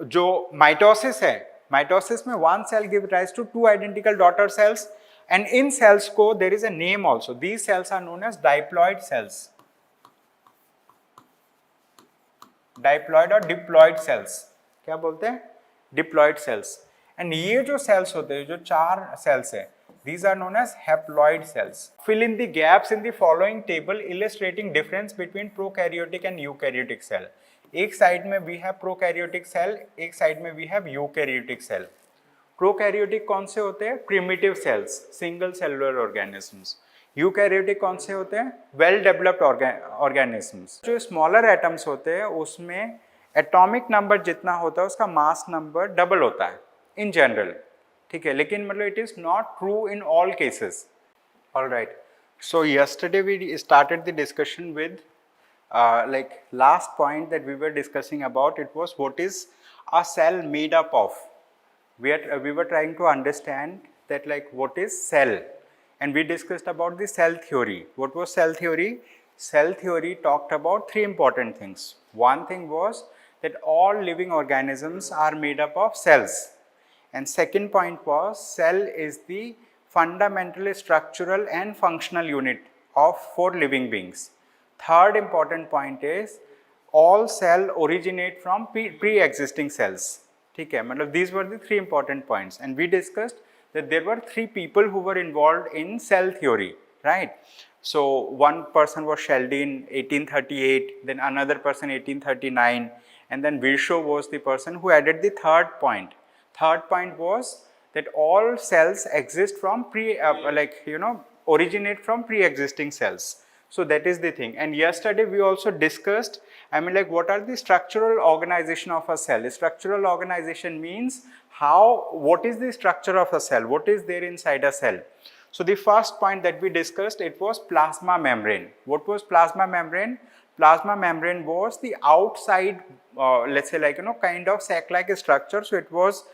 जो माइटोसिस है, माइटोसिस में one cell give rise to two identical daughter cells, and इन सेल्स को there is a name also, these cells are known as diploid cells, diploid और diploid cells, क्या बोलते हैं, diploid sales. And ये जो सेल्स होते हैं, जो चार सेल्स है, these are known as haploid cells. Fill in the gaps in the following table illustrating difference between prokaryotic and eukaryotic cell. एक साइड में we have prokaryotic cell, एक साइड में we have eukaryotic cell. Prokaryotic कौन से होते हैं, primitive cells, single cellular organisms. Eukaryotic कौन से होते हैं, वेल डेवलप्ड ऑर्गेनिजम्स। जो स्मॉलर एटम्स होते हैं उसमें एटॉमिक नंबर जितना होता है उसका मास नंबर डबल होता है इन जनरल, ठीक है, लेकिन मतलब it is not true in all cases. Alright, so yesterday we started the discussion with like last point that we were discussing about, it was what is a cell made up of. We were trying to understand that like what is cell, and we discussed about the cell theory. What was cell theory? Cell theory talked about three important things. One thing was that all living organisms are made up of cells, and second point was cell is the fundamental structural and functional unit of for living beings. Third important point is all cell originate from pre-existing cells. ठीक है, मतलब these were the three important points, and we discussed that there were three people who were involved in cell theory, right? So one person was Sheldon in 1838, then another person 1839, and then Virchow was the person who added the third point. Third point was that all cells exist from originate from pre-existing cells. So that is the thing. And yesterday we also discussed, like what are the structural organization of a cell. Structural organization means what is the structure of a cell, what is there inside a cell. So the first point that we discussed, it was plasma membrane. What was plasma membrane? Plasma membrane was the outside, let's say kind of sac-like structure. So it was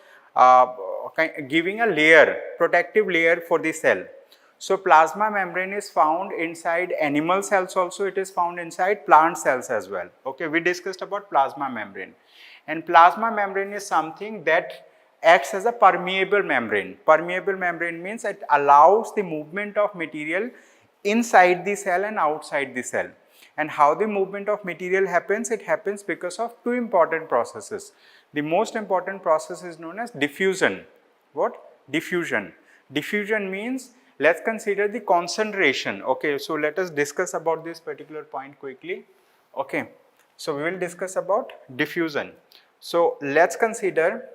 giving a layer, protective layer for the cell. So plasma membrane is found inside animal cells also, it is found inside plant cells as well. Okay, we discussed about plasma membrane. And plasma membrane is something that acts as a permeable membrane. Permeable membrane means it allows the movement of material inside the cell and outside the cell. And how the movement of material happens? It happens because of two important processes. The most important process is known as diffusion. What? Diffusion. Diffusion means, let's consider the concentration. Okay, so let us discuss about this particular point quickly. Okay, so we will discuss about diffusion. So let's consider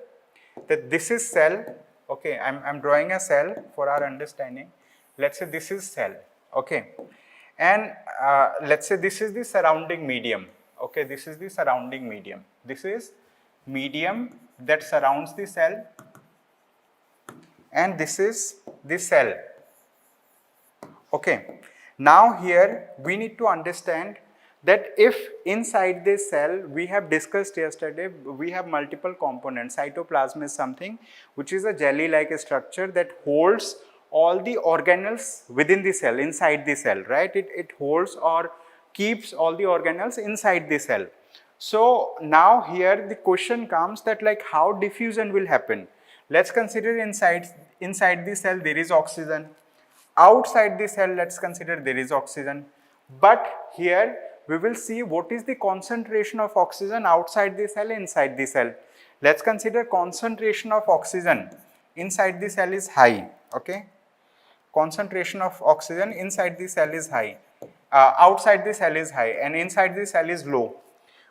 that this is cell. Okay, I'm drawing a cell for our understanding. Let's say this is cell. Okay, and let's say this is the surrounding medium. Okay, this is the surrounding medium. This is medium that surrounds the cell, and this is the cell. Okay, now here we need to understand that if inside this cell, we have discussed yesterday, we have multiple components. Cytoplasm is something which is a jelly-like structure that holds all the organelles within the cell, inside the cell, right? It holds or keeps all the organelles inside the cell. So now here the question comes that like how diffusion will happen. Let's consider inside the cell there is oxygen. Outside the cell, let's consider there is oxygen, but here we will see what is the concentration of oxygen outside the cell, inside the cell. Let's consider concentration of oxygen inside the cell is high. Okay, concentration of oxygen inside the cell is high, outside the cell is high, and inside the cell is low.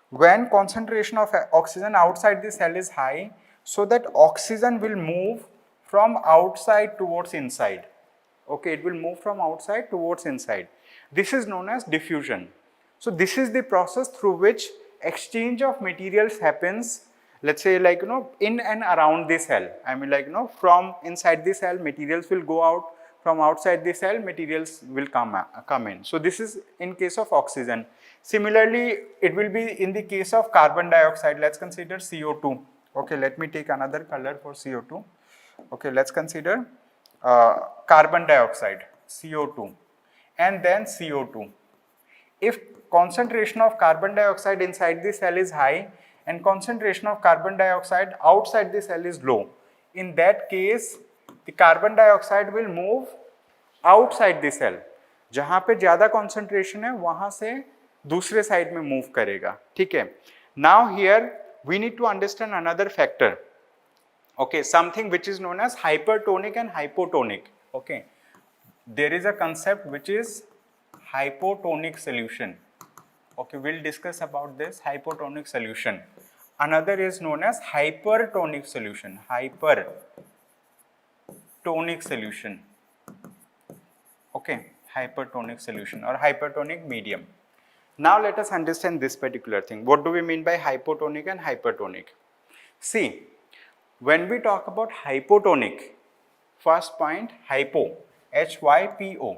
When concentration of oxygen outside the cell is high, so that oxygen will move from outside towards inside. Okay, it will move from outside towards inside. This is known as diffusion. So this is the process through which exchange of materials happens, let's say in and around the cell. From inside the cell materials will go out, from outside the cell materials will come in. So this is in case of oxygen. Similarly, it will be in the case of carbon dioxide. Let's consider CO2. Okay, let me take another color for CO2. Okay, let's consider carbon dioxide, CO2, and then CO2. If concentration of carbon dioxide inside the cell is high and concentration of carbon dioxide outside the cell is low. In that case, the carbon dioxide will move outside the cell. जहां पे ज्यादा concentration है वहां से दूसरे side में move करेगा. ठीक है. Now here we need to understand another factor. Okay, something which is known as hypertonic and hypotonic. Okay, there is a concept which is hypotonic solution. Okay, we'll discuss about this hypotonic solution. Another is known as hypertonic solution. Hypertonic solution. Okay, hypertonic solution or hypertonic medium. Now let us understand this particular thing. What do we mean by hypotonic and hypertonic? See, when we talk about hypotonic, first point, hypo, H-Y-P-O.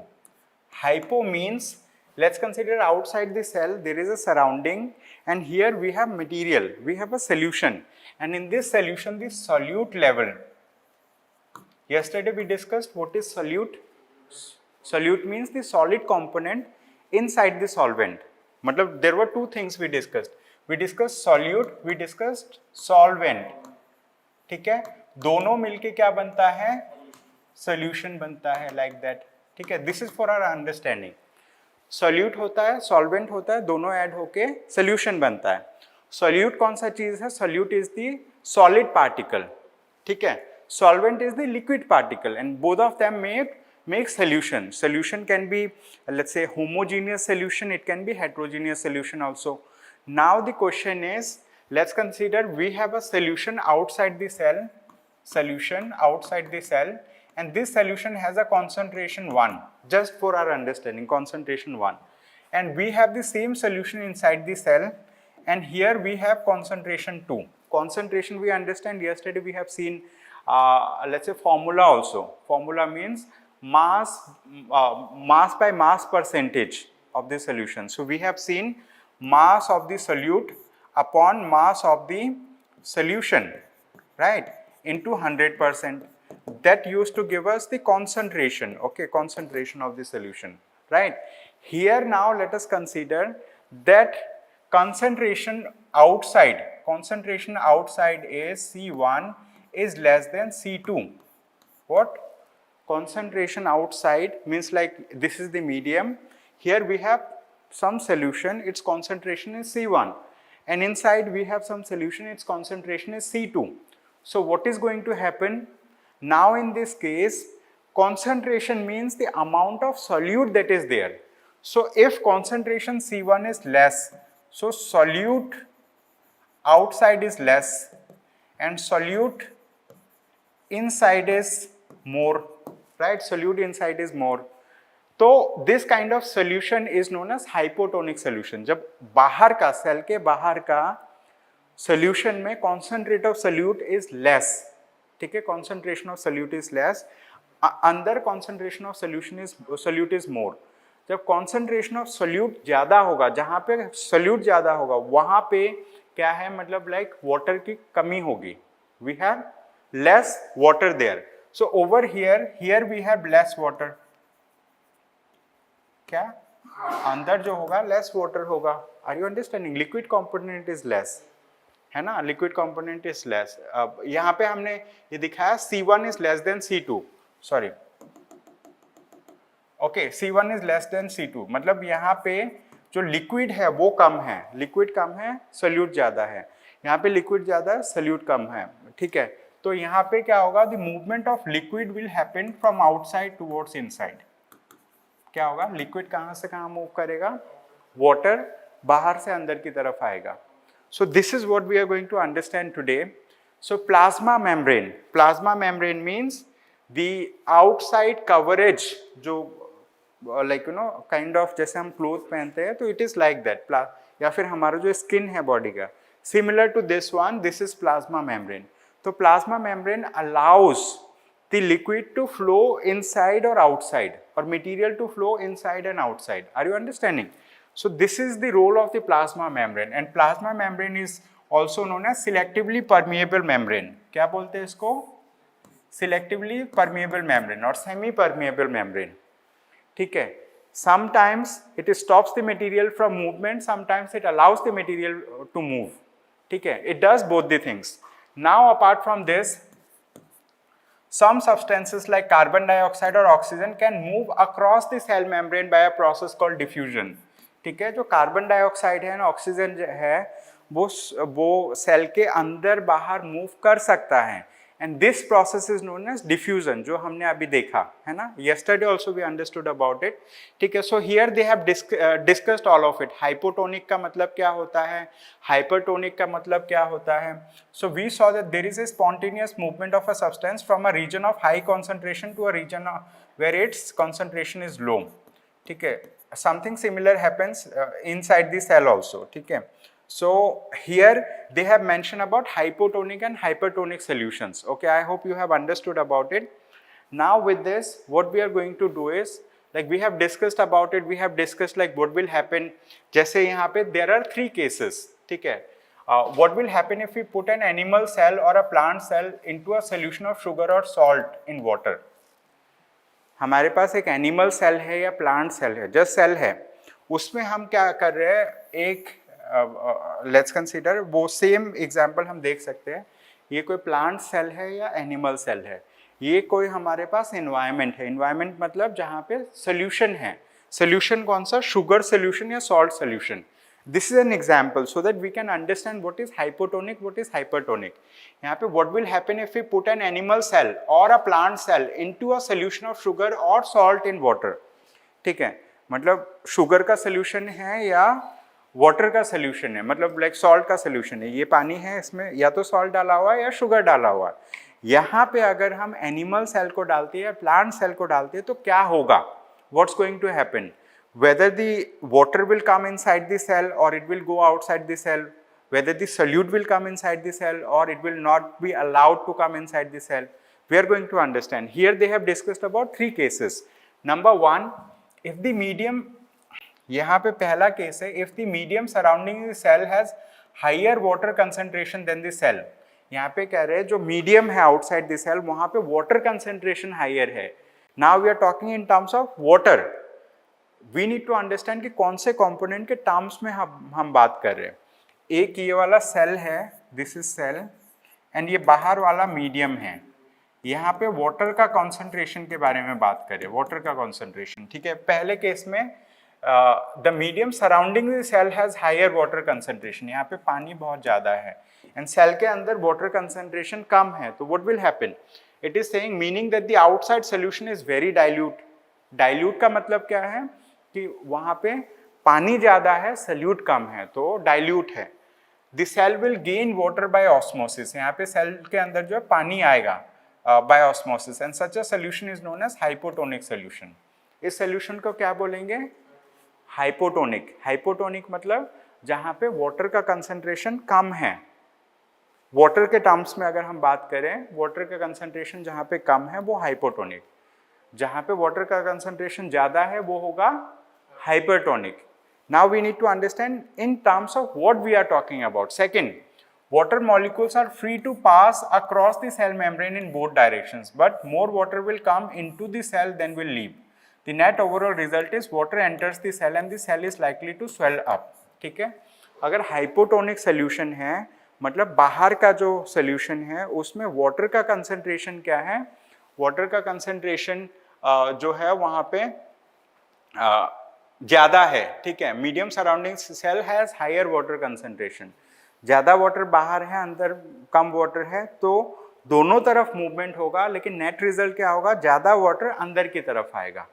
Hypo means, let's consider outside the cell there is a surrounding, and here we have material, we have a solution, and in this solution the solute level. Yesterday we discussed what is solute. Solute means the solid component inside the solvent. मतलब there were two things we discussed. We discussed solute, we discussed solvent. ठीक है, दोनों मिलके क्या बनता है? Solution बनता है, like that. ठीक है, this is for our understanding. Solute होता है, solvent होता है, दोनों ऐड होके solution बनता है. Solute कौन सा चीज है? Solute is the solid particle. ठीक है, solvent is the liquid particle, and both of them make solution. Solution can be, let's say, homogeneous solution, it can be heterogeneous solution also. Now the question is, let's consider we have a solution outside the cell, and this solution has a concentration 1, just for our understanding, concentration 1. And we have the same solution inside the cell, and here we have concentration 2. Concentration we understand, yesterday we have seen, let's say, formula also. Formula means mass by mass percentage of the solution. So we have seen mass of the solute upon mass of the solution, right, into 100%. That used to give us the concentration, okay, concentration of the solution, right. Here now let us consider that concentration outside is C1 is less than C2. What? Concentration outside means like this is the medium. Here we have some solution, its concentration is C1, and inside we have some solution, its concentration is C2. So what is going to happen? Now in this case, concentration means the amount of solute that is there. So if concentration C1 is less, so solute outside is less and solute inside is more, right? Solute inside is more. So this kind of solution is known as hypotonic solution. जब बाहर का, cell के बाहर का solution में concentrate of solute is less, ठीक है, concentration of solute is less, अंदर concentration of solute is more. जब concentration of solute ज़्यादा होगा, जहाँ पे solute ज़्यादा होगा, वहाँ पे क्या है, मतलब like water की कमी होगी. We have less water there. So over here we have less water. क्या अंदर जो होगा less water होगा. Are you understanding? Liquid component is less, है ना, liquid component is less. अब यहाँ पे हमने ये दिखाया C1 is less than C2. Sorry. Okay, C1 is less than C2. मतलब यहाँ पे जो liquid है वो कम है, liquid कम है, solute ज़्यादा है. यहाँ पे liquid ज़्यादा है, solute कम है, ठीक है. तो यहाँ पे क्या होगा? The movement of liquid will happen from outside towards inside. क्या होगा? Liquid कहाँ से कहाँ move करेगा? Water बाहर से अंदर की तरफ आएगा. So this is what we are going to understand today. So plasma membrane. Plasma membrane means the outside coverage जो like you know kind of जैसे हम clothes पहनते हैं तो it is like that. या फिर हमारा जो skin है body का, similar to this one, this is plasma membrane. तो plasma membrane allows the liquid to flow inside or outside, or material to flow inside and outside. Are you understanding? So this is the role of the plasma membrane, and plasma membrane is also known as selectively permeable membrane. क्या बोलते हैं इसको? Selectively permeable membrane or semi-permeable membrane. ठीक है. Sometimes it stops the material from movement, sometimes it allows the material to move. ठीक है, it does both the things. Now apart from this, some substances like carbon dioxide or oxygen can move across the cell membrane by a process called diffusion. ठीक है, जो carbon dioxide है ना, oxygen है, वो cell के अंदर बाहर मूव कर सकता है, and this process is known as diffusion, जो हमने अभी देखा है ना, yesterday also we understood about it. ठीक है, so here they have discussed all of it. Hypotonic का मतलब क्या होता है, हाइपरटोनिक का मतलब क्या होता है. So we saw that there is a spontaneous movement of a substance from a region of high concentration to a region where its concentration is low. ठीक है, something similar happens inside the cell also. ठीक है, so here they have mentioned about hypotonic and hypertonic solutions. Okay, I hope you have understood about it. Now with this, what we are going to do is, like we have discussed about it, we have discussed like what will happen. जैसे यहाँ पे there are 3 cases. ठीक है, what will happen if we put an animal cell or a plant cell into a solution of sugar or salt in water. हमारे पास एक animal cell है या plant cell है, जस्ट सेल है, उसमें हम क्या कर रहे हैं, एक लेट्स कंसीडर, वो सेम एग्जांपल हम देख सकते हैं, ये कोई प्लांट सेल है या एनिमल सेल है, ये कोई हमारे पास एनवायरनमेंट है. एनवायरनमेंट मतलब जहाँ पे सोल्यूशन है, सोल्यूशन कौन सा, शुगर सोल्यूशन या salt solution. This is an example so that we can understand what is hypotonic, what is hypertonic. यहाँ पे what will happen if we put an animal cell or a plant cell into a solution of sugar or salt in water. ठीक है, मतलब sugar का solution है या water का solution है, मतलब लाइक सॉल्ट का सोल्यूशन है, ये पानी है, इसमें या तो सॉल्ट डाला हुआ है या शुगर डाला हुआ है. यहाँ पे अगर हम एनिमल सेल को डालते हैं या प्लांट सेल को डालते हैं तो क्या होगा, what's going to happen, whether the water will come inside the cell or it will go outside the cell, whether the solute will come inside the cell or it will not be allowed to come inside the cell, we are going to understand. Here they have discussed about 3 cases. Number 1, if the medium, यहाँ पे पहला case है, if the medium surrounding the cell has higher water concentration than the cell. यहाँ पे कह रहे हैं जो मीडियम है आउटसाइड द सेल, वहाँ पे वाटर कंसेंट्रेशन हायर है. Now we are talking in terms of water. We need to understand कि कौन से कंपोनेंट के टर्म्स में हम बात कर रहे हैं. एक ये वाला सेल है, दिस इज सेल, एंड ये बाहर वाला मीडियम है. यहाँ पे वाटर का कॉन्सेंट्रेशन के बारे में बात करें, वाटर का कॉन्सेंट्रेशन. ठीक है, पहले केस में the medium surrounding the cell has higher water concentration, यहाँ पे पानी बहुत ज़्यादा है एंड सेल के अंदर वाटर कंसेंट्रेशन कम है, तो what will happen, it is saying meaning that the outside solution is very dilute. Dilute का मतलब क्या है कि वहाँ पे पानी ज़्यादा है, सल्यूट कम है, तो डाइल्यूट है. The cell will gain water by osmosis, यहाँ पे सेल के अंदर जो है पानी आएगा by osmosis, and such a solution is known as hypotonic solution. इस सोल्यूशन को क्या बोलेंगे, हाइपोटोनिक. हाइपोटोनिक मतलब जहाँ पे वाटर का कंसंट्रेशन कम है. वाटर के टर्म्स में अगर हम बात करें, वाटर का कंसंट्रेशन जहाँ पे कम है वो हाइपोटोनिक, जहाँ पे वाटर का कंसंट्रेशन ज़्यादा है वो होगा hypertonic. Now we need to understand in terms of what we are talking about. Second, water molecules are free to pass across the cell membrane in both directions, but more water will come into the cell than will leave. The net overall result is water enters the cell and the cell is likely to swell up. ठीक है, अगर hypotonic solution है मतलब बाहर का जो solution है उसमें वाटर का कंसंट्रेशन क्या है, वाटर का कंसंट्रेशन जो है वहाँ पे ज़्यादा है. ठीक है, medium surrounding cell has higher water concentration, ज़्यादा वाटर बाहर है, अंदर कम वाटर है, तो दोनों तरफ मूवमेंट होगा, लेकिन नेट रिजल्ट क्या होगा, ज़्यादा वाटर अंदर की तरफ आएगा.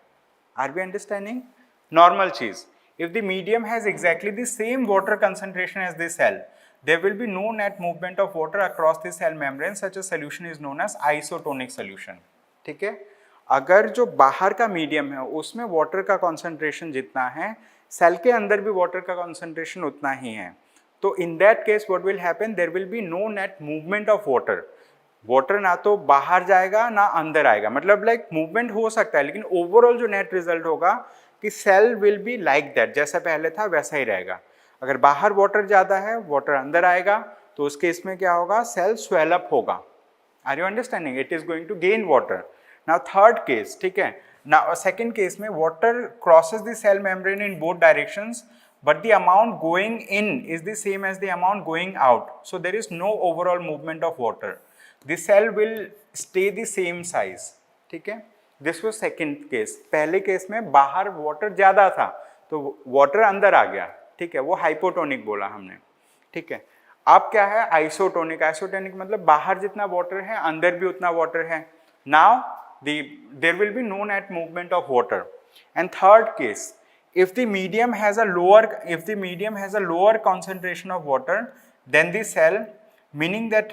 आर वी अंडरस्टैंडिंग, नॉर्मल चीज़. If the medium has exactly the same water concentration as the cell, there will be no net movement of water across the cell membrane. Such a solution is known as isotonic solution. ठीक है, अगर जो बाहर का medium है उसमें water का concentration जितना है, सेल के अंदर भी वाटर का कॉन्सेंट्रेशन उतना ही है, तो in that case what will happen, there will be no net movement of water. Water ना तो बाहर जाएगा ना अंदर आएगा, मतलब लाइक मूवमेंट हो सकता है, लेकिन ओवरऑल जो नेट रिजल्ट होगा कि cell will be like that, जैसा पहले था वैसा ही रहेगा. अगर बाहर वाटर ज़्यादा है, वाटर अंदर आएगा, तो उस केस में क्या होगा, सेल स्वेल अप होगा. Are you understanding, it is going to gain water. Now third case, ठीक है, नाउ सेकंड केस में water crosses the cell membrane in both directions but the amount going in is the same as the amount going out, so there is no overall movement of water. The cell will stay the same size. ठीक है, this was second case. पहले case में बाहर water ज़्यादा था तो water अंदर आ गया, ठीक है, वो हाइपोटोनिक बोला हमने, ठीक है. अब क्या है, आइसोटोनिक. आइसोटोनिक मतलब बाहर जितना वाटर है अंदर भी उतना वाटर है. Now there will be no net movement of water. And third case, if the medium has a lower concentration of water than the cell, meaning that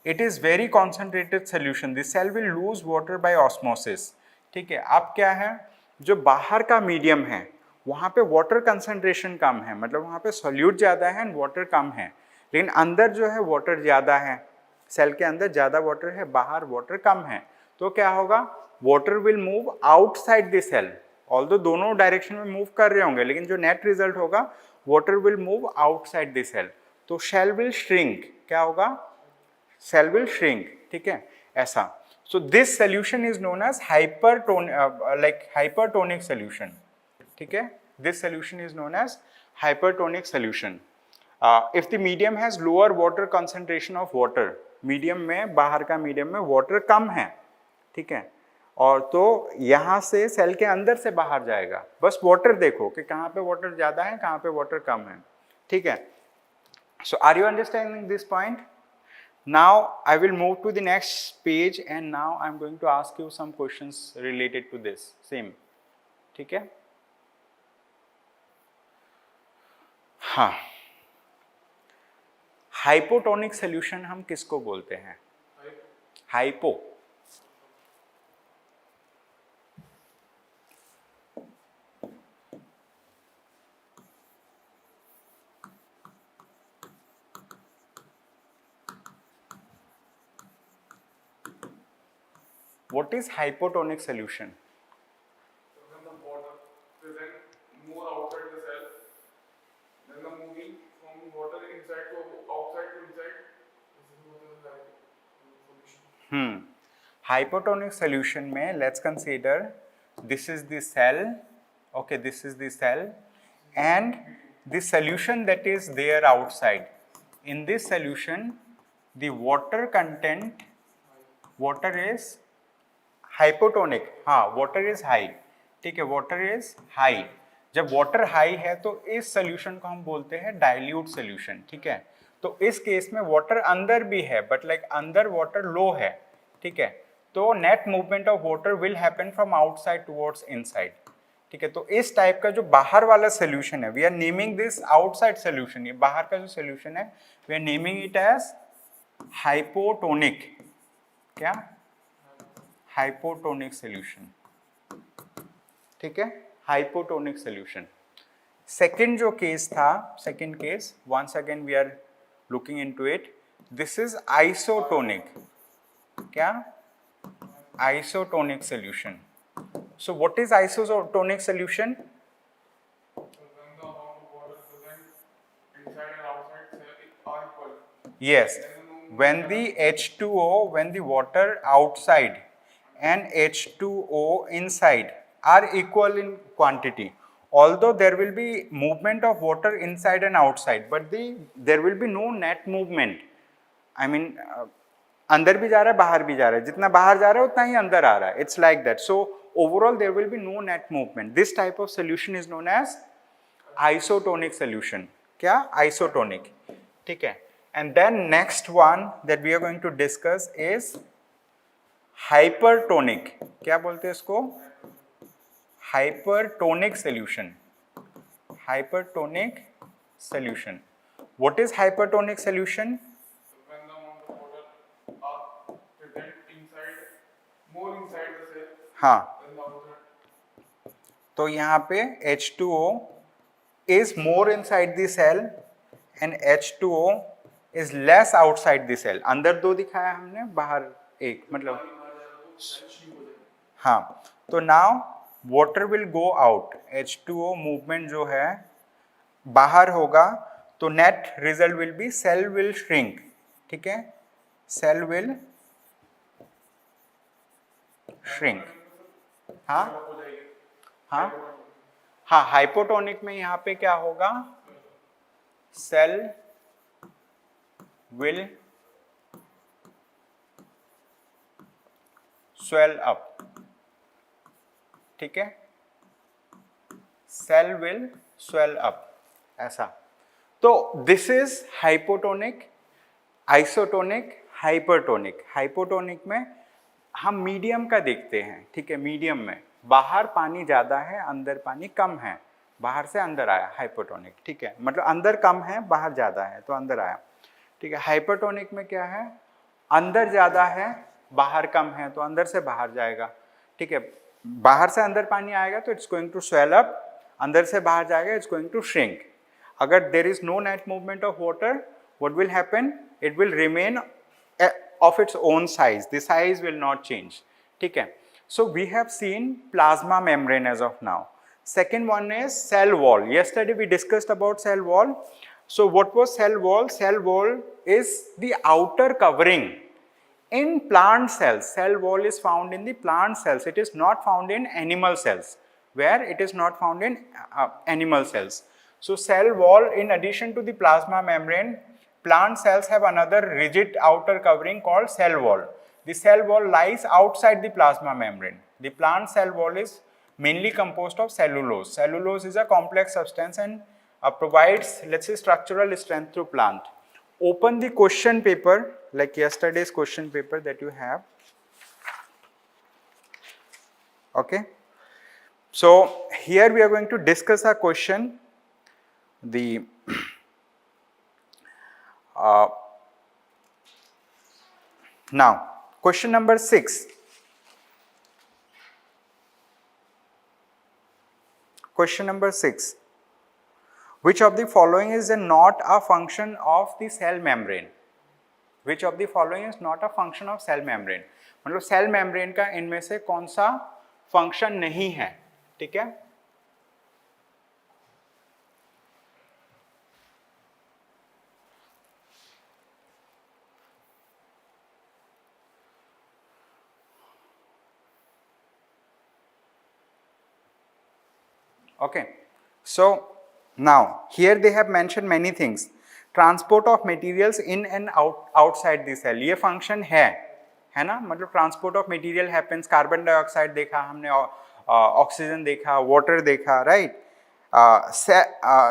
it is very concentrated solution, the cell will lose water by osmosis. ठीक है, अब क्या है, जो बाहर का medium है वहाँ पे वाटर कंसंट्रेशन कम है, मतलब वहाँ पे सोल्यूट ज़्यादा है एंड वाटर कम है, लेकिन अंदर जो है वाटर ज़्यादा है, सेल के अंदर ज़्यादा वाटर है, बाहर वाटर कम है. तो क्या होगा, water will move outside the cell. Although दोनों डायरेक्शन में मूव कर रहे होंगे, लेकिन जो नेट रिजल्ट होगा water will move outside the cell. तो सेल विल श्रिंक. क्या होगा, सेल विल श्रिंक. ठीक है, ऐसा. So this solution is known as hypertonic solution. ठीक है, this solution is known as hypertonic solution. If the medium has lower water concentration of water, medium में, बाहर का मीडियम में वाटर कम है, ठीक है, और तो यहाँ से सेल के अंदर से बाहर जाएगा. बस वाटर देखो कि कहाँ पे वाटर ज़्यादा है, कहाँ पे वाटर कम है. ठीक है, so are you understanding this point? Now I will move to the next page and now I am going to ask you some questions related to this same. ठीक है, हाँ. हाइपोटोनिक सोल्यूशन हम किसको बोलते हैं? Hypo. What is hypotonic solution? When the water present more outside the cell, then the moving from water inside to outside to inside. This is what is the solution. Hypotonic solution में let's consider this is the cell. Okay, this is the cell, and the solution that is there outside. In this solution, the water content, water is hypotonic. हाँ, water is high. ठीक है, water is high. जब water high है तो इस solution को हम बोलते हैं डाइल्यूट सोल्यूशन. ठीक है, तो इस केस में वाटर अंदर भी है बट लाइक अंदर वाटर लो है. ठीक है, तो net movement of water will happen from outside towards inside. ठीक है, तो इस टाइप का जो बाहर वाला सोल्यूशन है, we are naming this outside solution. ये बाहर का जो सोल्यूशन है we are naming it as hypotonic. क्या? Hypotonic solution. ठीक है, हाइपोटोनिक सोल्यूशन. सेकंड जो केस था, second case, once again we are looking into it. This is isotonic. क्या? Isotonic solution. So what is isotonic solution? When the amount of water present inside and outside cell are equal. Yes, when the H2O, when the water outside and H2O inside are equal in quantity, although there will be movement of water inside and outside, but there will be no net movement. I mean, अंदर भी जा रहा है, बाहर भी जा रहा है, जितना बाहर जा रहा है उतना ही अंदर आ रहा है. It's like that. So overall there will be no net movement. This type of solution is known as isotonic solution. क्या? Isotonic. ठीक है. And then next one that we are going to discuss is hypertonic. क्या बोलते हैं इसको? Hypertonic solution. Hypertonic solution. What is hypertonic solution? When the amount of water are present inside, more inside the cell हाँ, than the outside. तो यहाँ पे H2O is more inside the cell and H2O is less outside the cell. अंदर दो दिखाया हमने, बाहर एक, मतलब हाँ. तो now water will go out. H2O movement जो है बाहर होगा, तो net result will be cell will shrink. ठीक है, सेल विल श्रिंक. हाँ हाँ हाँ, हाइपोटोनिक में यहाँ पे क्या होगा, सेल विल स्वेल अप, ठीक है, सेल विल स्वेल अप, ऐसा। तो this is hypotonic, isotonic, hypertonic. Hypotonic में हम मीडियम का देखते हैं, ठीक है, मीडियम में बाहर पानी ज़्यादा है, अंदर पानी कम है, बाहर से अंदर आया, हाइपोटोनिक, ठीक है, मतलब अंदर कम है, बाहर ज़्यादा है तो अंदर आया, ठीक है। हाइपरटोनिक में क्या है, अंदर ज़्यादा है, बाहर कम है तो अंदर से बाहर जाएगा, ठीक है, बाहर से अंदर पानी आएगा तो it's going to swell up, अंदर से बाहर जाएगा इट्स गोइंग टू श्रिंक। अगर there is no net movement of water, what will happen, it will remain of its own size, the size will not change, ठीक है। So we have seen plasma membrane as of now. Second one is cell wall. Yesterday we discussed about cell wall. So what was cell wall? Cell wall is the outer covering in plant cells. Cell wall is found in the plant cells. It is not found in animal cells. Where it is not found in animal cells. So cell wall, in addition to the plasma membrane, plant cells have another rigid outer covering called cell wall. The cell wall lies outside the plasma membrane. The plant cell wall is mainly composed of cellulose. Cellulose is a complex substance and provides, let's say, structural strength to plant. Open the question paper, like yesterday's question paper that you have. Okay. So here we are going to discuss a question. The now question number 6. Question number 6. Which of the following is not a function of the cell membrane? Which of the following is not a function of cell membrane? मतलब cell membrane का इनमें से कौन सा function नहीं है, ठीक है। Okay, so now here they have mentioned many things. Transport of materials in and outside the cell, ये function है ना, मतलब transport of material happens, carbon dioxide देखा हमने, ऑक्सीजन देखा, वाटर देखा, right.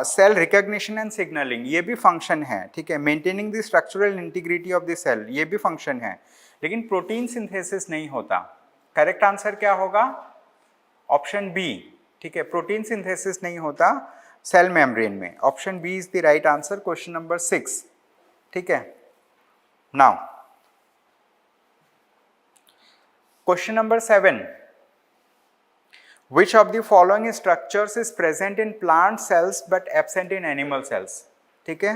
Cell recognition and signalling, ये भी फंक्शन है, ठीक है। Maintaining the structural integrity of the cell, ये भी फंक्शन है, लेकिन प्रोटीन सिंथेसिस नहीं होता। करेक्ट आंसर क्या होगा, ऑप्शन बी, ठीक है, प्रोटीन सिंथेसिस नहीं होता सेल मेम्ब्रेन में, option B is the right answer, question number 6, ठीक है। Now question number 7. Which of the following structures is present in plant cells but absent in animal cells? ठीक है,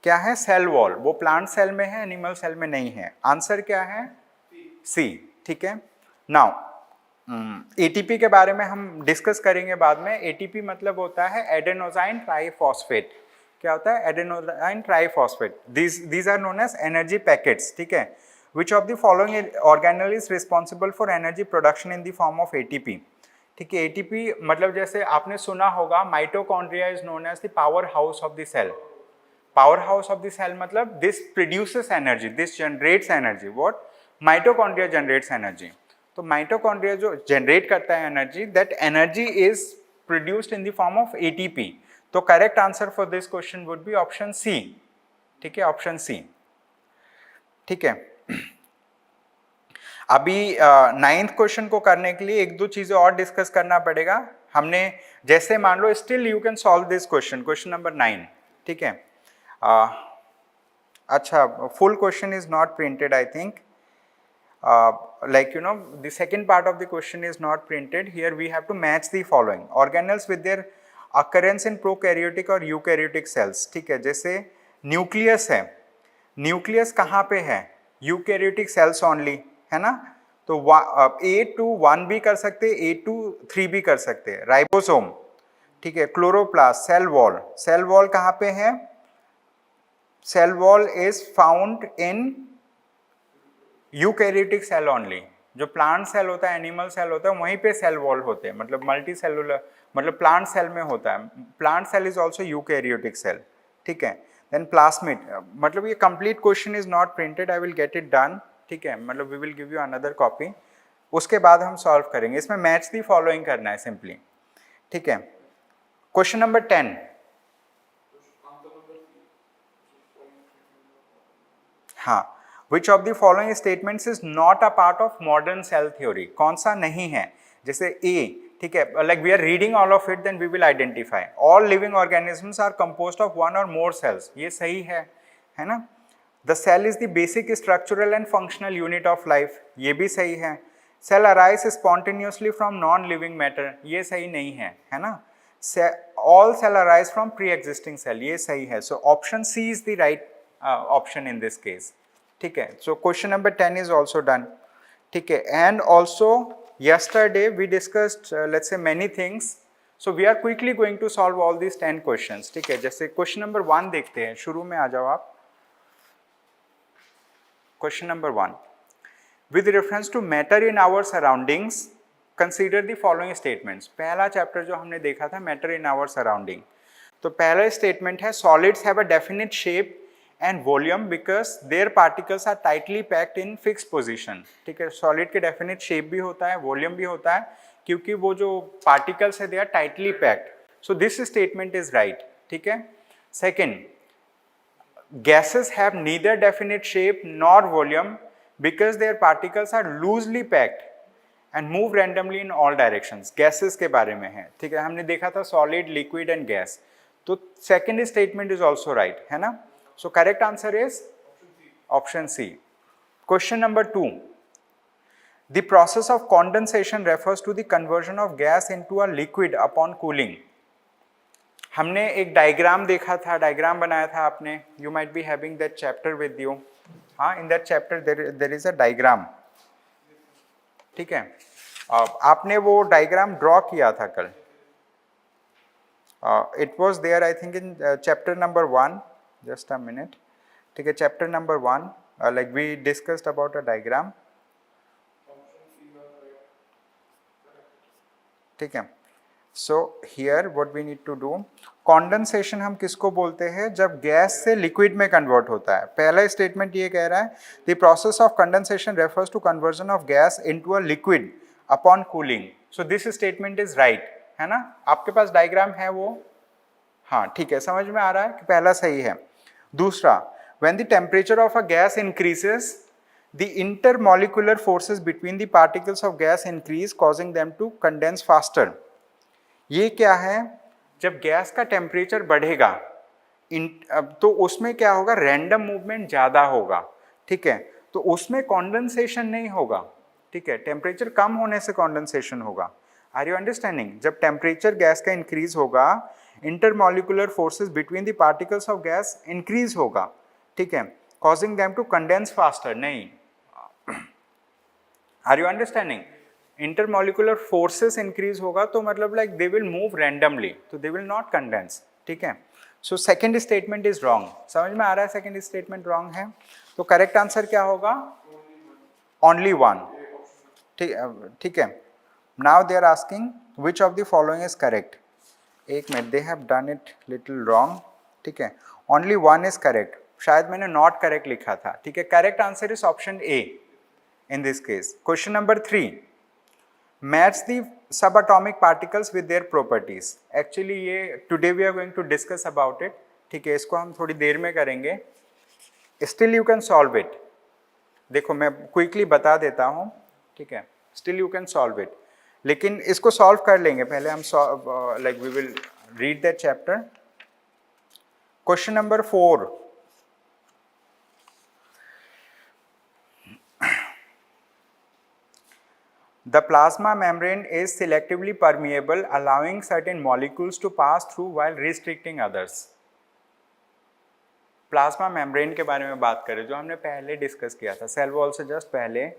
क्या है, सेल वॉल, वो प्लांट सेल में है, एनिमल सेल में नहीं है। आंसर क्या है, सी, ठीक है। नाउ एटीपी के बारे में हम डिस्कस करेंगे बाद में। एटीपी मतलब होता है एडेनोसाइन ट्राइफॉस्फेट। क्या होता है, adenosine triphosphate. these are known as energy packets, ठीक है। Which of the following organelle is responsible for energy production in the form of ATP? ठीक है, ATP मतलब जैसे आपने सुना होगा, mitochondria is known as the power house of the cell. Power house of the cell मतलब this produces energy, this generates energy. What, mitochondria generates energy. तो mitochondria जो जनरेट करता है energy, that energy is produced in the form of ATP। तो correct answer for this question would be option C, ठीक है, option C, ठीक है। अभी 9th क्वेश्चन को करने के लिए एक दो चीजें और डिस्कस करना पड़ेगा हमने। जैसे मान लो, still you can solve this question, question number 9, ठीक है। अच्छा, full question is not printed, I think, like you know, the second part of the question is not printed. Here we have to match the following organelles with their occurrence in prokaryotic और eukaryotic cells, ठीक है। जैसे nucleus है, nucleus कहाँ पे है, eukaryotic cells only, है ना। तो A21 भी कर सकते, A23 भी कर सकते। राइबोसोम, ठीक है, chloroplast, cell wall. Cell wall कहाँ पे है, cell wall is found in eukaryotic cell only, जो प्लांट सेल होता है, एनिमल सेल होता है, वहीं पे सेल वॉल होते हैं, मतलब मल्टी सेलुलर, मतलब प्लांट सेल में होता है. Plant cell is also eukaryotic cell. ठीक है. देन प्लास्मिड, मतलब ये complete question is not printed, I will get it done. ठीक है, मतलब we will give you another copy, उसके बाद हम सॉल्व करेंगे. इसमें मैच दी फॉलोइंग करना है सिंपली. ठीक है. Question number 10. हाँ, which of the following statements is not a part of modern cell theory. कौन सा नहीं है? जैसे ए, ठीक है, like we are reading all of it, then we will identify. All living organisms are composed of one or more cells. ये सही है ना. The cell is the basic structural and functional unit of life. ये भी सही है. Cell arise spontaneously from non living matter. ये सही नहीं है ना. All cell arise from pre existing cell. ये सही है. So option C is the right option in this case. ठीक है. So question number 10 is also done. ठीक है. And also yesterday we discussed let's say many things, so we are quickly going to solve all these 10 questions. ठीक है. जैसे question number 1 देखते हैं, शुरू में आ जाओ आप. Question number 1, with reference to matter in our surroundings consider the following statements. पहला चैप्टर जो हमने देखा था matter in our surrounding, तो पहला स्टेटमेंट है solids have a definite shape and volume because their particles are tightly packed in fixed position. ठीक है. सॉलिड के डेफिनेट शेप भी होता है, वॉल्यूम भी होता है, क्योंकि वो जो पार्टिकल्स है they are tightly packed. So this statement is right. ठीक है. Second, gases have neither definite shape nor volume because their particles are loosely packed and move randomly in all directions. gases के बारे में है. ठीक है. हमने देखा था सॉलिड, लिक्विड एंड गैस. तो second statement is also right, है ना. So correct answer is option C. Question number 2. The process of condensation refers to the conversion of gas into a liquid upon cooling. हमने एक diagram देखा था, diagram बनाया था आपने. You might be having that chapter with you. हाँ, in that chapter there is a diagram. ठीक है. आपने वो डायग्राम ड्रॉ किया था कल. It was there I think in chapter number 1. Just a minute. ठीक है. Chapter number 1, like we discussed about a diagram. ठीक है. So here what we need to do, condensation हम किसको बोलते हैं? जब गैस से लिक्विड में कन्वर्ट होता है. पहला स्टेटमेंट ये कह रहा है the process of condensation refers to conversion of gas into a liquid upon cooling. So this statement is right, है ना. आपके पास डायग्राम है वो? हाँ, ठीक है. समझ में आ रहा है कि पहला सही है. दूसरा, when the temperature of a gas increases, the intermolecular forces between the particles of gas increase, causing them to condense faster. ये क्या है? जब गैस का टेम्परेचर बढ़ेगा तो उसमें क्या होगा? रैंडम मूवमेंट ज़्यादा होगा. ठीक है. तो उसमें कॉन्डेंसेशन नहीं होगा. ठीक है. टेम्परेचर कम होने से कॉन्डेंसेशन होगा. Are you understanding? जब टेम्परेचर गैस का इंक्रीज होगा, intermolecular forces between the particles of gas increase होगा. ठीक है. Causing them to condense faster. नहीं, are you understanding? Intermolecular forces increase होगा तो मतलब like they will move randomly, तो दे विल नॉट कंडेंस. ठीक है. So second statement is wrong. समझ में आ रहा है? सेकेंड स्टेटमेंट रॉन्ग है. तो करेक्ट आंसर क्या होगा? Only one. ठीक है. Now they are asking which of the following is correct. एक minute, they have done it little wrong. ठीक है. Only one is correct. शायद मैंने नॉट करेक्ट लिखा था. ठीक है. Correct answer is option A in this case. Question number 3, match the sub atomic particles with their properties. Actually ये today we are going to discuss about it. ठीक है. इसको हम थोड़ी देर में करेंगे. Still you can solve it. देखो मैं क्विकली बता देता हूँ. ठीक है. Still you can solve it, लेकिन इसको सॉल्व कर लेंगे. पहले हम like we will read that chapter. Question number 4, the plasma membrane is selectively permeable, allowing certain molecules to pass through while restricting others. Plasma membrane के बारे में बात करें जो हमने पहले डिस्कस किया था, सेल वॉल से जस्ट पहले,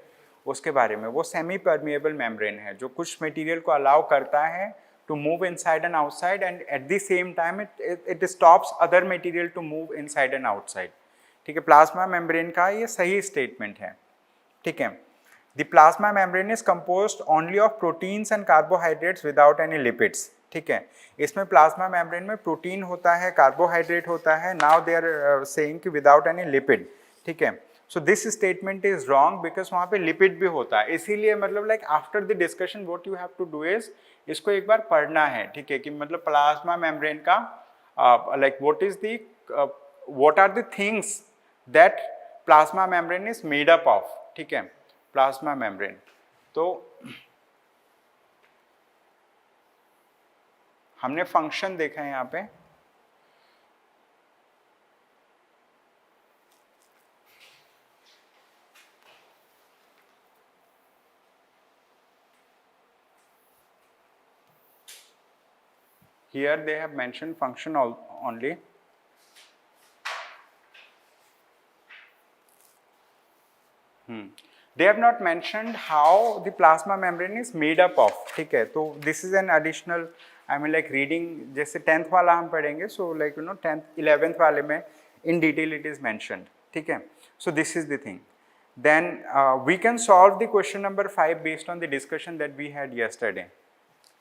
उसके बारे में. वो सेमी परमिएबल मेम्ब्रेन है जो कुछ मटेरियल को अलाउ करता है to move inside and outside, and at the same time it stops other material to move inside and outside. ठीक है. प्लाज्मा मेम्ब्रेन का ये सही स्टेटमेंट है. ठीक है. The plasma membrane is composed only of proteins and carbohydrates without any lipids, ठीक है। इसमें प्लाज्मा मेम्ब्रेन में प्रोटीन होता है, कार्बोहाइड्रेट होता है, नाउ दे आर सेइंग कि विदाउट एनी लिपिड, ठीक है। So this statement is wrong because वहाँ पे लिपिड भी होता है, इसीलिए मतलब like after the discussion what you have to do is इसको एक बार पढ़ना है, ठीक है, कि मतलब प्लाज्मा मेम्ब्रेन का like what are the things that plasma membrane is made up of, ठीक है, प्लाज्मा मेम्ब्रेन। तो हमने फंक्शन देखा है यहाँ पे, here they have mentioned function only. They have not mentioned how the plasma membrane is made up of, ठीक है। तो this is an additional, I mean like reading, जैसे 10th वाला हम पढ़ेंगे, so like you know 10th 11th वाले में in detail it is mentioned, ठीक है। So this is the thing. Then we can solve the question number 5 based on the discussion that we had yesterday.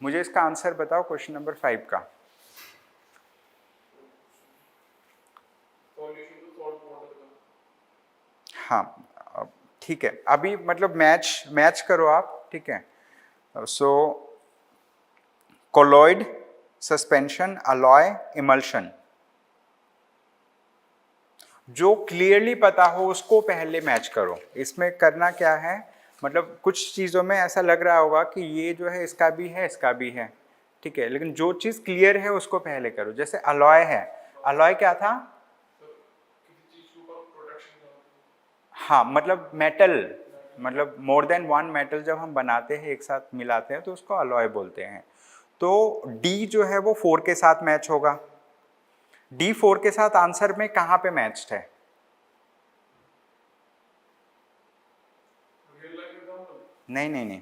मुझे इसका answer बताओ question number 5 का। हाँ ठीक है, अभी मतलब मैच करो आप, ठीक है। सो कोलॉइड, सस्पेंशन, अलॉय, इमल्शन, जो क्लियरली पता हो उसको पहले मैच करो। इसमें करना क्या है, मतलब कुछ चीज़ों में ऐसा लग रहा होगा कि ये जो है इसका भी है इसका भी है, ठीक है, लेकिन जो चीज़ क्लियर है उसको पहले करो। जैसे अलॉय है, अलॉय क्या था, हाँ मतलब मेटल, मतलब मोर देन वन मेटल जब हम बनाते हैं एक साथ मिलाते हैं तो उसको अलॉय बोलते हैं। तो डी जो है वो 4 के साथ मैच होगा। डी 4 के साथ आंसर में कहाँ पे मैच्ड है, नहीं,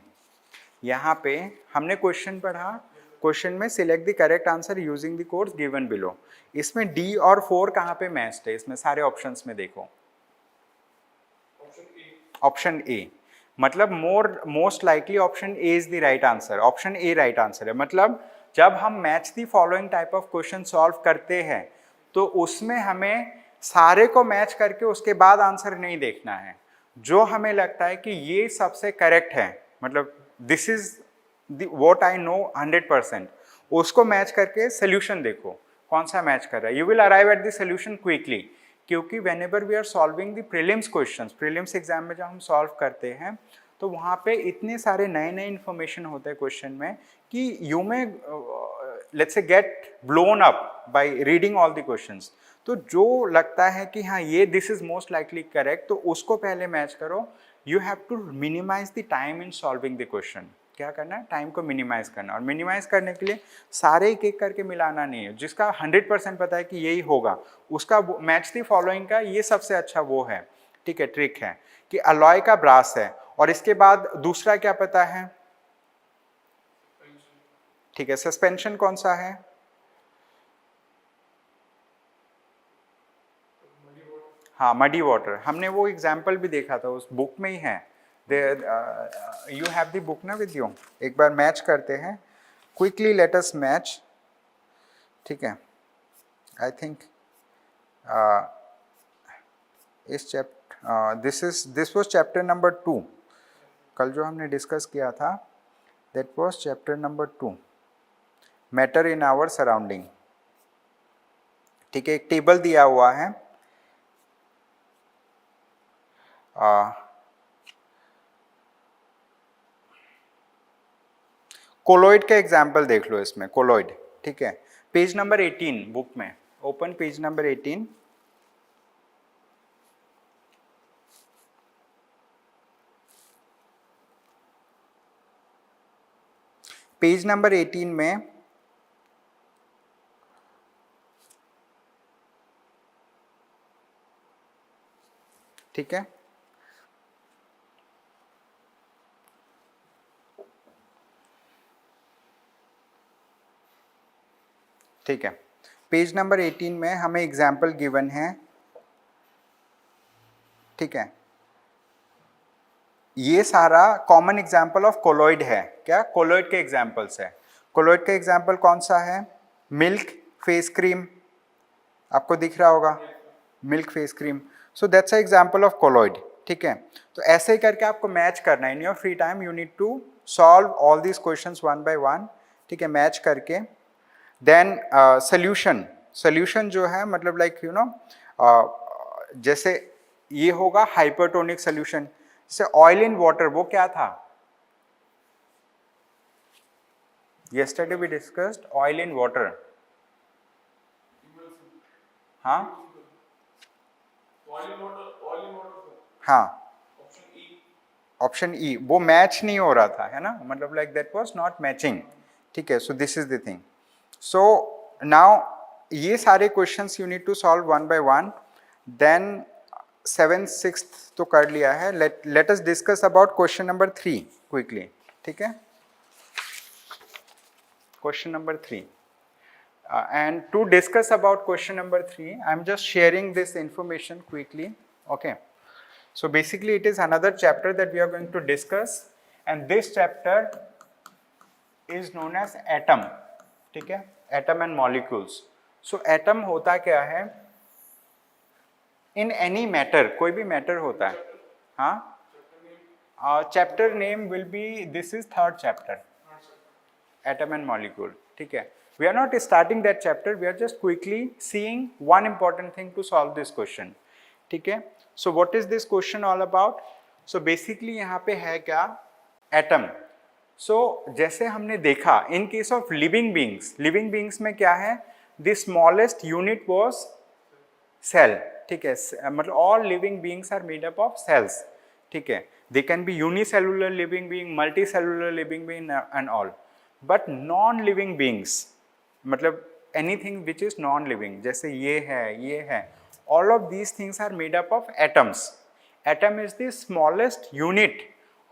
यहाँ पे हमने क्वेश्चन पढ़ा, क्वेश्चन में select the correct answer using the codes given below. इसमें डी और 4 कहाँ पे मैच्ड है, इसमें सारे ऑप्शंस में देखो, ऑप्शन ए, मतलब most likely option A is the right answer, option A right answer है। मतलब जब हम match the following type of question solve करते हैं तो उसमें हमें सारे को मैच करके उसके बाद आंसर नहीं देखना है। जो हमें लगता है कि ये सबसे करेक्ट है, मतलब this is what I know 100%, उसको मैच करके सोल्यूशन देखो कौन सा मैच कर रहा है। You will arrive at the solution quickly, क्योंकि whenever we are solving the prelims questions, prelims exam में जब हम सॉल्व करते हैं तो वहाँ पे इतने सारे नए इन्फॉर्मेशन होते हैं क्वेश्चन में कि you may let's say get blown up by reading all the questions. तो जो लगता है कि हाँ ये this is most likely correct, तो उसको पहले मैच करो। You have to minimise the time in solving the question. क्या करना है, टाइम को मिनिमाइज करना, और मिनिमाइज करने के लिए सारे एक एक करके मिलाना नहीं है। जिसका 100% पता है कि यही होगा उसका मैच द फॉलोइंग का ये सबसे अच्छा वो है, ठीक है, ट्रिक है कि अलॉय का ब्रास है, और इसके बाद दूसरा क्या पता है, ठीक है, सस्पेंशन कौन सा है, हाँ मडी वाटर, हमने वो एग्जाम्पल भी देखा था, उस बुक में ही है। यू हैव द बुक ना विद यू, एक बार मैच करते हैं क्विकली, लेट अस मैच, ठीक है। आई थिंक इस दिस वाज चैप्टर नंबर 2, कल जो हमने डिस्कस किया था that was chapter number 2, matter in our surrounding, ठीक है। एक टेबल दिया हुआ है, कोलॉइड का एग्जाम्पल देख लो इसमें, कोलॉइड, ठीक है, पेज नंबर 18 बुक में, open page number 18। Page number 18 में ठीक है, ठीक है, पेज नंबर 18 में हमें एग्जाम्पल गिवन है, ठीक है। ये सारा कॉमन एग्जाम्पल ऑफ कोलॉइड है। क्या कोलॉइड के एग्जाम्पल्स है? कोलॉइड का एग्जाम्पल कौन सा है? मिल्क फेस क्रीम, आपको दिख रहा होगा, milk face cream. So that's a example of colloid. ठीक है, तो ऐसे ही करके आपको मैच करना है। In your free time you need to solve all these questions one by one. ठीक है, मैच करके देन सोल्यूशन। सोल्यूशन जो है मतलब लाइक यू नो, जैसे ये होगा हाइपरटोनिक सोल्यूशन। जैसे ऑयल इन वाटर, वो क्या था? yesterday we discussed oil in water. हाँ oil in water हाँ, option E. ऑप्शन ई, वो मैच नहीं हो रहा था, है ना, मतलब like that was not matching. ठीक है, so this is the thing. So now ये सारे questions you need to solve one by one. Then 7th 6th तो कर लिया है। Let us discuss about question number 3 quickly. ठीक है, question number 3। And to discuss about question number 3, I am just sharing this information quickly. Okay. So basically it is another chapter that we are going to discuss, and this chapter is known as atom. ठीक है, atom and molecules. So atom होता क्या है? In any matter, कोई भी matter होता है, हाँ, chapter name will be, this is 3rd chapter, atom and molecule. ठीक है, we are not starting that chapter, we are just quickly seeing one important thing to solve this question. ठीक है, so what is this question all about? So basically यहाँ पे है क्या? atom. So जैसे हमने देखा in case of living beings में क्या है? The smallest unit was cell. ठीक है, मतलब all living beings are made up of cells. ठीक है, they can be unicellular living being, multicellular living being and all. But non living beings, मतलब anything which is non living, जैसे ये है, all of these things are made up of atoms. Atom is the smallest unit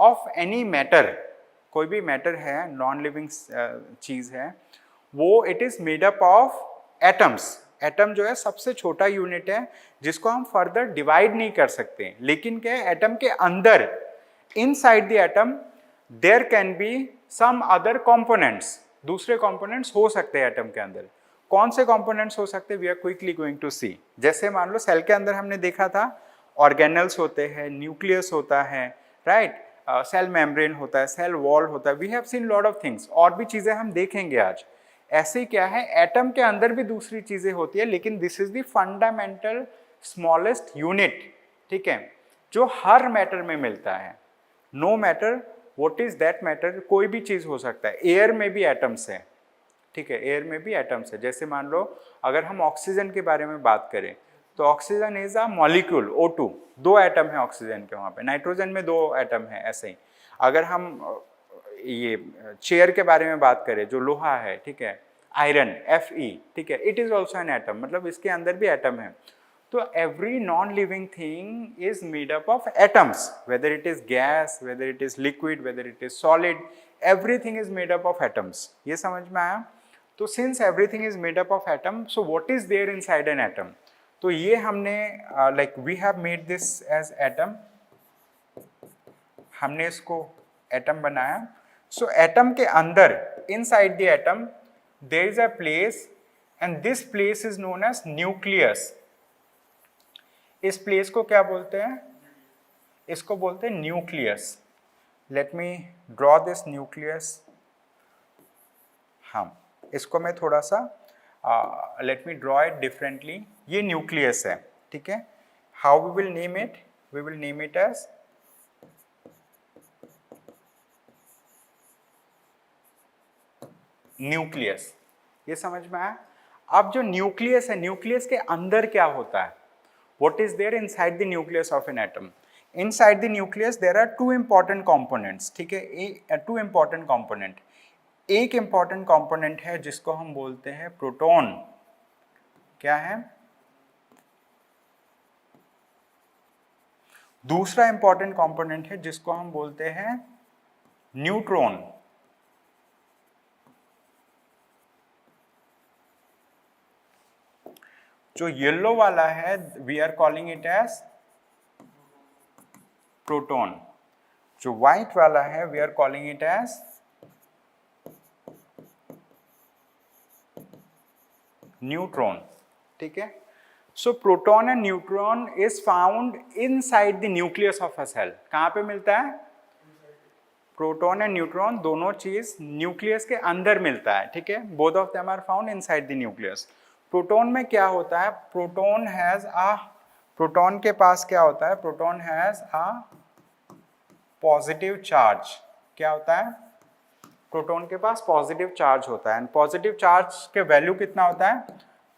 of any matter. कोई भी matter है, non living चीज़ है, वो it is made up of atoms. Atom जो है सबसे छोटा यूनिट है जिसको हम फर्दर डिवाइड नहीं कर सकते, लेकिन क्या है, एटम के अंदर inside the atom there can be some other components, दूसरे कंपोनेंट्स हो सकते हैं एटम के अंदर। कौन से कंपोनेंट्स हो सकते हैं? We are quickly going to see. जैसे मान लो सेल के अंदर हमने देखा था ऑर्गेनल्स होते हैं, न्यूक्लियस होता है, राइट, सेल मेम्ब्रेन होता है, सेल वॉल होता है, we have seen lot of things, और भी चीजें हम देखेंगे आज। ऐसे क्या है, एटम के अंदर भी दूसरी चीजें होती है, लेकिन this is the fundamental smallest unit. ठीक है, जो हर मैटर में मिलता है। No matter what is that matter, कोई भी चीज हो सकता है। एयर में भी एटम्स है। ठीक है, एयर में भी एटम्स है। जैसे मान लो अगर हम ऑक्सीजन के बारे में बात करें तो oxygen is a molecule, O2, 2 atom है ऑक्सीजन के वहाँ पे। नाइट्रोजन में 2 एटम है। ऐसे ही अगर हम ये चेयर के बारे में बात करें, जो लोहा है, ठीक है, आयरन, Fe, ठीक है, it is also an atom, मतलब इसके अंदर भी एटम है। तो every non living thing is made up of atoms, whether it is gas, whether it is liquid, whether it is solid, everything is made up of atoms. ये समझ में आया? तो since everything is made up of atom, so what is there inside an atom? तो ये हमने like we have made this as atom, हमने इसको एटम बनाया। सो एटम के अंदर inside the atom there is a place, and this place is known as nucleus. इस प्लेस को क्या बोलते हैं? इसको बोलते हैं nucleus. Let me draw this nucleus. हाँ, इसको मैं थोड़ा सा let me draw it differently. ये न्यूक्लियस है। ठीक है, how we will name it? We will name it as nucleus. ये समझ में आया? अब जो न्यूक्लियस है, न्यूक्लियस के अंदर क्या होता है? What is there inside the nucleus of an atom? Inside the nucleus there are 2 important components. ठीक है, 2 important component. एक important component है जिसको हम बोलते हैं प्रोटॉन। क्या है? दूसरा important component है जिसको हम बोलते हैं न्यूट्रॉन। जो येलो वाला है we are calling it as proton. जो व्हाइट वाला है we are calling it as neutron, ठीक है। So proton and neutron is found inside the nucleus of a cell. कहाँ पे मिलता है? प्रोटॉन एंड न्यूट्रॉन दोनों चीज न्यूक्लियस के अंदर मिलता है, ठीक है। Both of them are found inside the nucleus. Proton में क्या होता है? प्रोटॉन के पास क्या होता है? Proton has a positive charge. क्या होता है? प्रोटॉन के पास पॉजिटिव चार्ज होता है। एंड पॉजिटिव चार्ज के वैल्यू कितना होता है?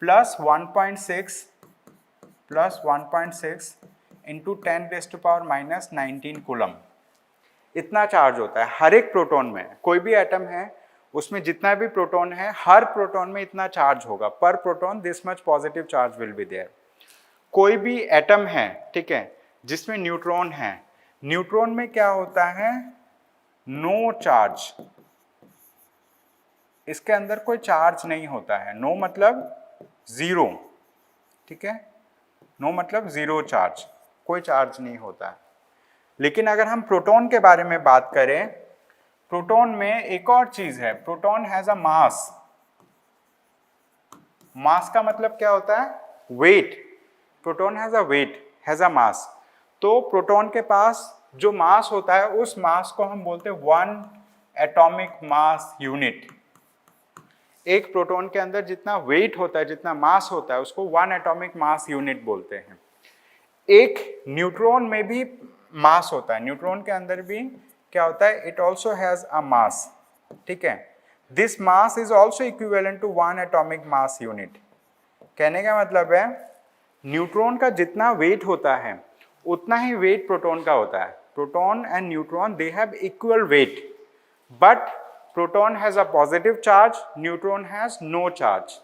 +1.6 इंटू 10⁻⁻19 कूलम। इतना चार्ज होता है हर एक प्रोटॉन में। कोई भी एटम है उसमें जितना भी प्रोटॉन है, हर प्रोटॉन में इतना चार्ज होगा। पर proton this much positive charge will be there. कोई भी एटम है, ठीक है, जिसमें न्यूट्रॉन है, न्यूट्रॉन में क्या होता है? No charge. इसके अंदर कोई चार्ज नहीं होता है। नो मतलब जीरो, ठीक है। नो मतलब जीरो चार्ज, कोई चार्ज नहीं होता है। लेकिन अगर हम प्रोटॉन के बारे में बात करें, प्रोटॉन में एक और चीज है, प्रोटॉन हैज अ मास। मास का मतलब क्या होता है? Weight. Proton has a weight, has a mass. तो प्रोटॉन के पास जो मास होता है उस मास को हम बोलते हैं 1 एटॉमिक मास यूनिट। एक प्रोटॉन के अंदर जितना वेट होता है, जितना मास होता है, उसको 1 एटॉमिक मास यूनिट बोलते हैं। एक न्यूट्रॉन में भी मास होता है। न्यूट्रॉन के अंदर भी क्या होता है? It also has a mass, ठीक है। This mass is also equivalent to 1 atomic mass unit. कहने का मतलब है न्यूट्रॉन का जितना वेट होता है उतना ही वेट प्रोटॉन का होता है। Proton and neutron they have equal weight, but proton has a positive charge, neutron has no charge,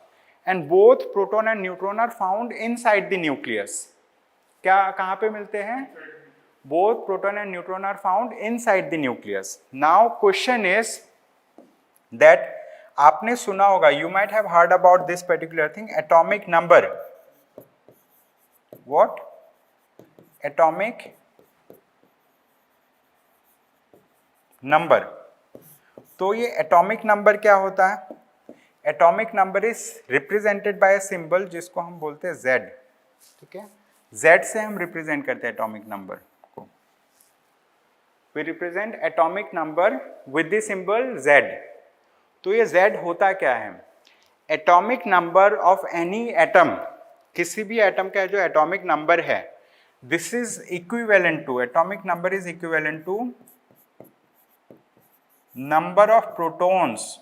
and both proton and neutron are found inside the nucleus. क्या कहाँ पे मिलते हैं? Both proton and neutron are found inside the nucleus. Now question is that आपने सुना होगा, you might have heard about this particular thing, atomic number. What? Atomic number. तो ये एटॉमिक नंबर क्या होता है? Atomic number is represented by a symbol जिसको हम बोलते हैं Z, ठीक है। Z से हम रिप्रेजेंट करते हैं एटॉमिक नंबर को। We represent atomic number with the symbol Z। तो ये Z होता क्या है? Atomic number of any atom, किसी भी एटम का जो एटॉमिक नंबर है, this is equivalent to, atomic number is equivalent to number of protons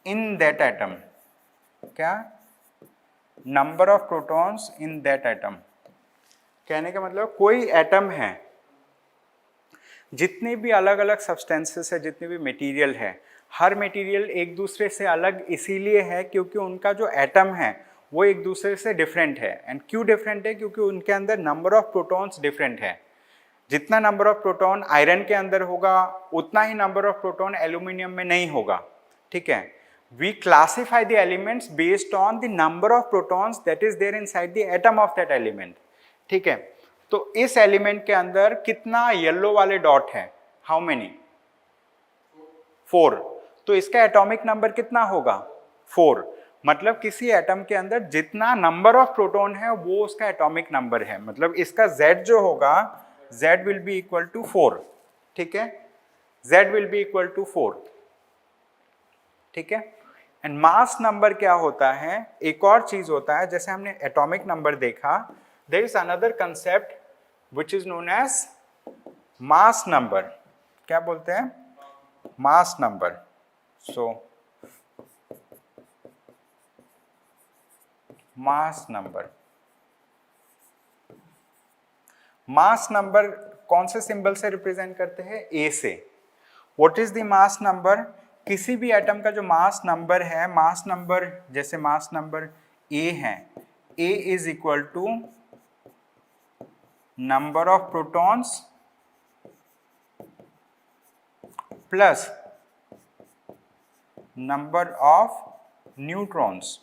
in that atom. क्या? Number of protons in that atom. कहने का मतलब कोई एटम है, जितने भी अलग अलग सब्सटेंसेस है, जितने भी मटेरियल है, हर मटेरियल एक दूसरे से अलग इसीलिए है क्योंकि उनका जो एटम है वो एक दूसरे से डिफरेंट है। एंड क्यों डिफरेंट है? क्योंकि उनके अंदर नंबर ऑफ प्रोटॉन्स डिफरेंट है। जितना नंबर ऑफ प्रोटॉन आयरन के अंदर होगा उतना ही नंबर ऑफ प्रोटॉन एल्यूमिनियम में नहीं होगा, ठीक है। We classify the elements based on the number of protons that is there inside the atom of that element, ठीक है। तो इस एलिमेंट के अंदर कितना येलो वाले डॉट है? How many? 4। तो इसका एटॉमिक नंबर कितना होगा? 4। मतलब किसी एटम के अंदर जितना नंबर ऑफ प्रोटॉन है वो उसका एटॉमिक नंबर है। मतलब इसका Z जो होगा, Z will be equal to 4, ठीक है। Z will be equal to 4, ठीक है। एंड मास नंबर क्या होता है? एक और चीज होता है, जैसे हमने एटॉमिक नंबर देखा, there is another concept which is known as mass number. क्या बोलते हैं? Mass number. So mass number, mass number कौन से सिंबल से रिप्रेजेंट करते हैं? A से। What is the mass number? किसी भी एटम का जो मास नंबर है, मास नंबर जैसे मास नंबर A है, A is equal to number of protons plus number of neutrons.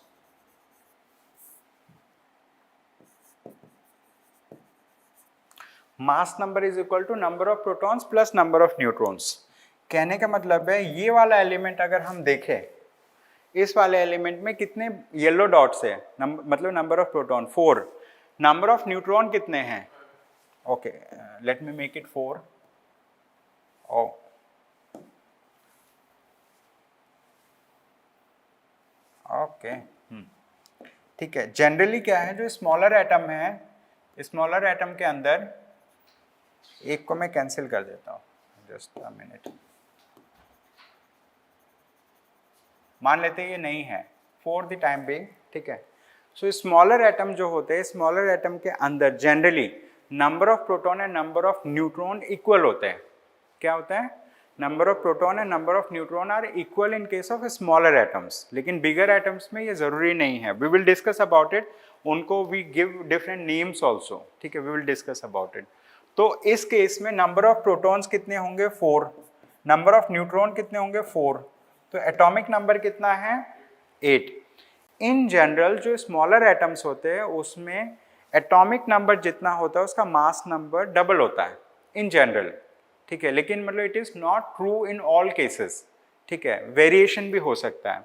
Mass number is equal to number of protons plus number of neutrons. कहने का मतलब है ये वाला एलिमेंट अगर हम देखें, इस वाले एलिमेंट में कितने येलो डॉट्स है, मतलब number of proton 4, number of neutron कितने हैं? Okay, let me make it 4। Okay, ठीक है। जनरली क्या है, जो स्मॉलर एटम है, स्मॉलर एटम के अंदर एक को मैं कैंसिल कर देता हूँ, जस्ट अ मिनट। मान लेते हैं ये नहीं है फॉर द टाइम बीइंग, ठीक है। सो स्मॉलर एटम जो होते हैं, स्मॉलर एटम के अंदर generally number of proton and number of neutron equal होते हैं। क्या होता है? Number of proton and number of neutron are equal in case of smaller atoms. लेकिन बिगर एटम्स में ये जरूरी नहीं है। We will discuss about it, उनको we give different names also, ठीक है, we will discuss about it. तो इस केस में नंबर ऑफ प्रोटॉन्स कितने होंगे? 4, नंबर ऑफ न्यूट्रॉन कितने होंगे? 4, तो एटॉमिक नंबर कितना है? 8। इन जनरल जो स्मॉलर एटम्स होते हैं उसमें एटॉमिक नंबर जितना होता है उसका मास नंबर डबल होता है इन जनरल, ठीक है। लेकिन मतलब it is not true in all cases, ठीक है, वेरिएशन भी हो सकता है।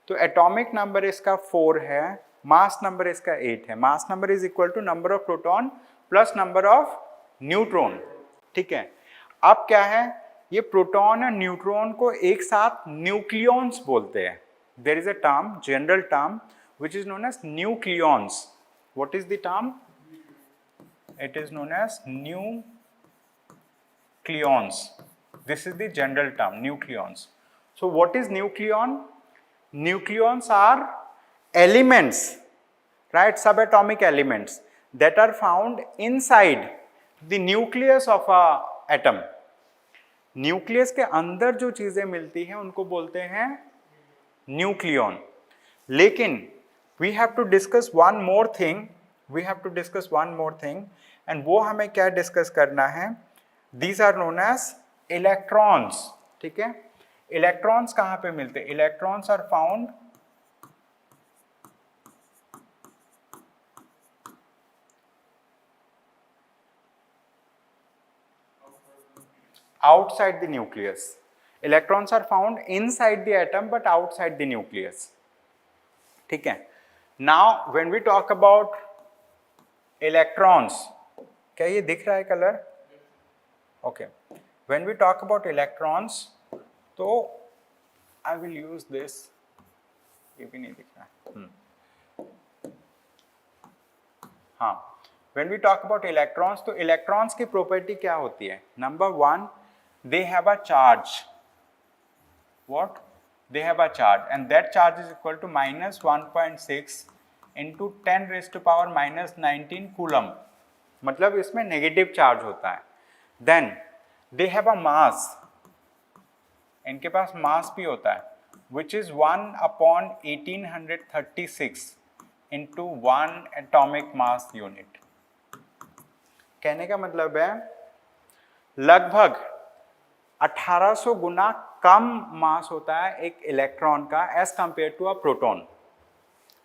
तो एटॉमिक नंबर इसका 4 है, मास नंबर इसका 8 है। Mass number is equal to number of proton plus number of neutron, ठीक है। अब क्या है, ये प्रोटॉन और न्यूट्रॉन को एक साथ न्यूक्लियॉन्स बोलते हैं। There is a term, general term which is known as nucleons. What is the term? It is known as nucleons. This is the general term, nucleons. So what is nucleon? Nucleons are elements, right, subatomic elements that are found inside the nucleus of a atom. Nucleus के अंदर जो चीजें मिलती हैं उनको बोलते हैं nucleon. लेकिन we have to discuss one more thing, and वो हमें क्या डिस्कस करना है? These are known as electrons, ठीक है। इलेक्ट्रॉन्स कहाँ पे मिलते हैं? Electrons are found outside the nucleus. Electrons are found inside the atom but outside the nucleus, ठीक है। Now when we talk about electrons, क्या ये दिख रहा है colour? Okay, when we talk about electrons, तो I will use this, ये भी नहीं दिख रहा है, हाँ। When we talk about electrons, तो electrons की property क्या होती है? Number 1, they have a charge. What? They have a charge, and that charge is equal to minus 1.6 into 10 raised to power minus 19 coulomb. मतलब इसमें नेगेटिव चार्ज होता है। Then they have a mass. इनके पास मास भी होता है, which is 1/1836 into 1 atomic mass unit. कहने का मतलब है लगभग 1800 गुना कम मास होता है एक इलेक्ट्रॉन का as compare to a proton.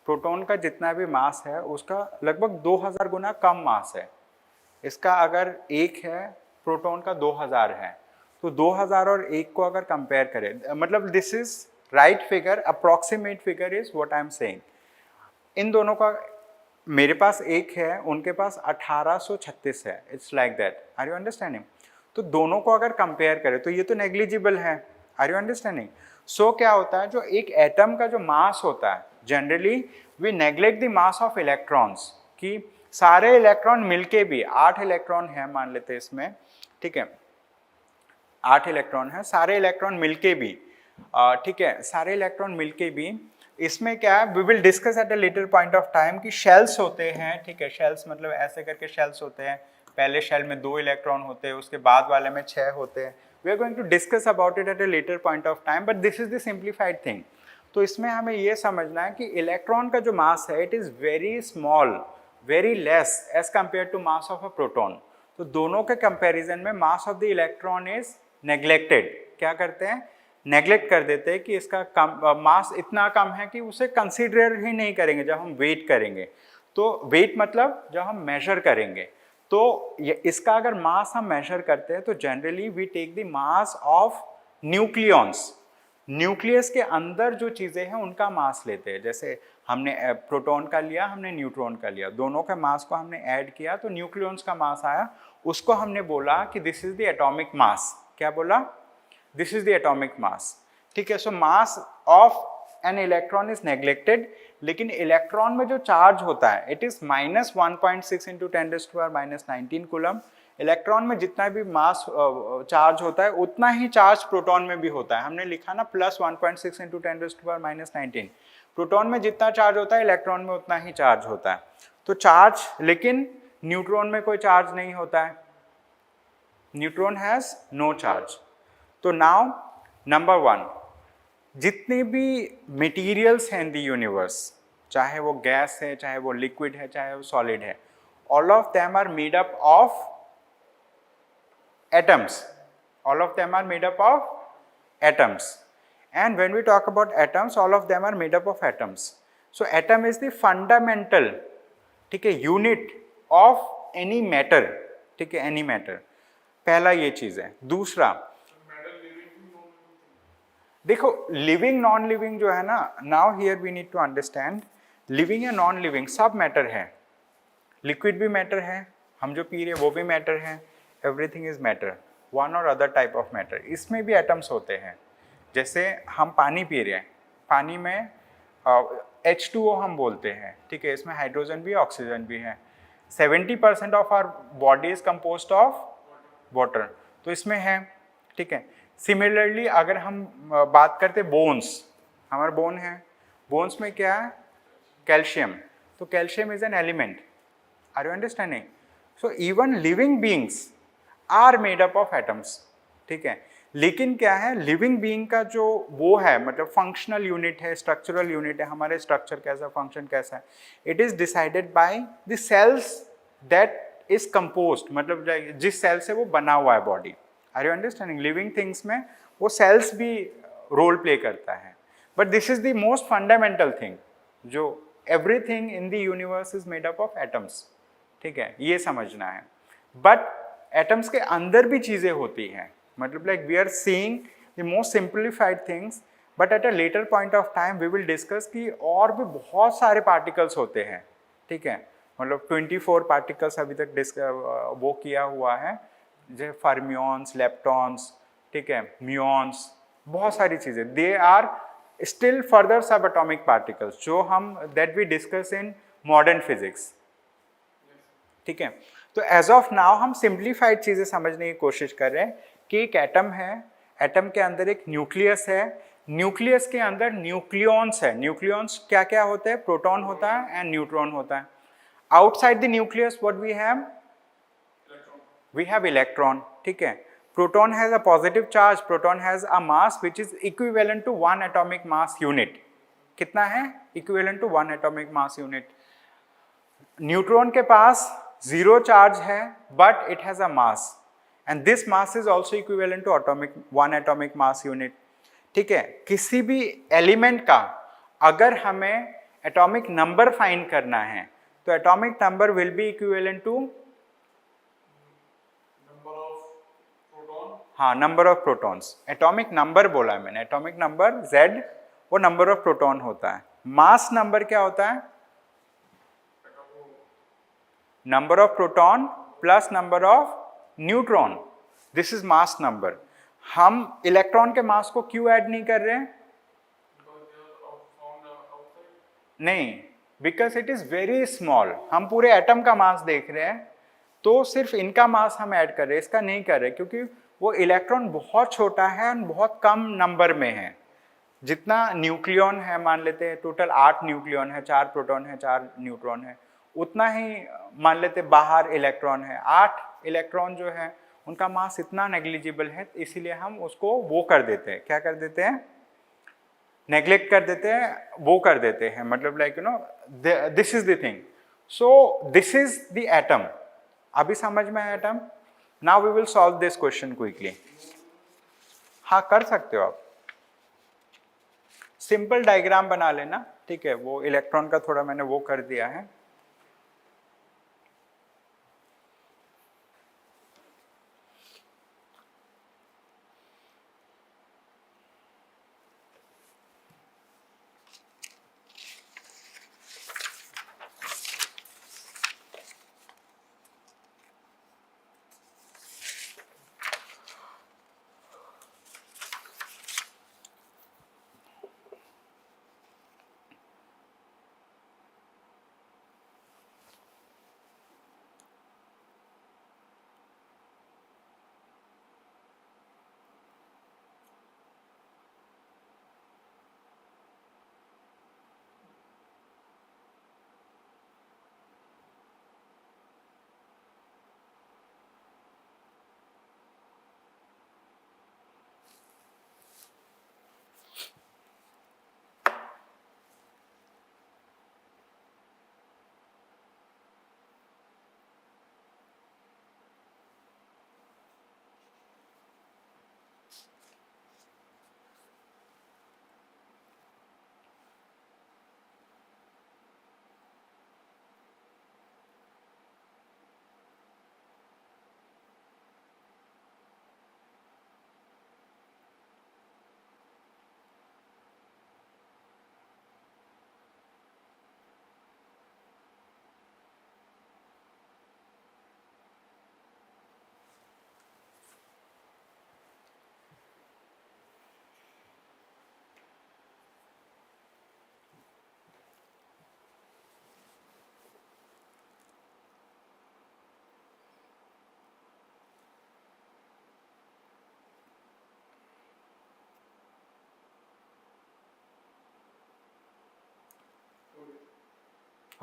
Proton का जितना भी मास है उसका लगभग 2000 गुना कम मास है। इसका अगर 1 है, प्रोटॉन का 2000 है, तो 2000 और 1 को अगर कंपेयर करें, मतलब this is right figure, approximate figure is what I am saying. इन दोनों का, मेरे पास 1 है, उनके पास 1836 है, it's like that. Are you understanding? तो दोनों को अगर कंपेयर करें तो ये तो नेग्लिजिबल है। Are you understanding? सो क्या होता है, जो एक एटम का जो मास होता है, generally we neglect the mass of electrons, कि सारे इलेक्ट्रॉन मिलके भी 8 इलेक्ट्रॉन है मान लेते हैं इसमें, ठीक है, 8 इलेक्ट्रॉन है, सारे इलेक्ट्रॉन मिलके भी, ठीक है, सारे इलेक्ट्रॉन मिलके भी इसमें क्या है, we will discuss at a later point of time कि शेल्स होते हैं, ठीक है। शेल्स मतलब ऐसे करके शेल्स होते हैं, पहले शेल में 2 इलेक्ट्रॉन होते हैं, उसके बाद वाले में 6 होते हैं। We are going to discuss about it at a later point of time, but this is the simplified thing. तो इसमें हमें ये समझना है कि इलेक्ट्रॉन का जो मास है it is very small, very less as compare to mass of a proton. तो दोनों के कंपैरिजन में mass of the electron is neglected. क्या करते हैं? नेग्लेक्ट कर देते हैं कि इसका कम मास इतना कम है कि उसे कंसीडर ही नहीं करेंगे जब हम वेट करेंगे। तो वेट मतलब जब हम मेजर करेंगे, तो इसका अगर मास हम मेजर करते हैं तो generally we take the mass of nucleons. Nucleus के अंदर जो चीजें हैं उनका मास लेते हैं। जैसे हमने प्रोटॉन का लिया, हमने न्यूट्रॉन का लिया, दोनों के मास को हमने ऐड किया तो न्यूक्लियॉन्स का मास आया, उसको हमने बोला कि this is the atomic mass. क्या बोला? This is the atomic mass. ठीक है, so mass of an electron is neglected, लेकिन इलेक्ट्रॉन में जो चार्ज होता है it is -1.6 into 10⁻⁻19 coulomb. Electron में जितना भी मास चार्ज होता है उतना ही चार्ज प्रोटॉन में भी होता है। हमने लिखा ना +1.6 इंटू 10⁻⁻19। प्रोटॉन में जितना चार्ज होता है इलेक्ट्रॉन में उतना ही चार्ज होता है। तो चार्ज, लेकिन न्यूट्रॉन में कोई चार्ज नहीं होता है, न्यूट्रॉन हैज नो चार्ज। तो नाउ नंबर 1, जितने भी मटेरियल्स हैं इन द यूनिवर्स, चाहे वो गैस है, चाहे वो लिक्विड है, चाहे वो सॉलिड है, all of them are made up of atoms. All of them are made up of atoms. And when we talk about atoms, all of them are made up of atoms. So atom is the fundamental, ठीक है, unit of any matter. ठीक है, any matter, पहला ये चीज है। दूसरा, देखो लिविंग नॉन लिविंग जो है ना, now here we need to understand, living या नॉन लिविंग सब मैटर है। लिक्विड भी मैटर है, हम जो पी रहे हैं वो भी मैटर है, एवरीथिंग इज मैटर, वन और अदर टाइप ऑफ मैटर। इसमें भी एटम्स होते हैं। जैसे हम पानी पी रहे हैं, पानी में H2O हम बोलते हैं, ठीक है, इसमें हाइड्रोजन भी ऑक्सीजन भी है। 70% of our body is composed of water, तो इसमें है। ठीक है, सिमिलरली अगर हम बात करते बोन्स, हमारे बोन है, बोन्स में क्या है? कैल्शियम। तो calcium is an element. Are you understanding? So even living beings are made up of atoms. ठीक है, लेकिन क्या है, लिविंग बीइंग का जो वो है, मतलब फंक्शनल यूनिट है, स्ट्रक्चरल यूनिट है, हमारे स्ट्रक्चर कैसा, फंक्शन कैसा है, it is decided by the cells that is composed, मतलब जिस सेल से वो बना हुआ है body. Are you understanding? Living things में वो सेल्स भी रोल प्ले करता है, but this is the most fundamental thing, जो everything in the universe is made up of atoms. ठीक है, ये समझना है। बट एटम्स के अंदर भी चीजें होती हैं, मतलब like we are seeing the most simplified things, but at a later point of time we will discuss कि और भी बहुत सारे पार्टिकल्स होते हैं। ठीक है, मतलब 24 पार्टिकल्स अभी तक वो किया हुआ है, जैसे फर्मियॉन्स, लेप्टॉन्स, ठीक है, म्यूॉन्स, बहुत सारी चीजें, they are still further subatomic particles, जो हम that we discuss in modern physics. ठीक है, तो एज ऑफ नाउ हम सिंप्लीफाइड चीजें समझने की कोशिश कर रहे हैं कि एक एटम है, एटम के अंदर एक न्यूक्लियस है, न्यूक्लियस के अंदर न्यूक्लियॉन्स है। न्यूक्लियॉन्स क्या क्या होते हैं? प्रोटॉन होता है एंड न्यूट्रॉन होता है। Outside the nucleus what we have? We have electron. ठीक है, proton has a positive charge, proton has a mass which is equivalent to 1 atomic mass unit. कितना है? Equivalent to 1 atomic mass unit. Neutron के पास 0 charge है, but it has a mass, and this mass is also equivalent to 1 atomic mass unit. ठीक है, किसी भी element का अगर हमें एटॉमिक नंबर फाइंड करना है तो atomic number will be equivalent to number of proton. हाँ, number of protons. Atomic number बोला मैंने, एटॉमिक नंबर Z वो नंबर ऑफ प्रोटॉन होता है। मास नंबर क्या होता है? Number of proton plus number of neutron, this is mass number. हम इलेक्ट्रॉन के मास को क्यों ऐड नहीं कर रहे हैं? नहीं, because it is very small. हम पूरे एटम का मास देख रहे हैं, तो सिर्फ इनका मास हम ऐड कर रहे हैं, इसका नहीं कर रहे, क्योंकि वो इलेक्ट्रॉन बहुत छोटा है और बहुत कम नंबर में है। जितना न्यूक्लियॉन है, मान लेते हैं टोटल 8 न्यूक्लियॉन है, 4 प्रोटॉन है, 4 न्यूट्रॉन है, उतना ही मान लेते बाहर इलेक्ट्रॉन है। 8 इलेक्ट्रॉन जो है उनका मास इतना नेग्लिजिबल है, इसीलिए हम उसको वो कर देते हैं, क्या कर देते हैं? नेग्लेक्ट कर देते हैं, वो कर देते हैं, मतलब like you know this is the thing. So this is the atom. अभी समझ में आया atom? Now we will solve this question quickly. हाँ, कर सकते हो आप, सिंपल डायग्राम बना लेना। ठीक है, वो इलेक्ट्रॉन का थोड़ा मैंने वो कर दिया है।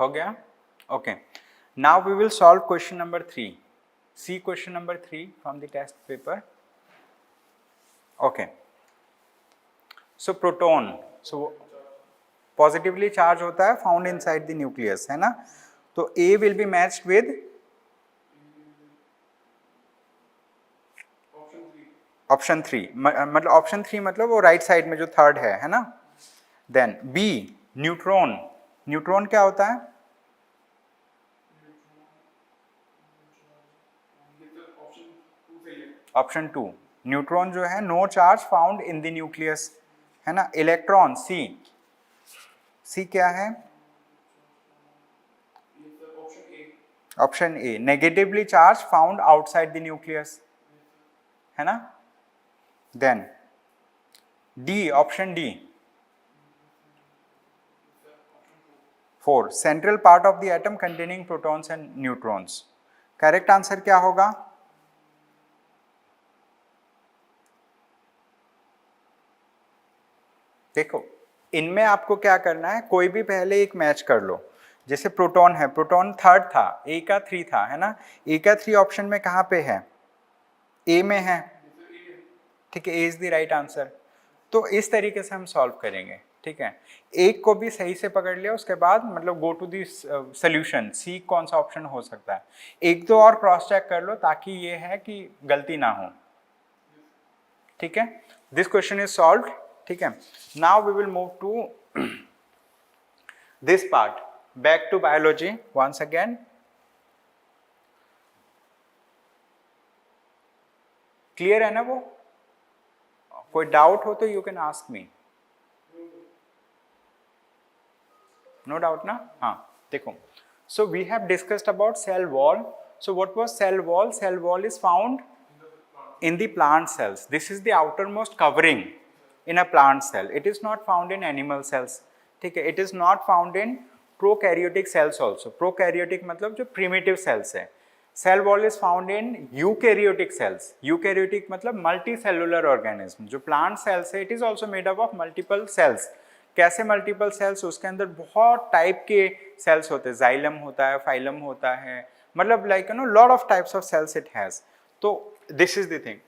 हो गया? Okay, now we will solve question number 3. See question number 3 from the test paper. Okay, so proton, so positively charged होता है, found inside the nucleus, है ना? तो A will be matched with option 3. मतलब ऑप्शन 3 मतलब वो right side में जो थर्ड है ना? Then B neutron. न्यूट्रॉन क्या होता है? ऑप्शन 2 न्यूट्रॉन जो है no charge found in the nucleus, है ना? इलेक्ट्रॉन सी क्या है? Option A negatively charge found outside the nucleus, है ना? Then D, option D 4 central part of the atom containing protons and neutrons. Correct answer क्या होगा? देखो इनमें आपको क्या करना है, कोई भी पहले एक मैच कर लो. जैसे प्रोटॉन है, प्रोटॉन थर्ड था, ए का 3 था, है ना? ए का 3 ऑप्शन में कहाँ पे है? ए में है, ठीक है, ए इज द राइट आंसर. तो इस तरीके से हम सॉल्व करेंगे, ठीक है? एक को भी सही से पकड़ लिया, उसके बाद मतलब गो टू दी सोल्यूशन, सी कौन सा ऑप्शन हो सकता है. एक दो और क्रॉस चेक कर लो ताकि ये है कि गलती ना हो, ठीक है? दिस क्वेश्चन इज सॉल्व्ड, ठीक है? Now we will move to this part, back to biology once again. Clear है ना वो? कोई डाउट हो तो you can ask me. No doubt ना? हाँ देखो, so we have discussed about cell wall. So what was cell wall? Cell wall is found in the plant cells. This is the outermost covering in a plant cell. It is not found in animal cells, ठीक है? It is not found in prokaryotic cells also. Prokaryotic मतलब जो primitive cells है. Cell wall is found in eukaryotic cells. Eukaryotic मतलब multicellular organism. जो plant cells है, it is also made up of multiple cells. कैसे multiple cells? उसके अंदर बहुत टाइप के सेल्स होते हैं. जाइलम होता है, फाइलम होता है, मतलब like you know lot of types of cells it has. तो this is the thing.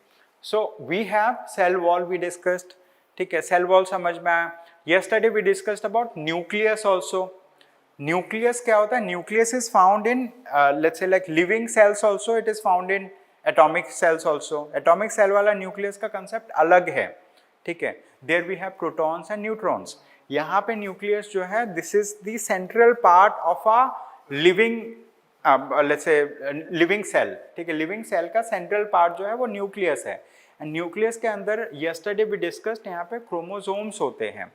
So we have cell wall, we discussed, ठीक है? सेल वॉल समझ में आया. Yesterday we discussed about nucleus also. Nucleus क्या होता है? Nucleus is found in let's say like living cells also, it is found in atomic cells also. Atomic cell वाला nucleus का कंसेप्ट अलग है, ठीक है? There we have protons and neutrons. यहाँ पे न्यूक्लियस जो है, this is the central part of a living let's say living cell, ठीक है? लिविंग सेल का सेंट्रल पार्ट जो है वो न्यूक्लियस है. एंड न्यूक्लियस के अंदर यस्टरडे वी डिस्कस्ड, यहाँ पे क्रोमोसोम्स होते हैं.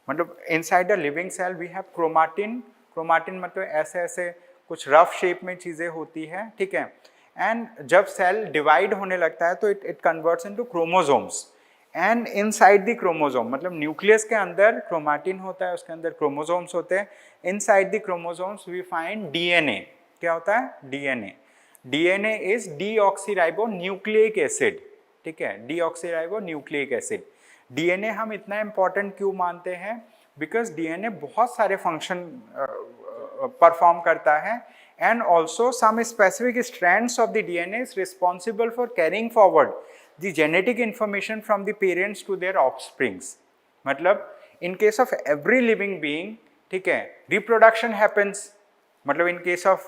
मतलब inside the living cell we have chromatin. Chromatin मतलब ऐसे ऐसे कुछ रफ शेप में चीज़ें होती है, ठीक है? एंड जब सेल डिवाइड होने लगता है तो it converts into chromosomes. And inside the chromosome मतलब न्यूक्लियस के अंदर क्रोमाटिन होता है, उसके अंदर क्रोमोसोम्स होते हैं. Inside the chromosomes we find DNA. क्या होता है? DNA. DNA is deoxyribo nucleic acid, ठीक है? Deoxyribo nucleic acid. डीएनए हम इतना इंपॉर्टेंट क्यों मानते हैं? बिकॉज डीएनए बहुत सारे फंक्शन परफॉर्म करता है. And also some specific strands of the DNA is responsible for carrying forward the genetic information from the parents to their offsprings. मतलब in case of every living being, ठीक है, reproduction happens. मतलब in case of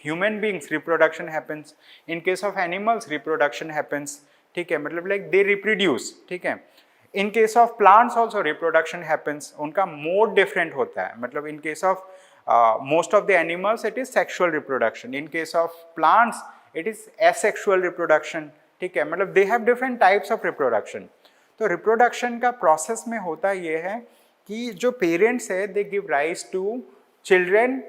human beings reproduction happens. In case of animals reproduction happens. ठीक है, मतलब like they reproduce. ठीक है. In case of plants also reproduction happens. उनका mode different होता है. मतलब in case of most of the animals it is sexual reproduction. In case of plants it is asexual reproduction. ठीक है, मतलब they have different types of reproduction. तो reproduction का process में होता ये है कि जो पेरेंट्स है they give rise to children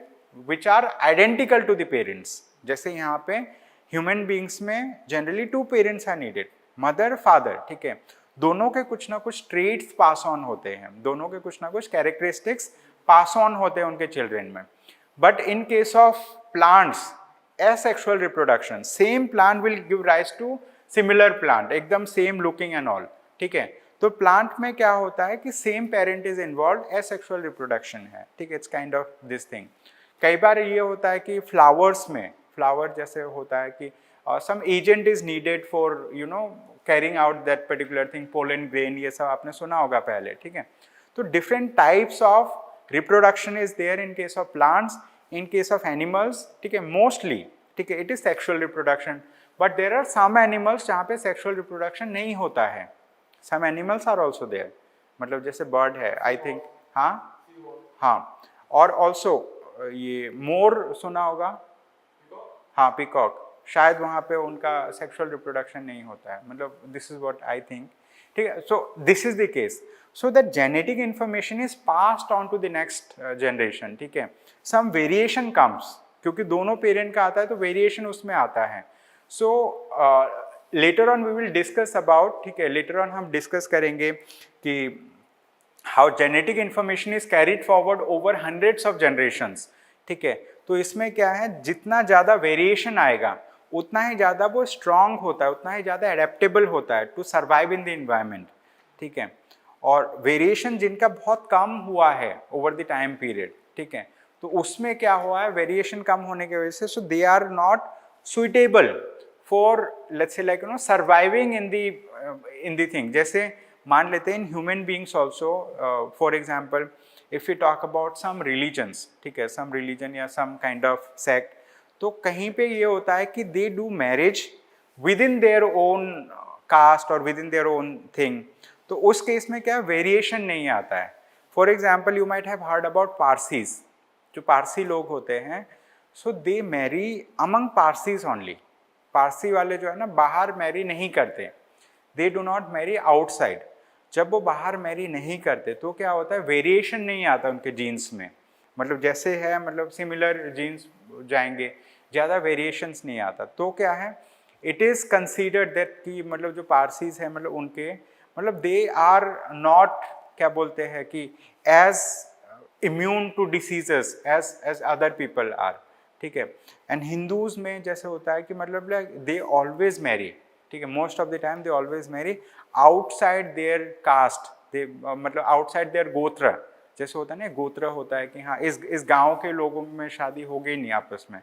which are identical to the parents. जैसे यहाँ पे ह्यूमन बींग्स में generally 2 parents are needed, mother father, ठीक है? दोनों के कुछ ना कुछ ट्रेट्स पास ऑन होते हैं, दोनों के कुछ ना कुछ कैरेक्टरिस्टिक्स पास ऑन होते हैं उनके चिल्ड्रेन में. But in case of plants asexual reproduction, same plant will give rise to similar plant, एकदम सेम लुकिंग एंड ऑल, ठीक है? तो प्लांट में क्या होता है कि same parent is involve, asexual reproduction है, ठीक है? It's kind of this thing. कई बार ये होता है कि फ्लावर्स में, फ्लावर जैसे होता है कि some agent is needed for you know carrying out that particular thing, pollen grain, ये सब आपने सुना होगा पहले, ठीक है। तो different types of reproduction is there in case of plants, in case of animals, ठीक है, मोस्टली, ठीक है, it is sexual reproduction, but there are some animals जहाँ पे सेक्सुअल रिप्रोडक्शन नहीं होता है, some animals are also there, मतलब जैसे बर्ड है आई थिंक, हाँ हाँ, और ऑल्सो ये मोर सुना होगा, हाँ पीकॉक, शायद वहाँ पे उनका सेक्सुअल रिप्रोडक्शन नहीं होता है, मतलब this is what I think, ठीक है। So this is the case, so that genetic information is passed on to the next generation, ठीक है। सम वेरिएशन कम्स, क्योंकि दोनों पेरेंट का आता है तो वेरिएशन उसमें आता है। So later on we will discuss about, ठीक है, लेटर ऑन हम डिस्कस करेंगे कि how genetic information is carried forward over hundreds of generations, ठीक है। तो इसमें क्या है, जितना ज़्यादा वेरिएशन आएगा उतना ही ज़्यादा वो स्ट्रांग होता है, उतना ही ज़्यादा एडेप्टेबल होता है to survive in the environment, ठीक है। और वेरिएशन जिनका बहुत कम हुआ है ओवर द टाइम पीरियड, ठीक है, तो उसमें क्या हुआ है, वेरिएशन कम होने की वजह से, so they are not suitable for let's say like you know surviving in the thing. जैसे मान लेते हैं in human beings also, for example if you talk about some religions, ठीक है, सम रिलीजन या सम काइंड ऑफ सेक्ट, तो कहीं पे ये होता है कि they do marriage within their own caste और within their own thing, तो उस केस में क्या वेरिएशन नहीं आता है। For example you might have heard about Parsis, जो पारसी लोग होते हैं, so they marry among Parsis only, Parsi वाले जो है ना बाहर मैरी नहीं करते, they do not marry outside. जब वो बाहर मैरी नहीं करते तो क्या होता है, वेरिएशन नहीं आता उनके जीन्स में, मतलब जैसे है मतलब सिमिलर जीन्स जाएंगे, ज़्यादा वेरिएशंस नहीं आता, तो क्या है, इट इज़ कंसीडर्ड दैट कि मतलब जो पारसीज है मतलब उनके मतलब दे आर नॉट, क्या बोलते हैं कि as immune to diseases as other people are, ठीक है। एंड हिंदूज में जैसे होता है कि मतलब दे ऑलवेज मैरी, ठीक है, most of the time they always marry outside their caste, they मतलब आउटसाइड देयर गोत्र, जैसे होता है ना गोत्र होता है कि हाँ इस गांव के लोगों में शादी हो गई नहीं आपस में,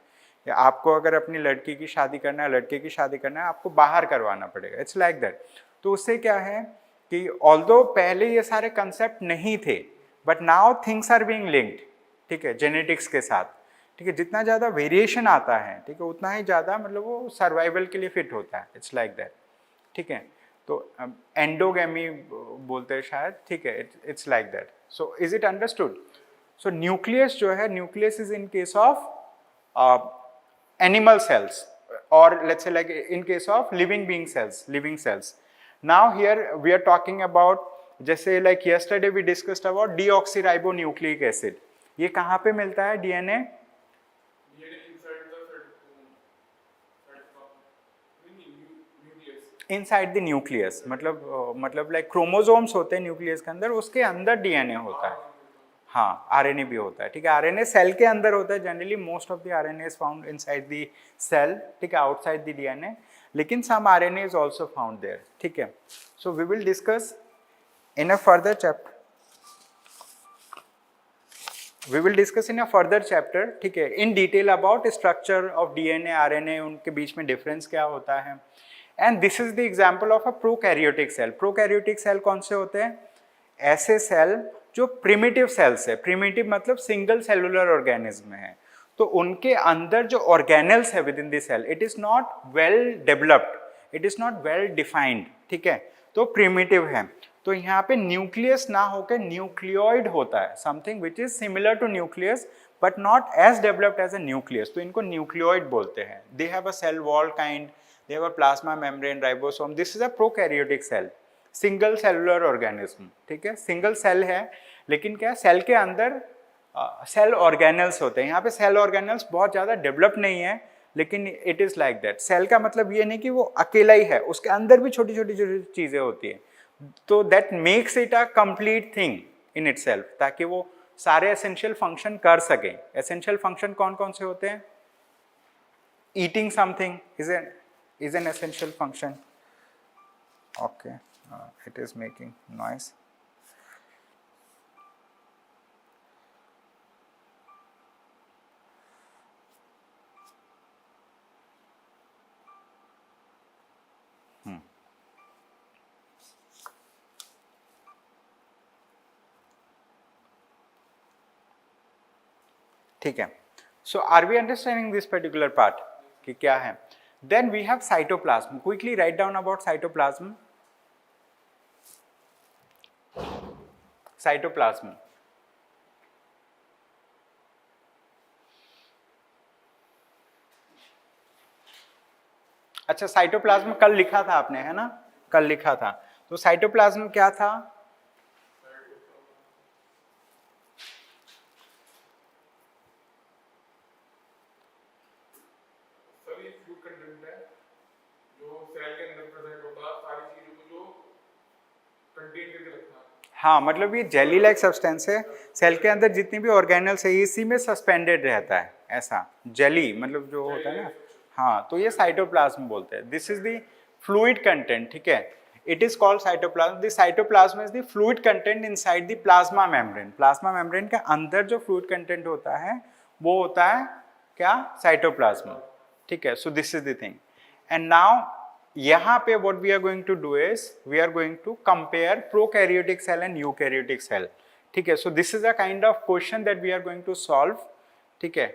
या आपको अगर अपनी लड़की की शादी करना है, लड़के की शादी करना है, आपको बाहर करवाना पड़ेगा, इट्स लाइक दैट। तो उससे क्या है कि ऑल्दो पहले ये सारे कंसेप्ट नहीं थे, but now things are being linked, ठीक है, जेनेटिक्स के साथ, ठीक है, जितना ज़्यादा वेरिएशन आता है, ठीक है, उतना ही ज़्यादा मतलब वो सर्वाइवल के लिए फिट होता है, इट्स लाइक दैट, ठीक है। तो एंडोगेमी बोलते हैं शायद, ठीक है, it's like that. So is it understood? So nucleus जो है, nucleus is in case of animal cells, or let's say like in case of living being cells, living cells. Now here we are talking about, जैसे like yesterday we discussed about deoxyribonucleic acid, ये कहाँ पे मिलता है DNA? Inside the nucleus, मतलब like chromosomes होते हैं nucleus के अंदर, उसके अंदर DNA होता है, हाँ आरएनए भी होता है, ठीक है, आरएनए सेल के अंदर होता है generally, most of the RNA is found inside the cell, ठीक है, आउटसाइड द डीएनए, लेकिन some RNA is also found there, ठीक है। So we will discuss in a further chapter, we will discuss in a further chapter, ठीक है, in detail about structure of DNA RNA, उनके बीच में difference क्या होता है। And this is the example of a prokaryotic cell. Prokaryotic cell कौन से होते हैं? ऐसे सेल जो प्रिमिटिव सेल्स है, प्रिमिटिव मतलब सिंगल सेलुलर ऑर्गेनिज्म है, तो उनके अंदर जो ऑर्गेनेल्स है within the cell, it is not well developed, it is not well defined, ठीक है, तो प्रिमिटिव है। तो यहाँ पे न्यूक्लियस ना होकर न्यूक्लियोइड होता है, something which is similar to nucleus but not as developed as a nucleus, तो इनको न्यूक्लियोइड बोलते हैं। They have a cell wall kind, they have a plasma membrane, ribosome, this is a prokaryotic cell, single cellular organism, ठीक है, single cell है, लेकिन क्या cell के अंदर सेल ऑर्गेनल्स होते हैं। यहाँ पे सेल ऑर्गेनल्स बहुत ज़्यादा डेवलप नहीं है, लेकिन it is like that. Cell का मतलब ये नहीं कि वो अकेला ही है, उसके अंदर भी छोटी छोटी छोटी चीज़ें होती हैं, तो that makes it a complete thing in it self, ताकि वो सारे एसेंशियल फंक्शन कर सके। एसेंशियल फंक्शन कौन कौन से होते हैं? Eating something is an essential function, okay, it is making noise. ठीक है. So are we understanding this particular part कि क्या है? Then we have cytoplasm. Quickly write down about cytoplasm. Cytoplasm. अच्छा, साइटोप्लाज्म कल लिखा था आपने, है ना? कल लिखा था. तो साइटोप्लाज्म क्या था? सर ये फ्लूइड कंटेंट है जो सेल के अंदर प्रेजेंट होता है, सारी चीजों को जो कंटेन करके रखता है. हाँ, मतलब ये जेली लाइक सब्सटेंस है. सेल के अंदर जितनी भी ऑर्गेनल्स है इसी में सस्पेंडेड रहता है, ऐसा जेली मतलब जो होता है ना. हाँ, तो ये साइटोप्लाज्म बोलते हैं. This is the fluid content. ठीक है, it is called cytoplasm. The cytoplasm is the fluid content inside the plasma membrane. Plasma membrane के अंदर जो फ्लूइड कंटेंट होता है वो होता है क्या? साइटोप्लाज्म. ठीक है, so this is the thing. And now यहाँ पे what we are going to do is we are going to compare prokaryotic cell and eukaryotic cell. ठीक है, so this is a kind of question that we are going to solve. ठीक है,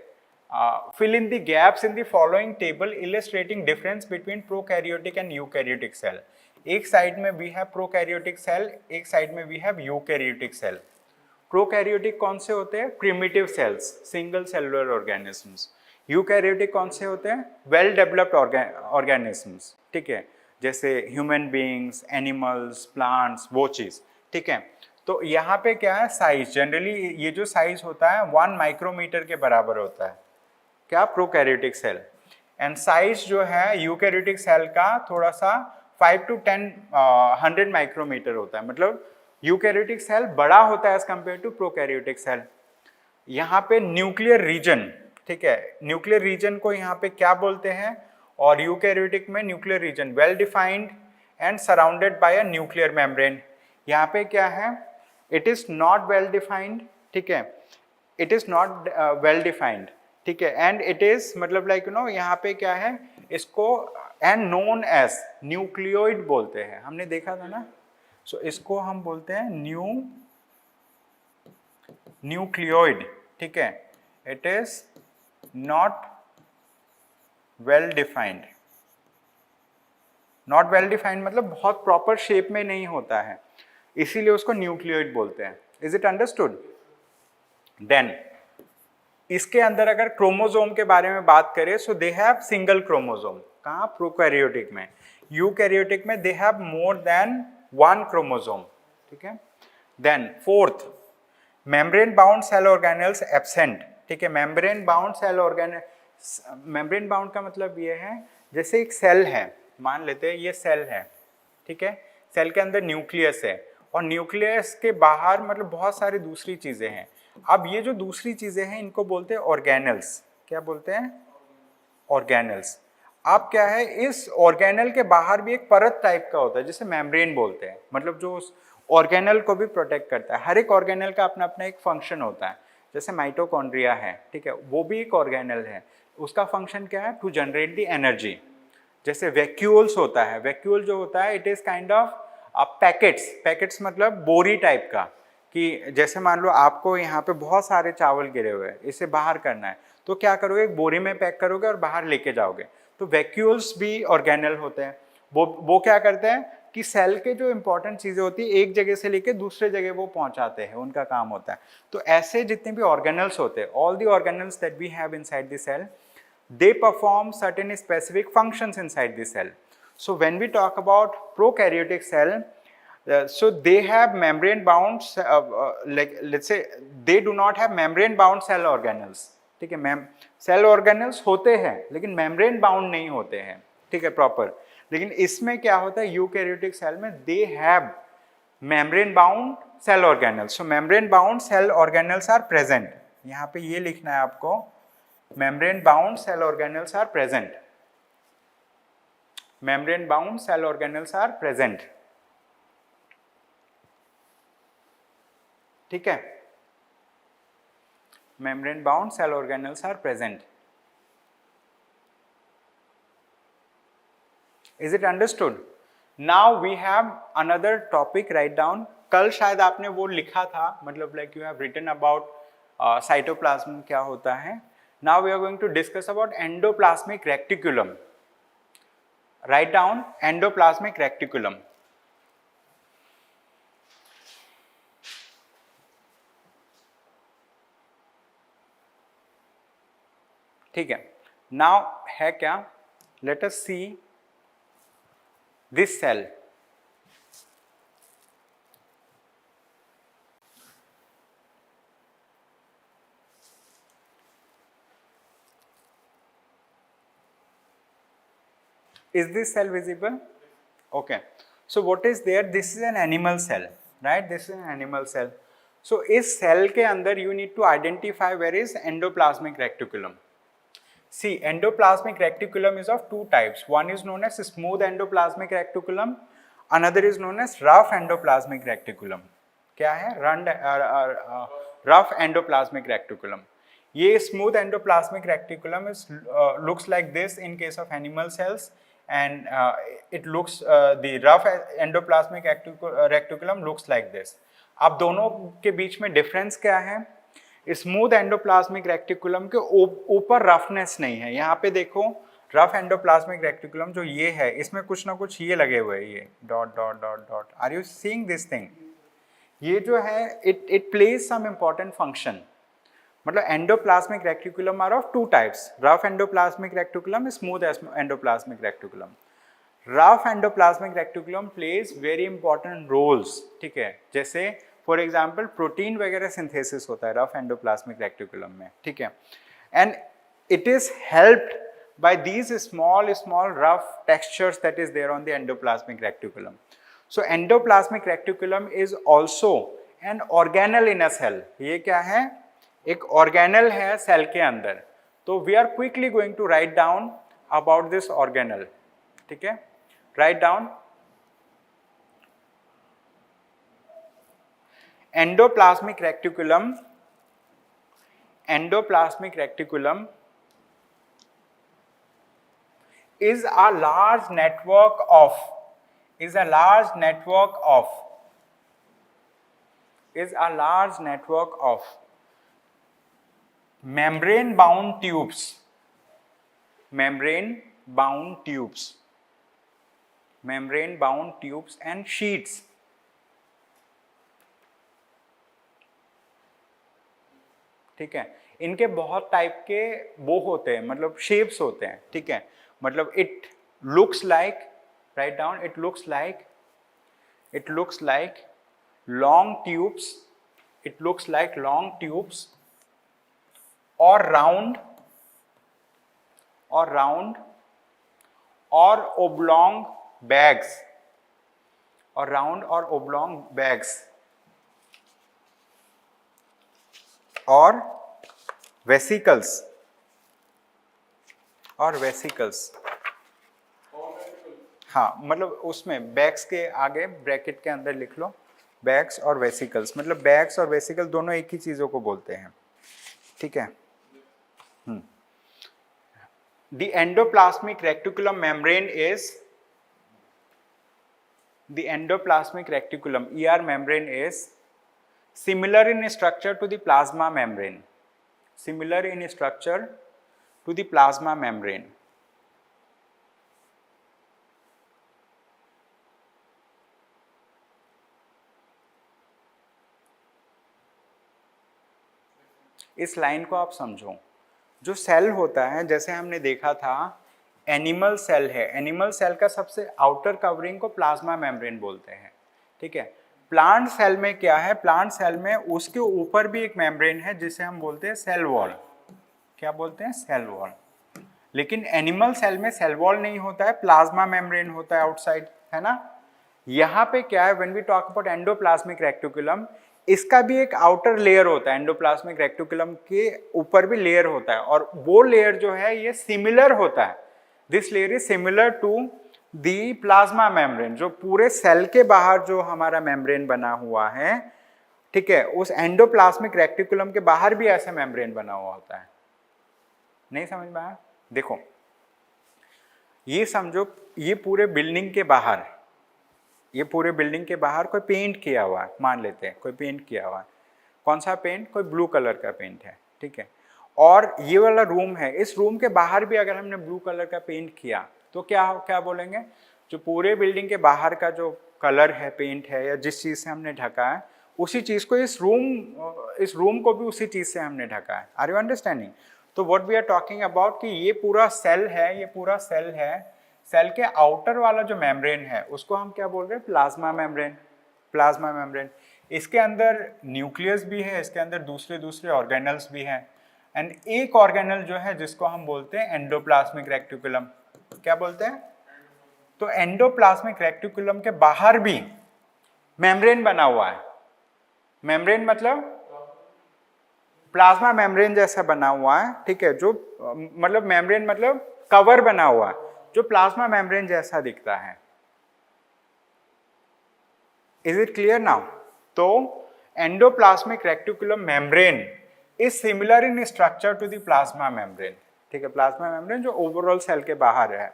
fill in the gaps in the following table illustrating difference between prokaryotic and eukaryotic cell. एक side में we have prokaryotic cell, एक side में we have eukaryotic cell. Prokaryotic कौन से होते हैं? Primitive cells, single cellular organisms. Eukaryotic कौन से होते हैं? Well developed organisms. ठीक है, जैसे ह्यूमन बीइंग्स, एनिमल्स, प्लांट्स, वो चीज़. ठीक है, तो यहाँ पे क्या है? साइज. जनरली ये जो साइज होता है 1 माइक्रोमीटर के बराबर होता है. क्या? Prokaryotic cell. एंड साइज जो है यूकैरियोटिक सेल का थोड़ा सा 5 to 100 माइक्रोमीटर होता है. मतलब यूकैरियोटिक सेल बड़ा होता है as compare to prokaryotic cell. यहाँ पे न्यूक्लियर रीजन. ठीक है, न्यूक्लियर रीजन को यहाँ पे क्या बोलते हैं? और यूकैरियोटिक में nuclear region well defined and surrounded by a nuclear membrane. यहाँ पे क्या है? It is not well defined. ठीक है, it is not well defined. ठीक है, एंड इट इज मतलब लाइक यू नो यहाँ पे क्या है? इसको एंड नोन एज न्यूक्लियोइड बोलते हैं. हमने देखा था ना. सो इसको हम बोलते हैं न्यूक्लियोइड. ठीक है, it is not well defined. Not well defined मतलब बहुत प्रॉपर शेप में नहीं होता है, इसीलिए उसको न्यूक्लियोइड बोलते हैं. Is it understood? देन इसके अंदर अगर क्रोमोसोम के बारे में बात करें, so they have single chromosome. कहाँ? प्रोकैरियोटिक में. यूकैरियोटिक में they have more than 1 chromosome. ठीक है. Then fourth, membrane bound cell organelles absent. ठीक है, membrane bound cell organelle. Membrane bound का मतलब ये है जैसे एक सेल है, मान लेते हैं ये सेल है. ठीक है, सेल के अंदर न्यूक्लियस है और न्यूक्लियस के बाहर मतलब बहुत सारी दूसरी चीजें हैं. अब ये जो दूसरी चीजें हैं इनको बोलते हैं ऑर्गेनल्स. क्या बोलते हैं? ऑर्गेनल्स. अब क्या है? इस ऑर्गेनल के बाहर भी एक परत टाइप का होता है जिसे मेम्ब्रेन बोलते हैं. मतलब जो उस ऑर्गेनल को भी प्रोटेक्ट करता है. हर एक ऑर्गेनल का अपना अपना एक फंक्शन होता है. जैसे माइटोकॉन्ड्रिया है, ठीक है, वो भी एक ऑर्गेनल है. उसका फंक्शन क्या है? To generate the energy. जैसे वैक्यूल्स होता है. वैक्यूल जो होता है it is kind of packets. Packets मतलब बोरी टाइप का, कि जैसे मान लो आपको यहाँ पे बहुत सारे चावल गिरे हुए हैं, इसे बाहर करना है, तो क्या करोगे? एक बोरी में पैक करोगे और बाहर लेके जाओगे. तो वैक्यूल्स भी ऑर्गेनल होते हैं. वो क्या करते हैं कि सेल के जो इंपॉर्टेंट चीजें होती है एक जगह से लेके दूसरे जगह वो पहुंचाते हैं, उनका काम होता है. तो ऐसे जितने भी ऑर्गेनल्स होते हैं, all the organelles that we have inside the cell, they perform certain specific functions inside the cell. So when we talk about prokaryotic cell, so they have membrane bound, like let's say they do not have membrane bound cell organelles. ठीक है, cell organelles होते हैं लेकिन membrane bound नहीं होते हैं. ठीक है, प्रॉपर. लेकिन इसमें क्या होता है? यूकैरियोटिक सेल में they have membrane bound cell organelles. So membrane bound cell organelles are present. यहाँ पे ये लिखना है आपको, membrane bound cell organelles are present. Membrane bound cell organelles are present. ठीक है, membrane bound cell organelles are present. Is it understood? Now we have another topic. Write down. कल शायद आपने वो लिखा था, मतलब like you have written about cytoplasm क्या होता है. Now we are going to discuss about endoplasmic reticulum. Write down endoplasmic reticulum. ठीक है. नाउ है क्या, let us see this cell. Is this cell visible? Okay. So what is there? This is an animal cell, right? This is an animal cell. So इस cell के अंदर you need to identify where is endoplasmic reticulum. See, endoplasmic reticulum is of two types. One is known as smooth endoplasmic reticulum. Another is known as rough endoplasmic reticulum. क्या है? Rough endoplasmic reticulum. ये smooth endoplasmic reticulum is looks like this in case of animal cells. And it looks the rough endoplasmic reticulum looks like this. अब दोनों के बीच में difference क्या है? स्मूथ एंडोप्लाज्मिक रेक्टिकुलम के ऊपर रफनेस नहीं है. यहाँ पे देखो रफ एंडोप्लाज्मिक रेक्टिकुलम जो ये है इसमें कुछ ना कुछ ये लगे हुए हैं, ये dot dot dot dot. Are you seeing this thing? ये जो है it plays some important function. मतलब endoplasmic reticulum are of two types, rough endoplasmic reticulum, smooth endoplasmic reticulum. Rough endoplasmic reticulum plays very important roles. ठीक है, जैसे for example protein वगैरह synthesis होता है रफ एंडोप्लाज्मिक रेक्टिकुलम में. ठीक है, and it is helped by these small rough textures that is there on the endoplasmic reticulum. So endoplasmic reticulum is also an organelle in a cell. ये क्या है? एक organelle है सेल के अंदर. तो we are quickly going to write down about this organelle. ठीक है, write down endoplasmic reticulum. Endoplasmic reticulum is a large network of membrane bound tubes and sheets. ठीक है, इनके बहुत टाइप के वो होते हैं, मतलब शेप्स होते हैं. ठीक है, मतलब it looks like, write down, it looks like long tubes, or round or oblong bags, or vesicles. हाँ, मतलब उसमें बैग्स के आगे ब्रैकेट के अंदर लिख लो बैग्स और वेसिकल्स. मतलब बैग्स और वेसिकल दोनों एक ही चीज़ों को बोलते हैं. ठीक है. The endoplasmic reticulum membrane is ER membrane is similar in structure to the plasma membrane. इस लाइन को आप समझो. जो सेल होता है, जैसे हमने देखा था एनिमल सेल है, एनिमल सेल का सबसे आउटर कवरिंग को प्लाज्मा मेम्ब्रेन बोलते हैं. ठीक है, प्लांट सेल में क्या है? प्लांट सेल में उसके ऊपर भी एक मेम्ब्रेन है जिसे हम बोलते हैं सेल वॉल. क्या बोलते हैं? Cell wall. लेकिन एनिमल सेल में सेल वॉल नहीं होता है, प्लाज्मा मेम्ब्रेन होता है आउटसाइड, है ना. यहाँ पे क्या है, when we talk about endoplasmic reticulum, इसका भी एक आउटर लेयर होता है. एंडोप्लाज्मिक रेक्टिकुलम के ऊपर भी लेयर होता है, और वो लेयर जो है ये सिमिलर होता है. This layer is similar to the plasma membrane. जो पूरे सेल के बाहर जो हमारा मेम्ब्रेन बना हुआ है, ठीक है, उस एंडोप्लाज्मिक रेक्टिकुलम के बाहर भी ऐसा मेम्ब्रेन बना हुआ होता है. नहीं समझ में आया? देखो, ये समझो, ये पूरे बिल्डिंग के बाहर कोई पेंट किया हुआ है. मान लेते हैं कोई पेंट किया हुआ है. कौन सा पेंट, कोई ब्लू कलर का पेंट है, ठीक है, और ये वाला रूम है, इस रूम के बाहर भी अगर हमने ब्लू कलर का पेंट किया तो क्या क्या बोलेंगे, जो पूरे बिल्डिंग के बाहर का जो कलर है, पेंट है, या जिस चीज़ से हमने ढका है उसी चीज़ को इस रूम को भी उसी चीज़ से हमने ढका है। Are you understanding? तो what we are talking about कि ये पूरा सेल है, ये पूरा सेल है, सेल के आउटर वाला जो मेम्ब्रेन है उसको हम क्या बोल रहे हैं, प्लाज्मा मेम्ब्रेन। प्लाज्मा मेम्ब्रेन, इसके अंदर न्यूक्लियस भी है, इसके अंदर दूसरे दूसरे ऑर्गेनल्स भी हैं, एंड एक ऑर्गेनल जो है जिसको हम बोलते हैं एंडोप्लाज्मिक रेक्टिकुलम। क्या बोलते हैं? तो एंडोप्लाज्मिक रेक्टिकुलम के बाहर भी मेम्ब्रेन बना हुआ है। मेम्ब्रेन मतलब प्लाज्मा मेम्ब्रेन जैसा बना हुआ है, ठीक है, जो मतलब मेम्ब्रेन मतलब कवर बना हुआ है जो प्लाज्मा मेम्ब्रेन जैसा दिखता है। Is it clear now? तो endoplasmic reticulum membrane is similar in structure to the plasma membrane, ठीक है, प्लाज्मा मेम्ब्रेन जो ओवरऑल सेल के बाहर है।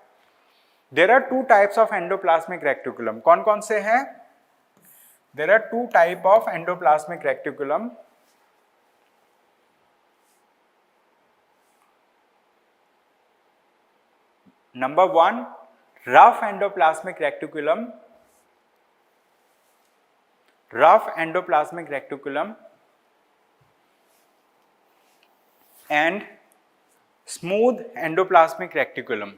There are two types of endoplasmic reticulum. कौन कौन से हैं? There are two type of endoplasmic reticulum. Number one, rough endoplasmic reticulum. Rough endoplasmic reticulum and smooth endoplasmic reticulum.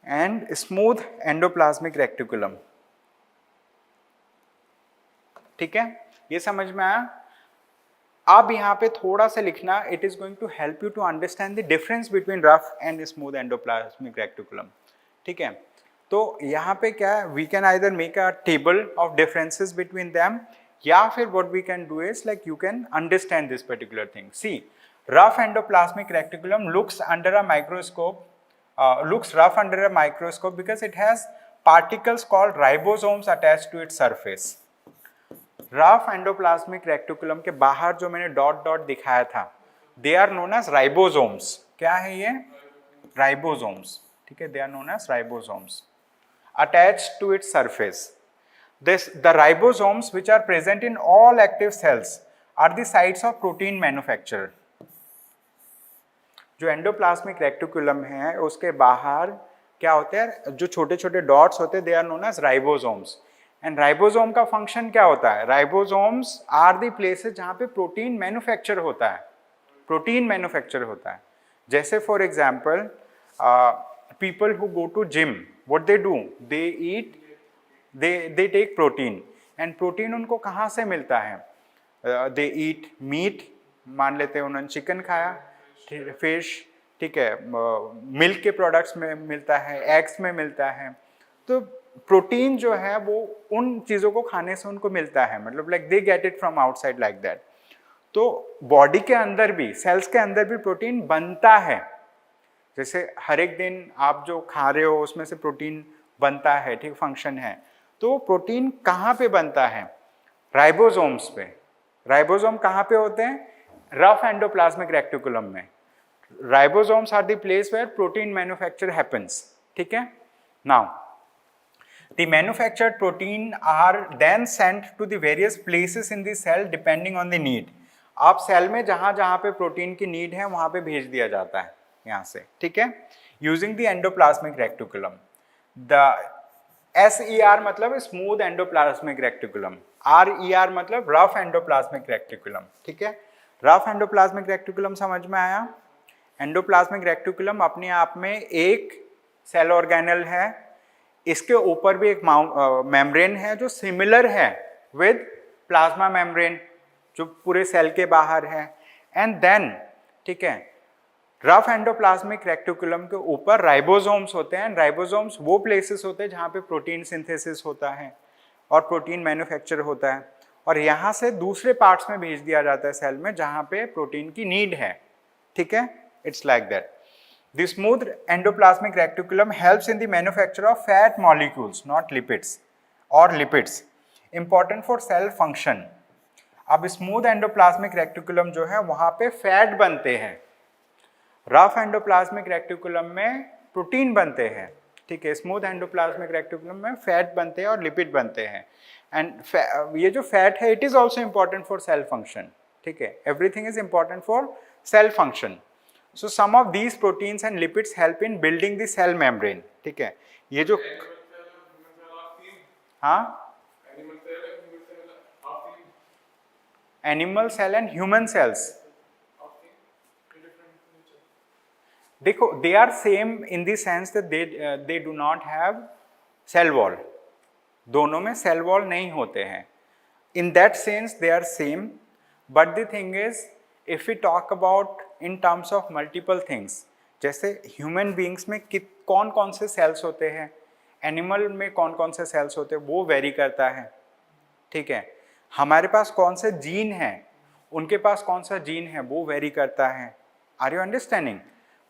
And smooth endoplasmic reticulum. ठीक है, ये समझ में आया? अब यहाँ पे थोड़ा सा लिखना, it is going to help you to understand the difference between rough and smooth endoplasmic reticulum, ठीक है। तो यहाँ पे क्या है, we can either make a table of differences between them, या फिर what we can do is like you can understand this particular thing. See, rough endoplasmic reticulum looks under a microscope, looks rough under a microscope because it has particles called ribosomes attached to its surface. Rough endoplasmic reticulum के बाहर जो मैंने dot dot दिखाया था, they are known as ribosomes. क्या है ये? Ribosomes, ठीक है, they are known as ribosomes attached to its surface. This the ribosomes which are present in all active cells are the sites of protein manufacture. जो endoplasmic reticulum है उसके बाहर क्या होते हैं, जो छोटे छोटे डॉट्स होते हैं, they are known as ribosomes. And ribosome का फंक्शन क्या होता है? राइबोसोम्स आर द प्लेसेस जहाँ पे प्रोटीन मैन्युफैक्चर होता है, प्रोटीन मैन्युफैक्चर होता है। जैसे for example people who go to gym, what they do, they eat, they take protein, and protein उनको कहाँ से मिलता है? दे ईट मीट, मान लेते हैं उन्होंने चिकन खाया, फिश, ठीक है, मिल्क के प्रोडक्ट्स में मिलता है, एग्स में मिलता है। तो प्रोटीन जो है वो उन चीज़ों को खाने से उनको मिलता है, मतलब like they get it from outside like that. तो बॉडी के अंदर भी, सेल्स के अंदर भी प्रोटीन बनता है। जैसे हर एक दिन आप जो खा रहे हो उसमें से प्रोटीन बनता है, ठीक, फंक्शन है। तो प्रोटीन कहाँ पे बनता है? राइबोसोम्स पे। राइबोसोम कहाँ पे होते हैं? रफ एंडोप्लाज्मिक रेक्टिकुलम में। Ribosomes are the place where protein manufacture happens, ठीक है। Now the manufactured protein are then sent to the various places in the cell depending on the need. आप cell में जहाँ जहाँ पे प्रोटीन की need है वहाँ पे भेज दिया जाता है यहाँ से, ठीक है, using the endoplasmic reticulum. The SER मतलब स्मूथ एंडोप्लाज्मिक रेक्टिकुलम, RER मतलब रफ एंडोप्लाज्मिक रेक्टिकुलम, ठीक है। रफ एंडोप्लाज्मिक रेक्टिकुलम समझ में आया? एंडोप्लाज्मिक रेक्टिकुलम अपने आप में एक सेल ऑर्गेनल है, इसके ऊपर भी एक मेम्ब्रेन है जो सिमिलर है विद प्लाज्मा मेम्ब्रेन जो पूरे सेल के बाहर है। एंड देन, ठीक है, रफ एंडोप्लाज्मिक रेक्टिकुलम के ऊपर राइबोसोम्स होते हैं। राइबोसोम्स वो प्लेसेस होते हैं जहाँ पे प्रोटीन सिंथेसिस होता है और प्रोटीन मैन्युफैक्चर होता है, और यहाँ से दूसरे पार्ट्स में भेज दिया जाता है सेल में जहाँ पे प्रोटीन की नीड है, ठीक है। It's like that. The smooth endoplasmic reticulum helps in the manufacture of fat molecules, not lipids, or lipids, important for cell function. अब smooth endoplasmic reticulum जो है वहाँ पे फैट बनते हैं, रफ एंडोप्लाज्मिक रेक्टिकुलम में प्रोटीन बनते हैं, ठीक है, स्मूथ एंडोप्लाज्मिक रेक्टिकुलम में फैट बनते हैं और लिपिड बनते हैं। एंड ये जो फैट है it is also important for cell function, ठीक है, everything is important for cell function. So some of these proteins and lipids help in building the cell membrane, ठीक है, ये जो हाँ animal cell and human cells, देखो they are same in the sense that they do not have cell wall, दोनों में cell wall नहीं होते हैं, in that sense they are same, but the thing is if we talk about in terms of multiple things, जैसे human beings में कौन कौन से सेल्स होते हैं, एनिमल में कौन कौन से सेल्स होते हैं, वो वेरी करता है, ठीक है, हमारे पास कौन से जीन है, उनके पास कौन सा जीन है, वो वेरी करता है। Are you understanding?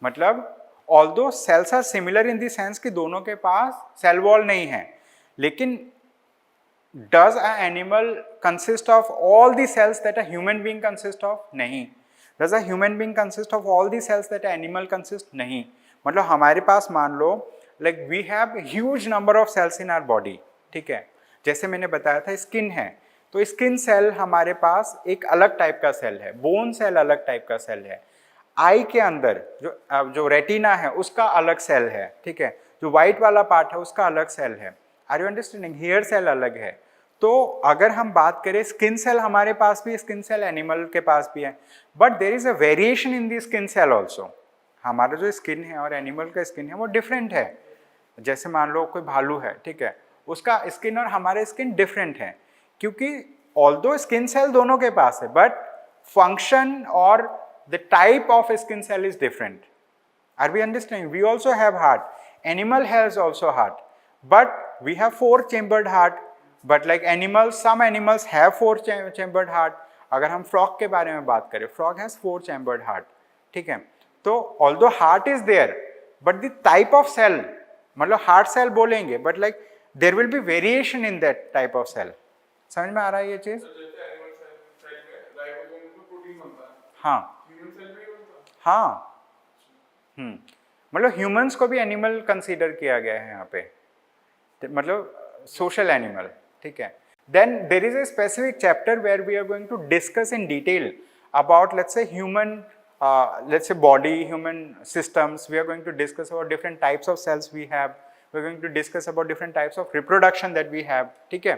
मतलब although cells are similar in the sense कि दोनों के पास सेल वॉल नहीं है, लेकिन does a animal consist of all the cells that a human being consist of? नहीं। Does a human being consist of all the cells that a animal consist? नहीं। मतलब हमारे पास मान लो like we have huge number of cells in our body, ठीक है, जैसे मैंने बताया था स्किन है, तो स्किन सेल हमारे पास एक अलग टाइप का सेल है, बोन सेल अलग टाइप का सेल है, आई के अंदर जो रेटिना है उसका अलग सेल है, ठीक है, जो व्हाइट वाला पार्ट है उसका अलग सेल है। Are you understanding? Hair cell अलग है। तो अगर हम बात करें स्किन सेल हमारे पास भी, स्किन सेल एनिमल के पास भी है, but there is a variation in the skin cell also. हमारा जो स्किन है और एनिमल का स्किन है वो डिफरेंट है। जैसे मान लो कोई भालू है, ठीक है, उसका स्किन और हमारे स्किन डिफरेंट है, क्योंकि ऑल्दो स्किन सेल दोनों के पास है, बट फंक्शन और the type of skin cell is different. Are we understanding? We also have heart. Animal has also heart, but we have 4-chambered heart. But like animals, some animals have 4-chambered heart. अगर हम frog के बारे में बात करें, frog has 4-chambered heart. ठीक है? तो although heart is there, but the type of cell, मतलब heart cell बोलेंगे, but like there will be variation in that type of cell. समझ में आ रहा है ये चीज? हाँ हाँ, मतलब ह्यूमंस को भी एनिमल कंसीडर किया गया है यहाँ पे, मतलब सोशल एनिमल, ठीक है। Then there is a specific chapter where we are going to discuss in detail about let's say human, let's say body, human systems, we are going to discuss about different types of cells we have, we are going to discuss about different types of reproduction that we have, ठीक है।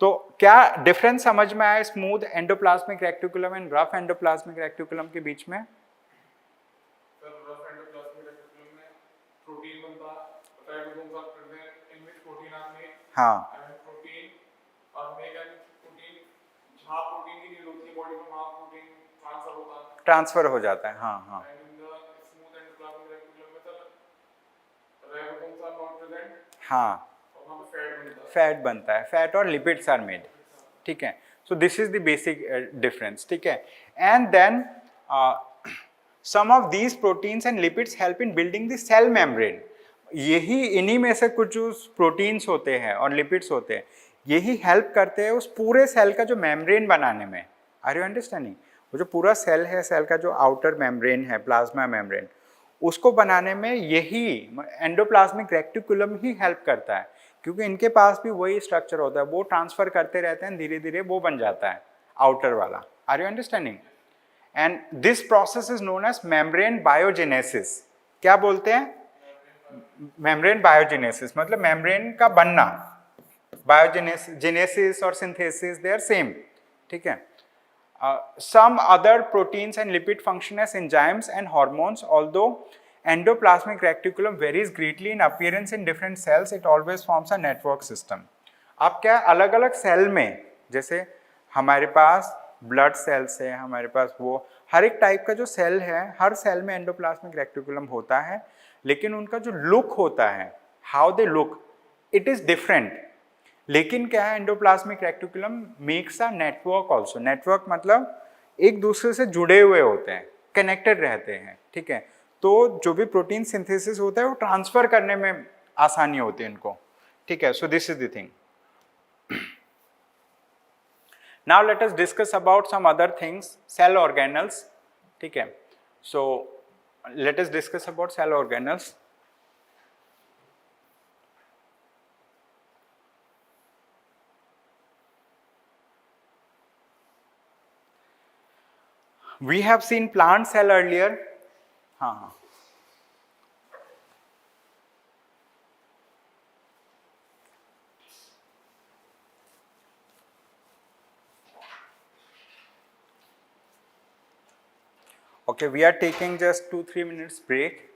तो क्या difference समझ में आया smooth endoplasmic reticulum and rough endoplasmic reticulum के बीच में? हाँ ट्रांसफर हो जाता है, हाँ हाँ हाँ, फैट बनता है, फैट और लिपिड्स आर मेड, ठीक है। So this is the basic difference, ठीक है। And then some of these proteins and lipids help in building the cell membrane. यही इन्हीं में से कुछ जो प्रोटीन्स होते हैं और लिपिड्स होते हैं, यही हेल्प करते हैं उस पूरे सेल का जो मेम्ब्रेन बनाने में। Are you understanding? वो जो पूरा सेल है, सेल का जो आउटर मेम्ब्रेन है, प्लाज्मा मेम्ब्रेन, उसको बनाने में यही एंडोप्लाज्मिक रेक्टिकुलम ही हेल्प करता है, क्योंकि इनके पास भी वही स्ट्रक्चर होता है, वो ट्रांसफर करते रहते हैं, धीरे धीरे वो बन जाता है आउटर वाला। Are you understanding? And this process is known as membrane biogenesis. क्या बोलते हैं? मेम्ब्रेन बायोजेनेसिस, मतलब मेम्ब्रेन का बनना। बायोजेनेसिस और सिंथेसिस दे आर सेम, ठीक है। Some other proteins and lipid function as enzymes and hormones, although endoplasmic reticulum varies greatly in appearance in different cells, it always forms a network system. अब क्या अलग अलग cell में, जैसे हमारे पास ब्लड सेल्स है, हमारे पास वो हर एक टाइप का जो सेल है, हर सेल में एंडोप्लाज्मिक रेक्टिकुलम होता है, लेकिन उनका जो लुक होता है, how they look, it is different. लेकिन क्या है, endoplasmic reticulum makes a network also. Network मतलब एक दूसरे से जुड़े हुए होते हैं, कनेक्टेड रहते हैं, ठीक है। तो जो भी प्रोटीन सिंथेसिस होता है वो ट्रांसफर करने में आसानी होती है इनको, ठीक है। So this is the thing. Now let us discuss about some other things, cell organelles, ठीक है। So let us discuss about cell organelles. We have seen plant cell earlier. हाँ. Okay, we are taking just 2-3 minutes break.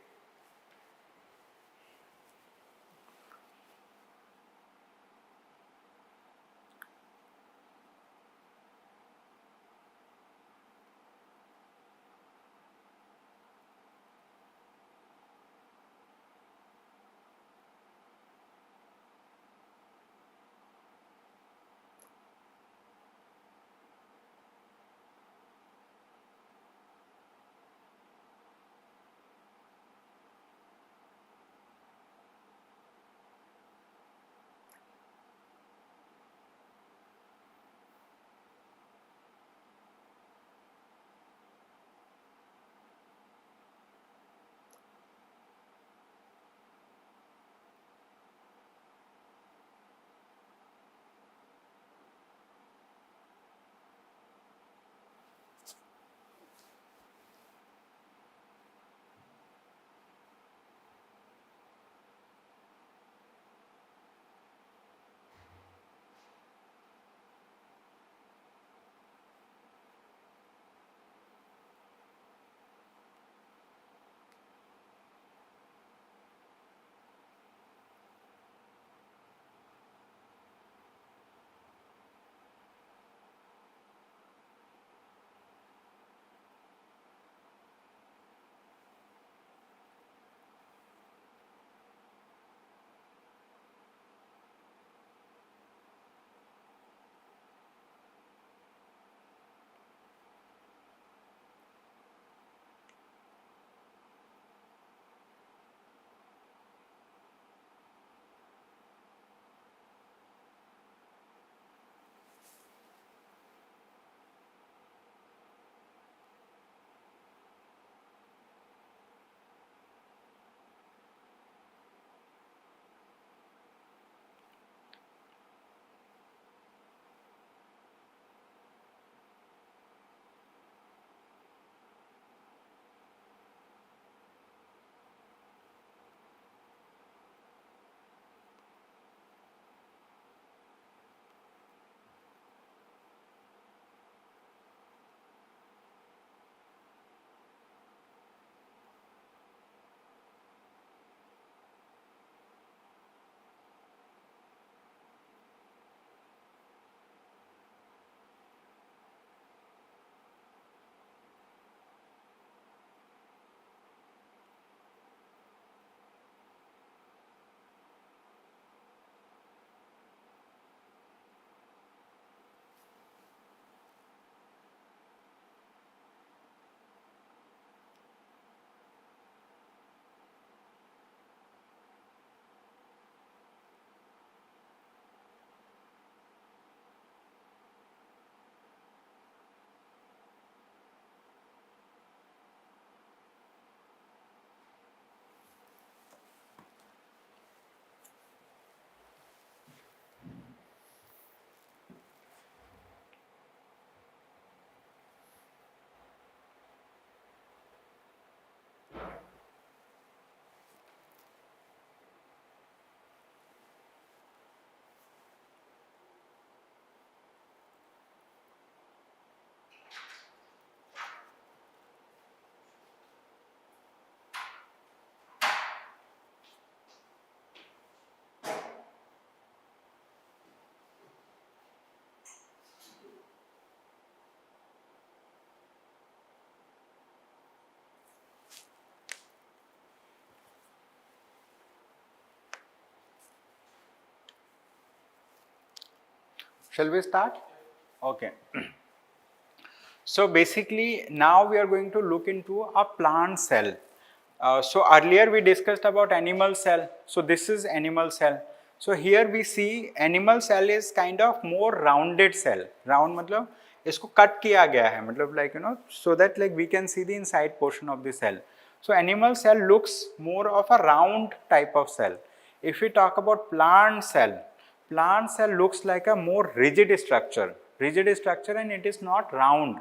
Shall we start? Okay. So basically now we are going to look into a plant cell. So earlier we discussed about animal cell. So this is animal cell. So here we see animal cell is kind of more rounded cell. Round मतलब इसको cut किया गया है मतलब like you know so that like we can see the inside portion of the cell. So animal cell looks more of a round type of cell. If we talk about plant cell looks like a more rigid structure and it is not round.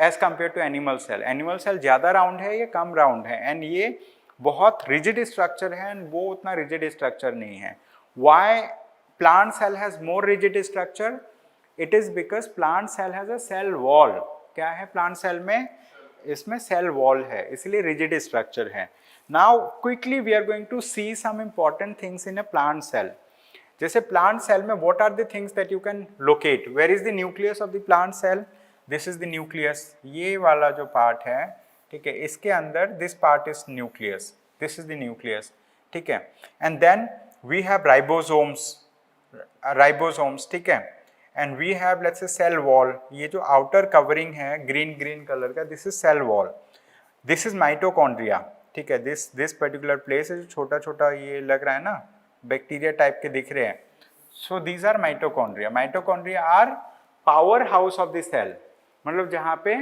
As compare to animal cell. Animal cell ज़्यादा round है, ये come round है, and ये बहुत rigid structure है, and वो उतना rigid structure नहीं है. Why plant cell has more rigid structure? It is because plant cell has a cell wall. क्या है प्लांट सेल में? इसमें सेल वॉल है, इसलिए रिजिड स्ट्रक्चर है. Now quickly we are going to see some important things in a plant cell. जैसे plant cell में what are the things that you can locate? Where is the nucleus of the plant cell? This is the nucleus. ये वाला जो part है, ठीक है, इसके अंदर this part is nucleus. This is the nucleus, ठीक है. And then we have ribosomes, ठीक है. And we have let's say cell wall. ये जो आउटर कवरिंग है ग्रीन कलर का, this is cell wall. This is mitochondria, ठीक है. दिस पर्टिकुलर प्लेस है, छोटा छोटा ये लग रहा है ना, बैक्टीरिया टाइप के दिख रहे हैं. So these are mitochondria. Mitochondria are power house of the cell, मतलब जहाँ पे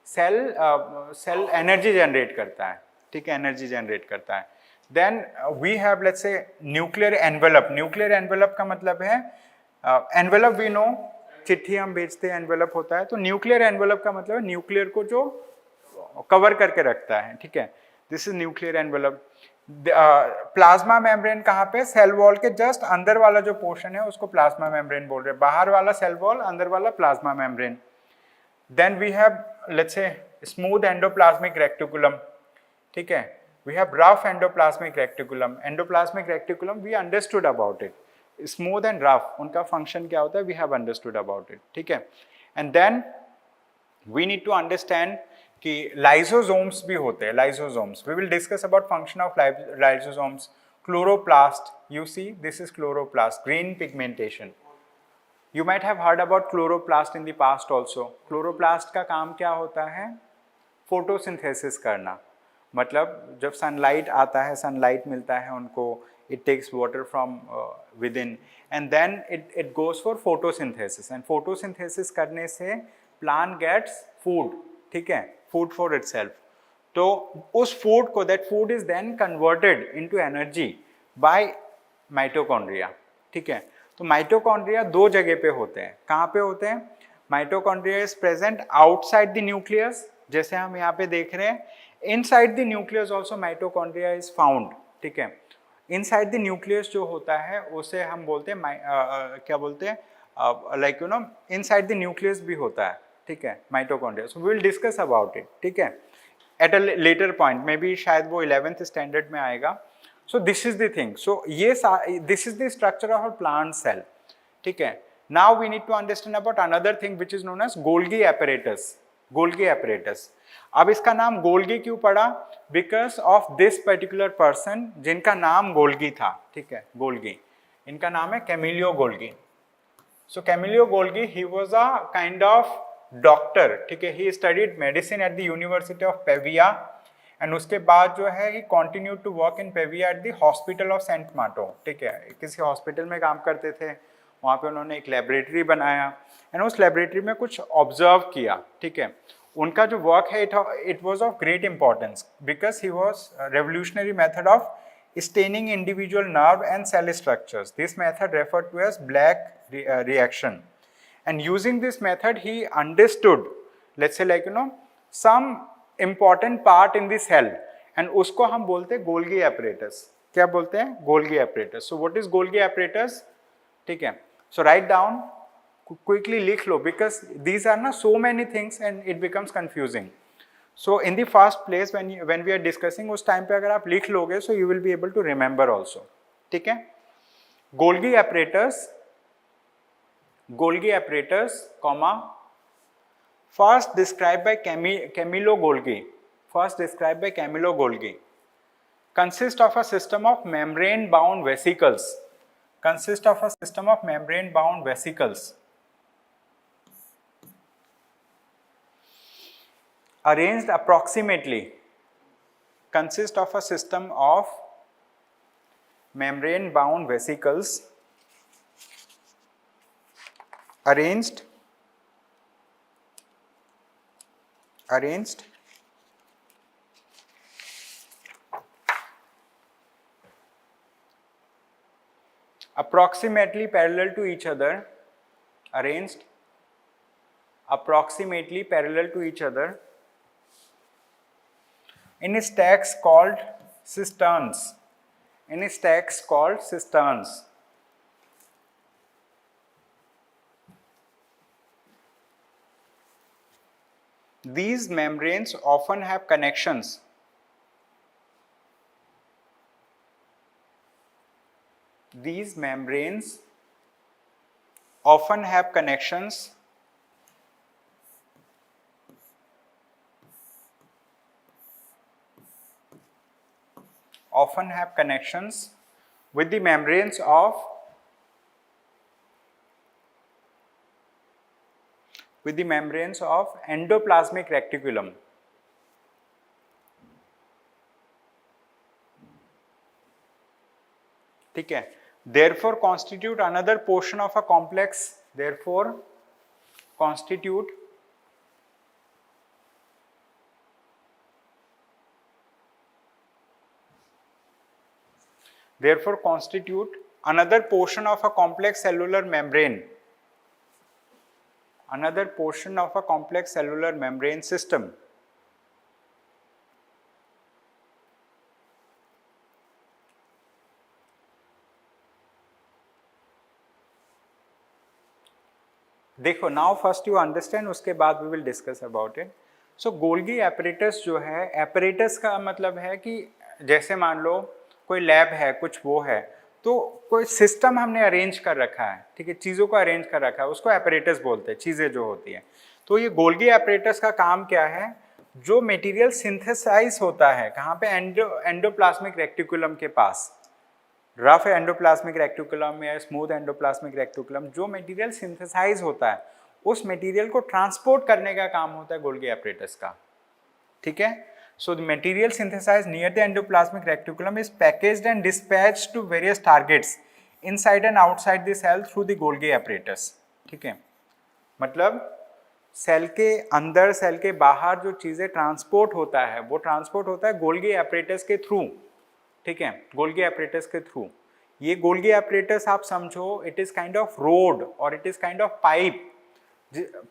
सेल एनर्जी जनरेट करता है, ठीक है, एनर्जी जनरेट करता है. Then we have let's say nuclear envelope. Nuclear envelope का मतलब है एनवेलप वी नो, चिट्ठी हम भेजते हैं, एनवेलप होता है. तो न्यूक्लियर एनवेलप का मतलब है न्यूक्लियर को जो कवर करके रखता है, ठीक है. This is nuclear envelope. Plasma membrane कहाँ पे? सेल वॉल के जस्ट अंदर वाला जो पोर्शन है उसको प्लाज्मा मेम्ब्रेन बोल रहे हैं. बाहर वाला सेल वॉल, अंदर वाला plasma membrane. Then we have let's say smooth endoplasmic reticulum, ठीक है. We have rough endoplasmic reticulum. Endoplasmic reticulum we understood about it. Smooth and rough, उनका फंक्शन क्या होता है, we have understood about it, ठीक है. And then we need to understand कि lysosomes भी होते हैं. Lysosomes, we will discuss about function of lysosomes. Chloroplast, you see this is chloroplast, green pigmentation. You might have heard about chloroplast in the past also. Chloroplast का काम क्या होता है? Photosynthesis करना. मतलब जब सनलाइट आता है, सनलाइट मिलता है उनको, it takes water from within and then it goes for photosynthesis. And photosynthesis करने से plant gets food, ठीक है, food for itself. तो उस food को, that food is then converted into energy by mitochondria, ठीक है. तो माइटोकॉन्ड्रिया दो जगह पे होते हैं. कहाँ पे होते हैं? Mitochondria is present outside the nucleus, जैसे हम यहाँ पे देख रहे हैं. Inside the nucleus also mitochondria is found, ठीक है. इनसाइड द न्यूक्लियस जो होता है उसे हम बोलते हैं क्या बोलते हैं, like you know, inside the nucleus भी होता है, ठीक है, mitochondria. So we will discuss about it, ठीक है, at a later point. Maybe शायद वो 11th स्टैंडर्ड में आएगा. So this is the thing. So this is the structure of a plant cell. ठीक है. Now we need to understand about another thing which is known as Golgi apparatus. Golgi apparatus. अब इसका नाम Golgi क्यों पड़ा? Because of this particular person जिनका नाम Golgi था, ठीक है, गोल्गी. इनका नाम है Camillo Golgi. So Camillo Golgi, he was a kind of doctor, ठीक है. He studied medicine at the University of Pavia. And उसके बाद जो है ही continue to work in Pavia at the hospital of saint Marto, ठीक है. किसी हॉस्पिटल में काम करते थे, वहाँ पे उन्होंने एक लेबोरेटरी बनाया एंड उस लेबोरेटरी में कुछ ऑब्जर्व किया, ठीक है. उनका जो वर्क है it was of great importance because he was revolutionary method of staining individual nerve and cell structures. This method referred to as black reaction. And using this method he understood, let's say like you know, some important part in the cell, and उसको हम बोलते हैं Golgi apparatus. क्या बोलते हैं? Golgi apparatus. So what is Golgi apparatus, ठीक है. सो write down, quickly लिख लो, बिकॉज दीज आर ना so many things and it becomes confusing. So in the first place when we are discussing, उस time पे अगर आप लिख लोगे so you will be able to remember also, ठीक है. Golgi apparatus comma first described by Camillo Golgi. Consist of a system of membrane-bound vesicles. Arranged approximately. Consist of a system of membrane-bound vesicles. Arranged approximately parallel to each other, arranged approximately parallel to each other in stacks called cisterns. In stacks called cisterns. These membranes often have connections. These membranes often have connections with the membranes of endoplasmic reticulum. ठीक है, therefore constitute another portion of a complex, therefore constitute another portion of a complex cellular membrane, another portion of a complex cellular membrane system. देखो, now first you understand, उसके बाद we will discuss about it. So Golgi apparatus जो है, apparatus का मतलब है कि जैसे मान लो कोई लैब है, कुछ वो है, तो कोई सिस्टम हमने अरेंज कर रखा है, ठीक है, चीज़ों को अरेंज कर रखा है, उसको एपरेटस बोलते हैं, चीज़ें जो होती हैं. तो ये गोल्गी एपरेटस का काम क्या है? जो मटेरियल सिंथेसाइज होता है कहाँ पे? एंडोप्लाज्मिक रेटिकुलम के पास. रफ एंडोप्लाज्मिक रेटिकुलम या स्मूथ एंडोप्लाज्मिक रेटिकुलम, जो मटेरियल सिंथेसाइज होता है उस मटेरियल को ट्रांसपोर्ट करने का काम होता है गोल्गी एपरेटस का. ठीक है. So the material synthesise near the endoplasmic reticulum is packaged and dispatched to various targets inside and outside the cell through the Golgi apparatus. ठीक है, मतलब सेल के अंदर, सेल के बाहर जो चीज़ें ट्रांसपोर्ट होता है वो ट्रांसपोर्ट होता है गोल्गी एपरेटस के थ्रू. ठीक है, गोल्गी एपरेटस के थ्रू. ये गोल्गी एपरेटस आप समझो, it is kind of road और it is kind of pipe.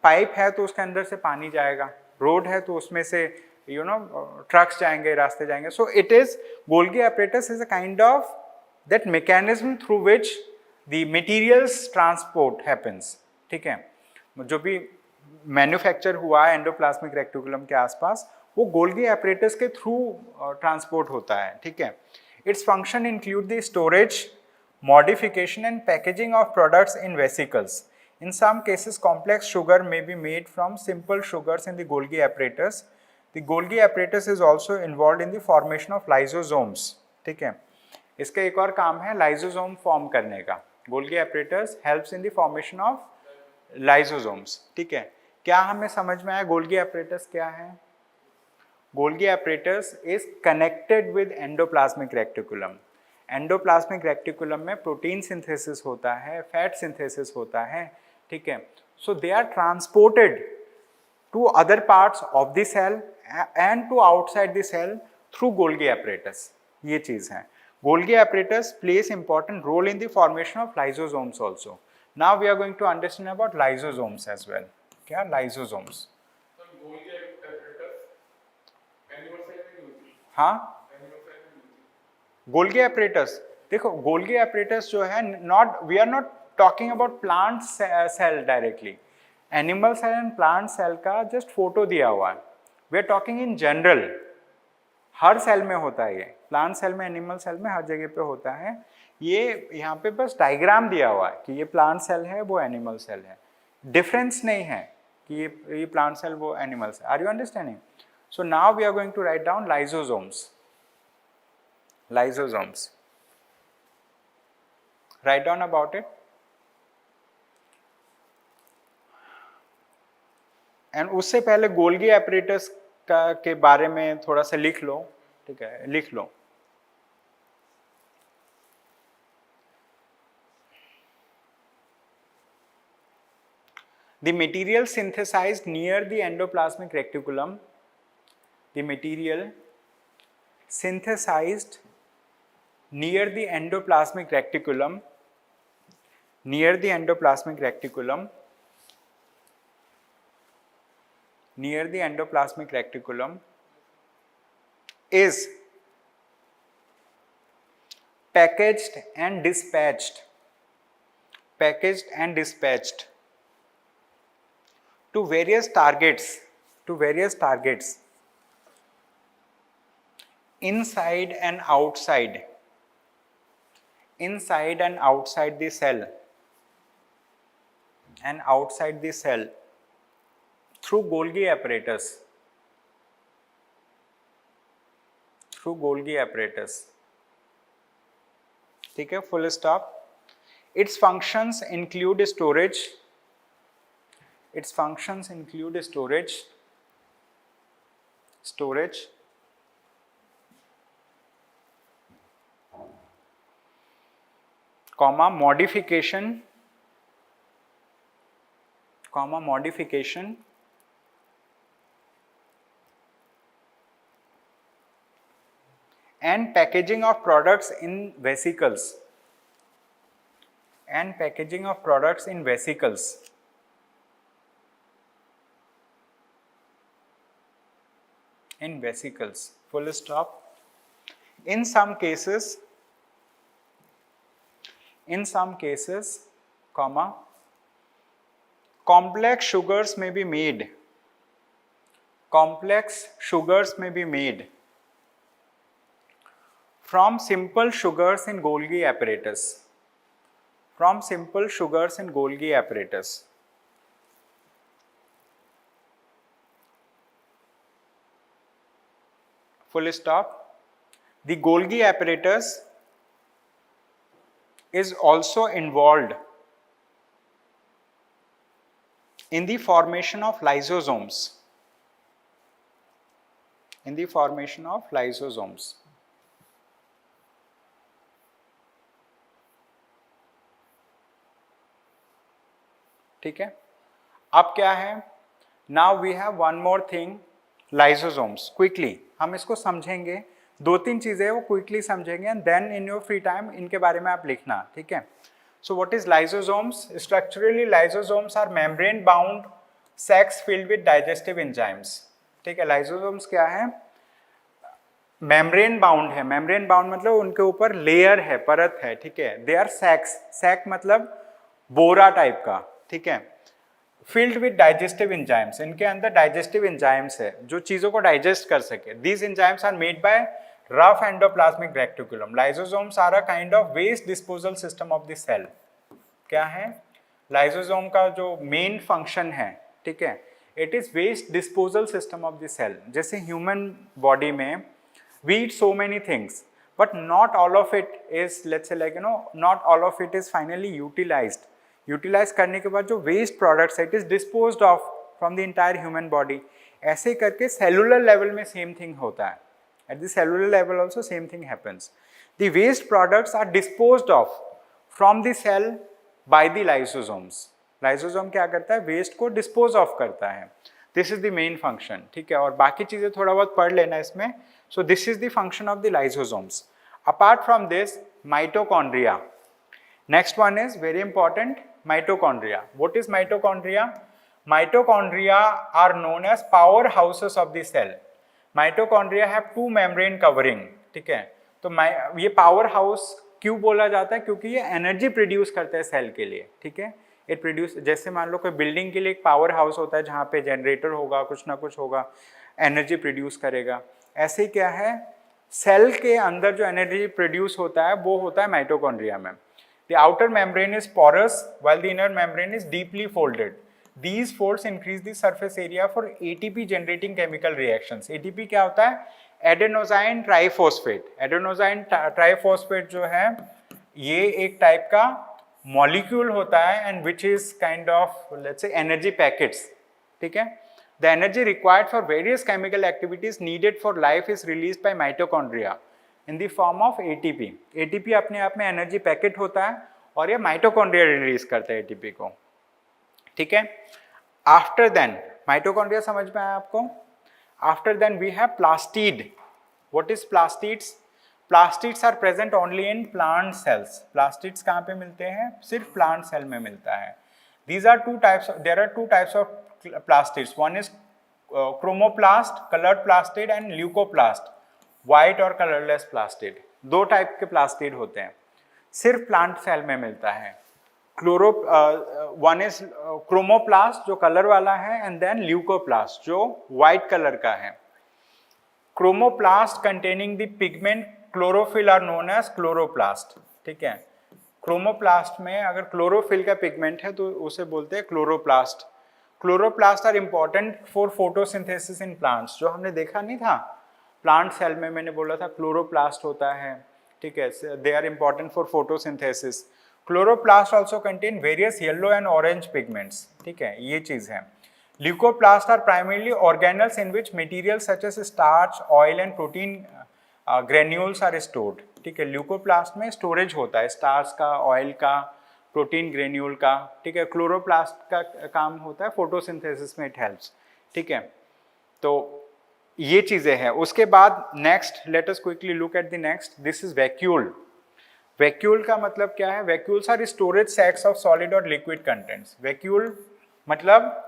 Pipe है तो उसके अंदर से पानी जाएगा, रोड है तो उसमें से ट्रक्स जाएंगे, रास्ते जाएंगे. So it is, Golgi apparatus is a kind of that mechanism through which the materials transport happens. ठीक है, जो भी मैन्युफैक्चर हुआ है एंडोप्लाज्मिक रेटिकुलम के आसपास, वो गोल्गी एपरेटस के थ्रू ट्रांसपोर्ट होता है. ठीक है. Its function include the storage, modification and packaging of products in vesicles. In some cases, complex sugar may be made from simple sugars in the Golgi apparatus. The Golgi apparatus is also involved in the formation of lysosomes. ठीक है, इसका एक और काम है lysosome form करने का. Golgi apparatus helps in the formation of lysosomes. ठीक है, क्या हमें समझ में आया Golgi apparatus क्या है? Golgi apparatus is connected with endoplasmic reticulum. Endoplasmic reticulum में प्रोटीन सिंथेसिस होता है, फैट सिंथेसिस होता है. ठीक है. So they are transported to other parts of the cell and to outside the cell through Golgi apparatus. ये चीज है. Golgi apparatus plays important role in the formation of lysosomes also. Now we are going to understand about lysosomes as well. क्या lysosomes? हाँ, Golgi apparatus, देखो Golgi apparatus जो है, not, we are not talking about plant cell directly. Animal cell and plant cell का just photo दिया हुआ है. We are talking in general. हर सेल में होता है ये, प्लांट सेल में, एनिमल सेल में, हर जगह पे होता है. ये यहाँ पे बस डायग्राम दिया हुआ है कि ये प्लांट सेल है, वो एनिमल सेल है. डिफरेंस नहीं है कि ये प्लांट सेल, वो animal cell. Are you understanding? So now we are going to write down lysosomes. Lysosomes. Write down about it. And उससे पहले गोल्गी एपरेटस के बारे में थोड़ा सा लिख लो. ठीक है, लिख लो. The material synthesized near the endoplasmic reticulum, the material synthesized near the endoplasmic reticulum, near the endoplasmic reticulum near the endoplasmic reticulum is packaged and dispatched to various targets inside and outside the cell through Golgi apparatus. ठीक है, full stop. Its functions include storage, comma modification and packaging of products in vesicles. Full stop. In some cases, comma, complex sugars may be made from simple sugars in Golgi apparatus. Full stop. The Golgi apparatus is also involved in the formation of lysosomes. ठीक है, अब क्या है, now we have one more thing, lysosomes. Quickly हम इसको समझेंगे, 2-3 चीजें वो क्विकली समझेंगे and then in your free time इनके बारे में आप लिखना. ठीक है, so what is lysosomes? Structurally lysosomes are membrane bound sacs filled with digestive enzymes. ठीक है, लाइसोसोम्स क्या है? मेम्ब्रेन बाउंड है. मेम्ब्रेन बाउंड मतलब उनके ऊपर लेयर है, परत है. ठीक है, दे आर सैक्स. सैक मतलब बोरा टाइप का. ठीक है, फिल्ड विद डाइजेस्टिव एंजाइम्स. इनके अंदर डाइजेस्टिव एंजाइम्स है जो चीजों को डाइजेस्ट कर सके. These enzymes are made by rough endoplasmic reticulum. Lysosomes are a kind of waste disposal system of the cell. क्या है लाइसोसोम का जो मेन फंक्शन है? ठीक है, it is waste disposal system of the cell. जैसे ह्यूमन बॉडी में we eat so many things, but not all of it is, let's say like not all of it is finally utilized. Utilise करने के बाद जो waste products है, it is disposed of from the entire human body. ऐसे करके cellular level में same thing होता है. At the cellular level also same thing happens. The waste products are disposed of from the cell by the lysosomes. Lysosome क्या करता है? Waste को dispose of करता है. This is the main function. ठीक है, और बाकी चीजें थोड़ा बहुत पढ़ लेना इसमें. सो this is the function of the lysosomes. Apart from this, mitochondria. Next one is very important, mitochondria. What is mitochondria? Mitochondria are known as powerhouses of the cell. Mitochondria have 2 membrane covering. ठीक है, तो ये power house क्यों बोला जाता है? क्योंकि ये एनर्जी प्रोड्यूस करते हैं सेल के लिए. ठीक है, इट प्रोड्यूस, जैसे मान लो कोई बिल्डिंग के लिए एक पावर हाउस होता है जहाँ पे जनरेटर होगा, कुछ ना कुछ होगा, एनर्जी प्रोड्यूस करेगा. ऐसे ही क्या है, सेल के अंदर जो एनर्जी प्रोड्यूस होता है वो होता है माइटोकॉन्ड्रिया में. The outer membrane is porous while the inner membrane is deeply folded. These folds increase the surface area for ATP generating chemical reactions. ATP क्या होता है? Adenosine triphosphate. Adenosine triphosphate जो है ये एक टाइप का मॉलिक्यूल होता है and which is kind of let's say energy packets. ठीक है, the energy required for various chemical activities needed for life is released by mitochondria in the form of ATP. ATP अपने आप में energy packet होता है और ये mitochondria release करता है ATP को. ठीक है, आफ्टर देन माइटोकॉन्ड्रिया समझ में आया आपको? After then we have plastid. What is plastids? Plastids are present only in plant cells. Plastids कहाँ पे मिलते हैं? सिर्फ प्लांट सेल में मिलता है. These are two types. There are 2 types of plastids. One is chromoplast, coloured plastid and leucoplast, white और colourless plastid, दो टाइप के प्लास्टिड होते हैं, सिर्फ प्लांट सेल में मिलता है। वन इज क्रोमोप्लास्ट जो कलर वाला है, एंड देन ल्यूकोप्लास्ट जो वाइट कलर का है। Chromoplast containing the pigment chlorophyll are known as chloroplast, ठीक है। क्रोमोप्लास्ट में अगर क्लोरोफिल का पिगमेंट है तो उसे बोलते हैं chloroplast. Chloroplast are important for photosynthesis in plants, जो हमने देखा नहीं था प्लांट सेल में, मैंने बोला था क्लोरोप्लास्ट होता है, ठीक है, they are important for photosynthesis. Chloroplast also contain various yellow and orange pigments, ठीक है, ये चीज है। Leucoplast are primarily organelles in which material such as starch, oil and protein granules are stored, ठीक है। ल्यूकोप्लास्ट में स्टोरेज होता है स्टार्च का, ऑयल का, प्रोटीन ग्रेन्यूल का, ठीक है। क्लोरोप्लास्ट का काम होता है फोटोसिंथेसिस में, इट हेल्प्स, ठीक है। तो ये चीजें हैं। उसके बाद next, let us quickly look at the next, this is vacuole. Vacuole का मतलब क्या है? Vacuoles are storage sacs of solid और लिक्विड कंटेंट्स। वैक्यूल मतलब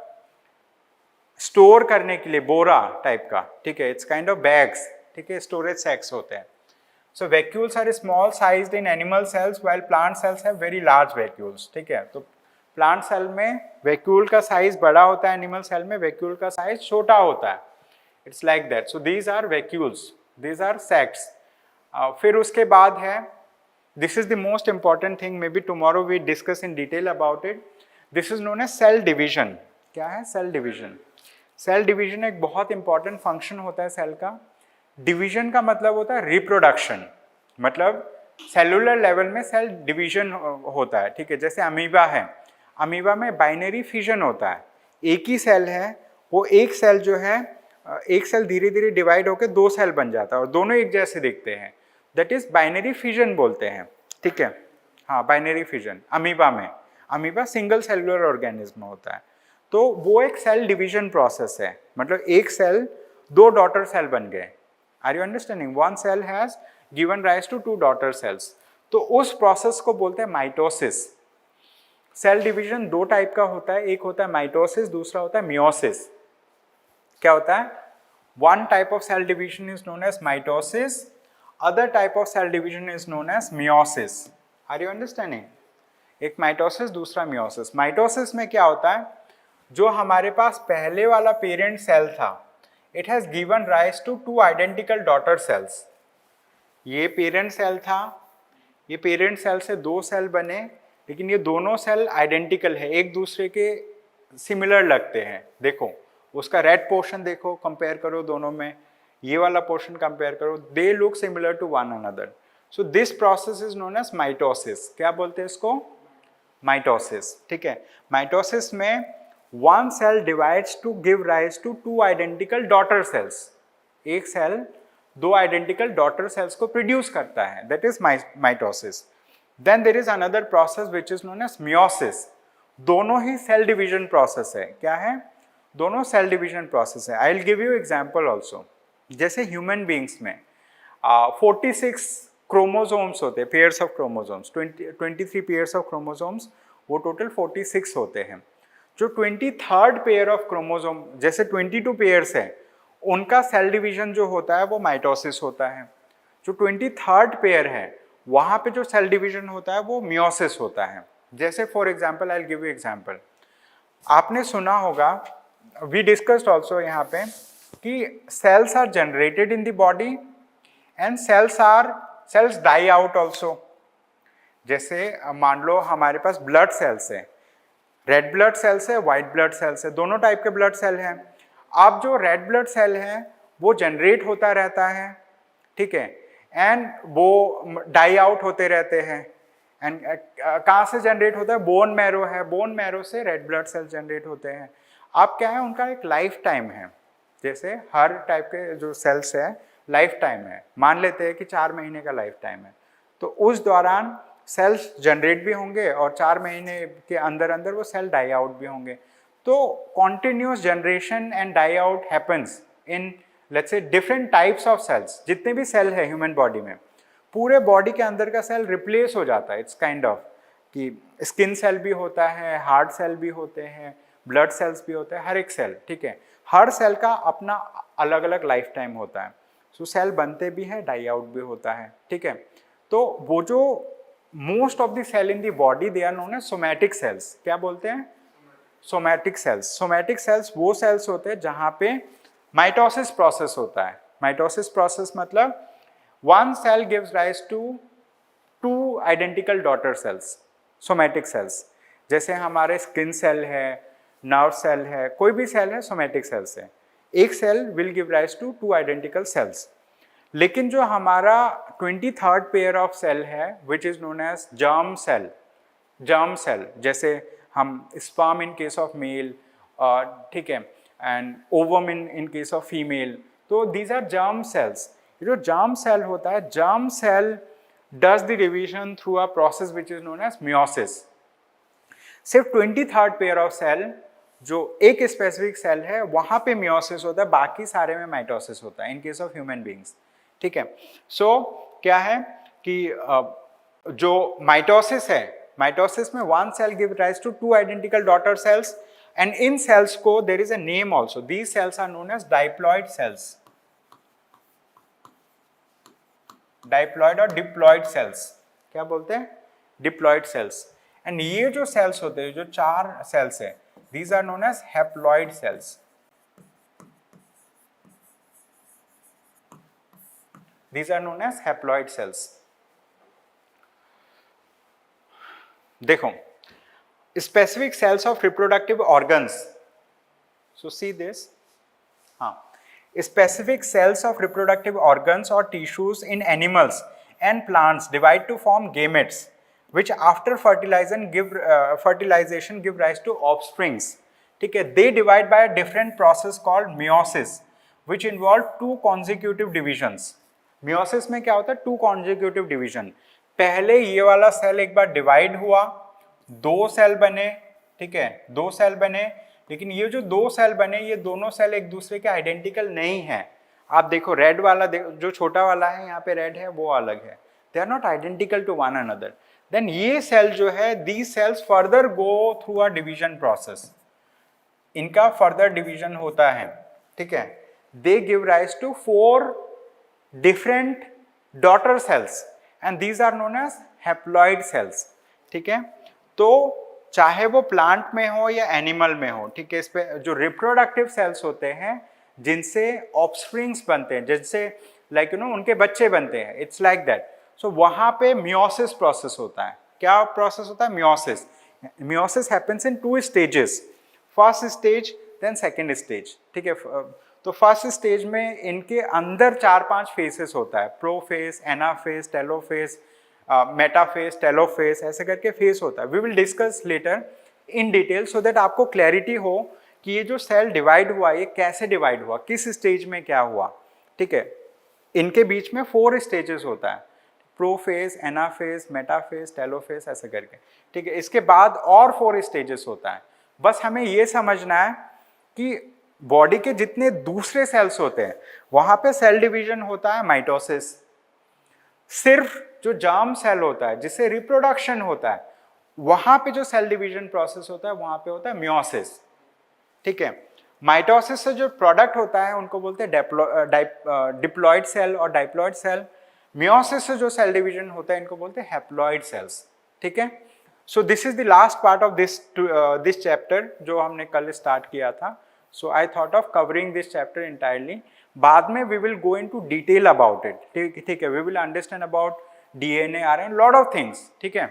स्टोर करने के लिए बोरा टाइप का, ठीक है, इट्स काइंड ऑफ बैग्स, ठीक है, स्टोरेज सैक्स होते हैं। So vacuoles are small sized in animal cells while plant cells have very large vacuoles, ठीक है। तो प्लांट सेल में वैक्यूल का साइज बड़ा होता है, एनिमल सेल में वैक्यूल का साइज छोटा होता है, it's like that. So these are vacuoles, these are sacs. फिर उसके बाद है, this is the most important thing, maybe tomorrow we discuss in detail about it, this is known as cell division. क्या है cell division? Cell division एक बहुत important function होता है सेल का। डिवीजन का मतलब होता है रिप्रोडक्शन, मतलब सेलुलर लेवल में सेल डिवीजन होता है, ठीक है। जैसे अमीबा है, अमीबा में बाइनरी फिजन होता है, एक ही सेल है, वो एक सेल जो है, एक सेल धीरे धीरे डिवाइड होकर दो सेल बन जाता है और दोनों एक जैसे दिखते हैं, दैट इज बाइनरी फिजन बोलते हैं, ठीक है। हाँ, बाइनरी फिजन अमीबा में, अमीबा सिंगल सेलुलर ऑर्गेनिज्म होता है। तो वो एक सेल डिवीजन प्रोसेस है, मतलब एक सेल दो डॉटर सेल बन गए। Are you understanding? One cell has given rise to two daughter cells. तो उस प्रोसेस को बोलते हैं माइटोसिस। सेल डिवीजन दो टाइप का होता है, एक होता है माइटोसिस, दूसरा होता है मियोसिस। क्या होता है? One type of cell division is known as mitosis, other type of cell division is known as meiosis. Are you understanding? एक माइटोसिस, दूसरा मियोसिस। माइटोसिस में क्या होता है, जो हमारे पास पहले वाला पेरेंट सेल था, it has given rise to two identical daughter cells. ये पेरेंट सेल था, ये पेरेंट सेल से दो सेल बने, लेकिन ये दोनों सेल आइडेंटिकल है, एक दूसरे के सिमिलर लगते हैं। देखो उसका रेड पोर्शन देखो, कंपेयर करो दोनों में, ये वाला पोर्शन कंपेयर करो, they look similar to one another. So this process is known as mitosis. क्या बोलते हैं इसको? माइटोसिस, ठीक है। माइटोसिस में one cell divides to give rise to two identical daughter cells. एक सेल दो आइडेंटिकल डॉटर सेल्स को प्रोड्यूस करता है, that is mitosis. Then there is another process which is known as meiosis. दोनों ही सेल डिवीजन प्रोसेस है। क्या है? दोनों सेल डिवीजन प्रोसेस है। आई will give you example also. जैसे ह्यूमन बींग्स में 46 क्रोमोसोम्स होते हैं, pairs of chromosomes, 23 pairs of chromosomes, वो टोटल 46 होते हैं। जो 23rd पेयर ऑफ क्रोमोसोम, जैसे 22 पेयर्स है, उनका सेल डिवीजन जो होता है वो माइटोसिस होता है। जो 23rd पेयर है, वहाँ पे जो सेल डिवीजन होता है वो मियोसिस होता है। जैसे for example, I will give you example. आपने सुना होगा, वी डिस्कस्ड ऑल्सो यहाँ पे, कि cells are generated in the body and cells die out also. जैसे मान लो हमारे पास ब्लड सेल्स है, रेड ब्लड सेल्स है, व्हाइट ब्लड सेल्स है, दोनों टाइप के ब्लड सेल हैं। अब जो रेड ब्लड सेल है वो जनरेट होता रहता है, ठीक है, एंड वो डाई आउट होते रहते हैं। एंड कहाँ से जनरेट होता है? बोन मैरो है, बोन मैरो से रेड ब्लड सेल जनरेट होते हैं। अब क्या है, उनका एक लाइफ टाइम है। जैसे हर टाइप के जो सेल्स है लाइफ टाइम है, मान लेते हैं कि 4 महीने का लाइफ टाइम है, तो उस दौरान सेल्स जनरेट भी होंगे और 4 महीने के अंदर अंदर वो सेल डाई आउट भी होंगे। तो continuous generation and die out happens in let's say different types of cells. जितने भी सेल है ह्यूमन बॉडी में, पूरे बॉडी के अंदर का सेल रिप्लेस हो जाता है। इट्स काइंड ऑफ कि स्किन सेल भी होता है, हार्ट सेल भी होते हैं, ब्लड सेल्स भी होते हैं, हर एक सेल, ठीक है, हर सेल का अपना अलग अलग लाइफ टाइम होता है। सो सेल बनते भी है, डाई आउट भी होता है, ठीक है। तो वो जो most of the cell in the body they are known as somatic cells. क्या बोलते हैं? Somatic cells. सोमैटिक सेल्स वो सेल्स होते हैं जहां पे माइटोसिस प्रोसेस होता है। माइटोसिस प्रोसेस मतलब one cell gives rise to two identical daughter cells, somatic cells. जैसे हमारे स्किन सेल है, नर्व सेल है, कोई भी सेल है सोमैटिक सेल्स है। एक cell will give rise to two identical cells. लेकिन जो हमारा 23rd पेयर ऑफ सेल है which is known as germ cell, germ cell, जैसे हम sperm in case of male, ठीक है, and ovum in case of female, तो these are germ cells. जो जर्म सेल होता है, germ cell does the division through a process which is known as meiosis. सिर्फ 23rd pair of cell जो एक specific cell है वहां पे मियोसिस होता है, बाकी सारे में माइटोसिस होता है इन केस ऑफ ह्यूमन बींग्स, ठीक है। सो क्या है कि जो माइटोसिस है, माइटोसिस में one cell give rise to two identical daughter cells, and इन सेल्स को there is a name also, these cells are known as diploid cells, diploid और डिप्लॉइड सेल्स। क्या बोलते हैं? Diploid sales. एंड ये जो सेल्स होते हैं, जो 4 सेल्स है, these are known as haploid cells. These are known as haploid cells. देखो, specific cells of reproductive organs. So see this. हाँ, specific cells of reproductive organs or tissues in animals and plants divide to form gametes, which after fertilization give rise to offsprings. ठीक है, they divide by a different process called meiosis, which involve 2 consecutive divisions. Meiosis में क्या होता है? 2 consecutive division. पहले ये वाला cell एक बार डिवाइड हुआ, 2 सेल बने, ठीक है, 2 सेल बने, लेकिन ये जो 2 सेल बने, ये दोनों सेल एक दूसरे के आइडेंटिकल नहीं है। आप देखो रेड वाला, जो छोटा वाला है यहाँ पे रेड है, वो अलग है, they are not identical to one another. Then ये सेल जो है, these cells further go through a division process, इनका फर्दर डिवीजन होता है, ठीक है। They give rise to 4 different daughter cells and these are known as haploid cells, ठीक है। तो चाहे वो प्लांट में हो या एनिमल में हो, ठीक है, इस पे जो रिप्रोडक्टिव सेल्स होते हैं जिनसे ऑफस्प्रिंग्स बनते हैं, जिनसे लाइक उनके बच्चे बनते हैं, इट्स लाइक दैट। सो वहां पे मियोसिस प्रोसेस होता है। क्या प्रोसेस होता है? Meiosis. Meiosis happens in 2 stages, first stage then second stage, ठीक है। तो फर्स्ट स्टेज में इनके अंदर 4-5 फेसेस होता है, prophase, anaphase, telophase, metaphase, telophase, ऐसे करके फेस होता है। We will discuss later in detail so that आपको क्लैरिटी हो कि ये जो सेल डिवाइड हुआ, ये कैसे डिवाइड हुआ, किस स्टेज में क्या हुआ, ठीक है। इनके बीच में 4 स्टेजेस होता है, प्रोफेस, एनाफेस, मेटाफेस, टेलोफेस, ऐसे करके, ठीक है। इसके बाद और 4 स्टेजेस होता है। बस हमें ये समझना है कि बॉडी के जितने दूसरे सेल्स होते हैं वहां पे सेल डिवीजन होता है माइटोसिस। सिर्फ जो जर्म सेल होता है जिससे रिप्रोडक्शन होता है, वहां पे जो सेल डिवीजन प्रोसेस होता है वहां पे होता है मियोसिस, ठीक है। माइटोसिस से जो प्रोडक्ट होता है उनको बोलते हैं डिप्लॉइड सेल और डाइप्लॉइड सेल। मियोसिस से जो सेल डिवीजन होता है इनको बोलते हैं हैप्लॉइड सेल्स, ठीक है। So this is the last part of this chapter जो हमने कल स्टार्ट किया था। So I thought of covering this chapter entirely. बाद में we will go into detail about it. ठीक है, we will understand about DNA, RNA, lot of things. ठीक है.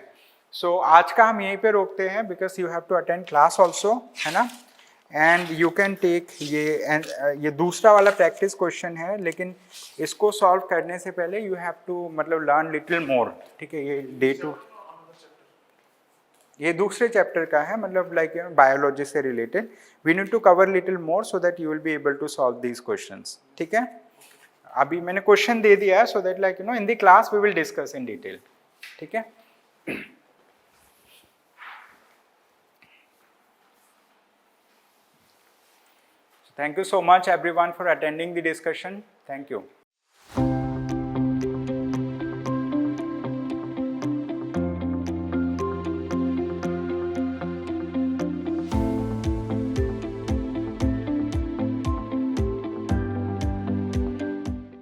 So आज का हम यहीं पे रोकते हैं because you have to attend class also, है ना? And you can take ये दूसरा वाला practice question है, लेकिन इसको solve करने से पहले you have to मतलब learn little more. ठीक है, ये day 2 ये दूसरे चैप्टर का है, मतलब लाइक बायोलॉजी से related. We need to cover little more so that you will be able to solve these questions, ठीक है। अभी मैंने क्वेश्चन दे दिया है so that like in the class we will discuss in detail, ठीक है। Thank you so much everyone for attending the discussion. Thank you.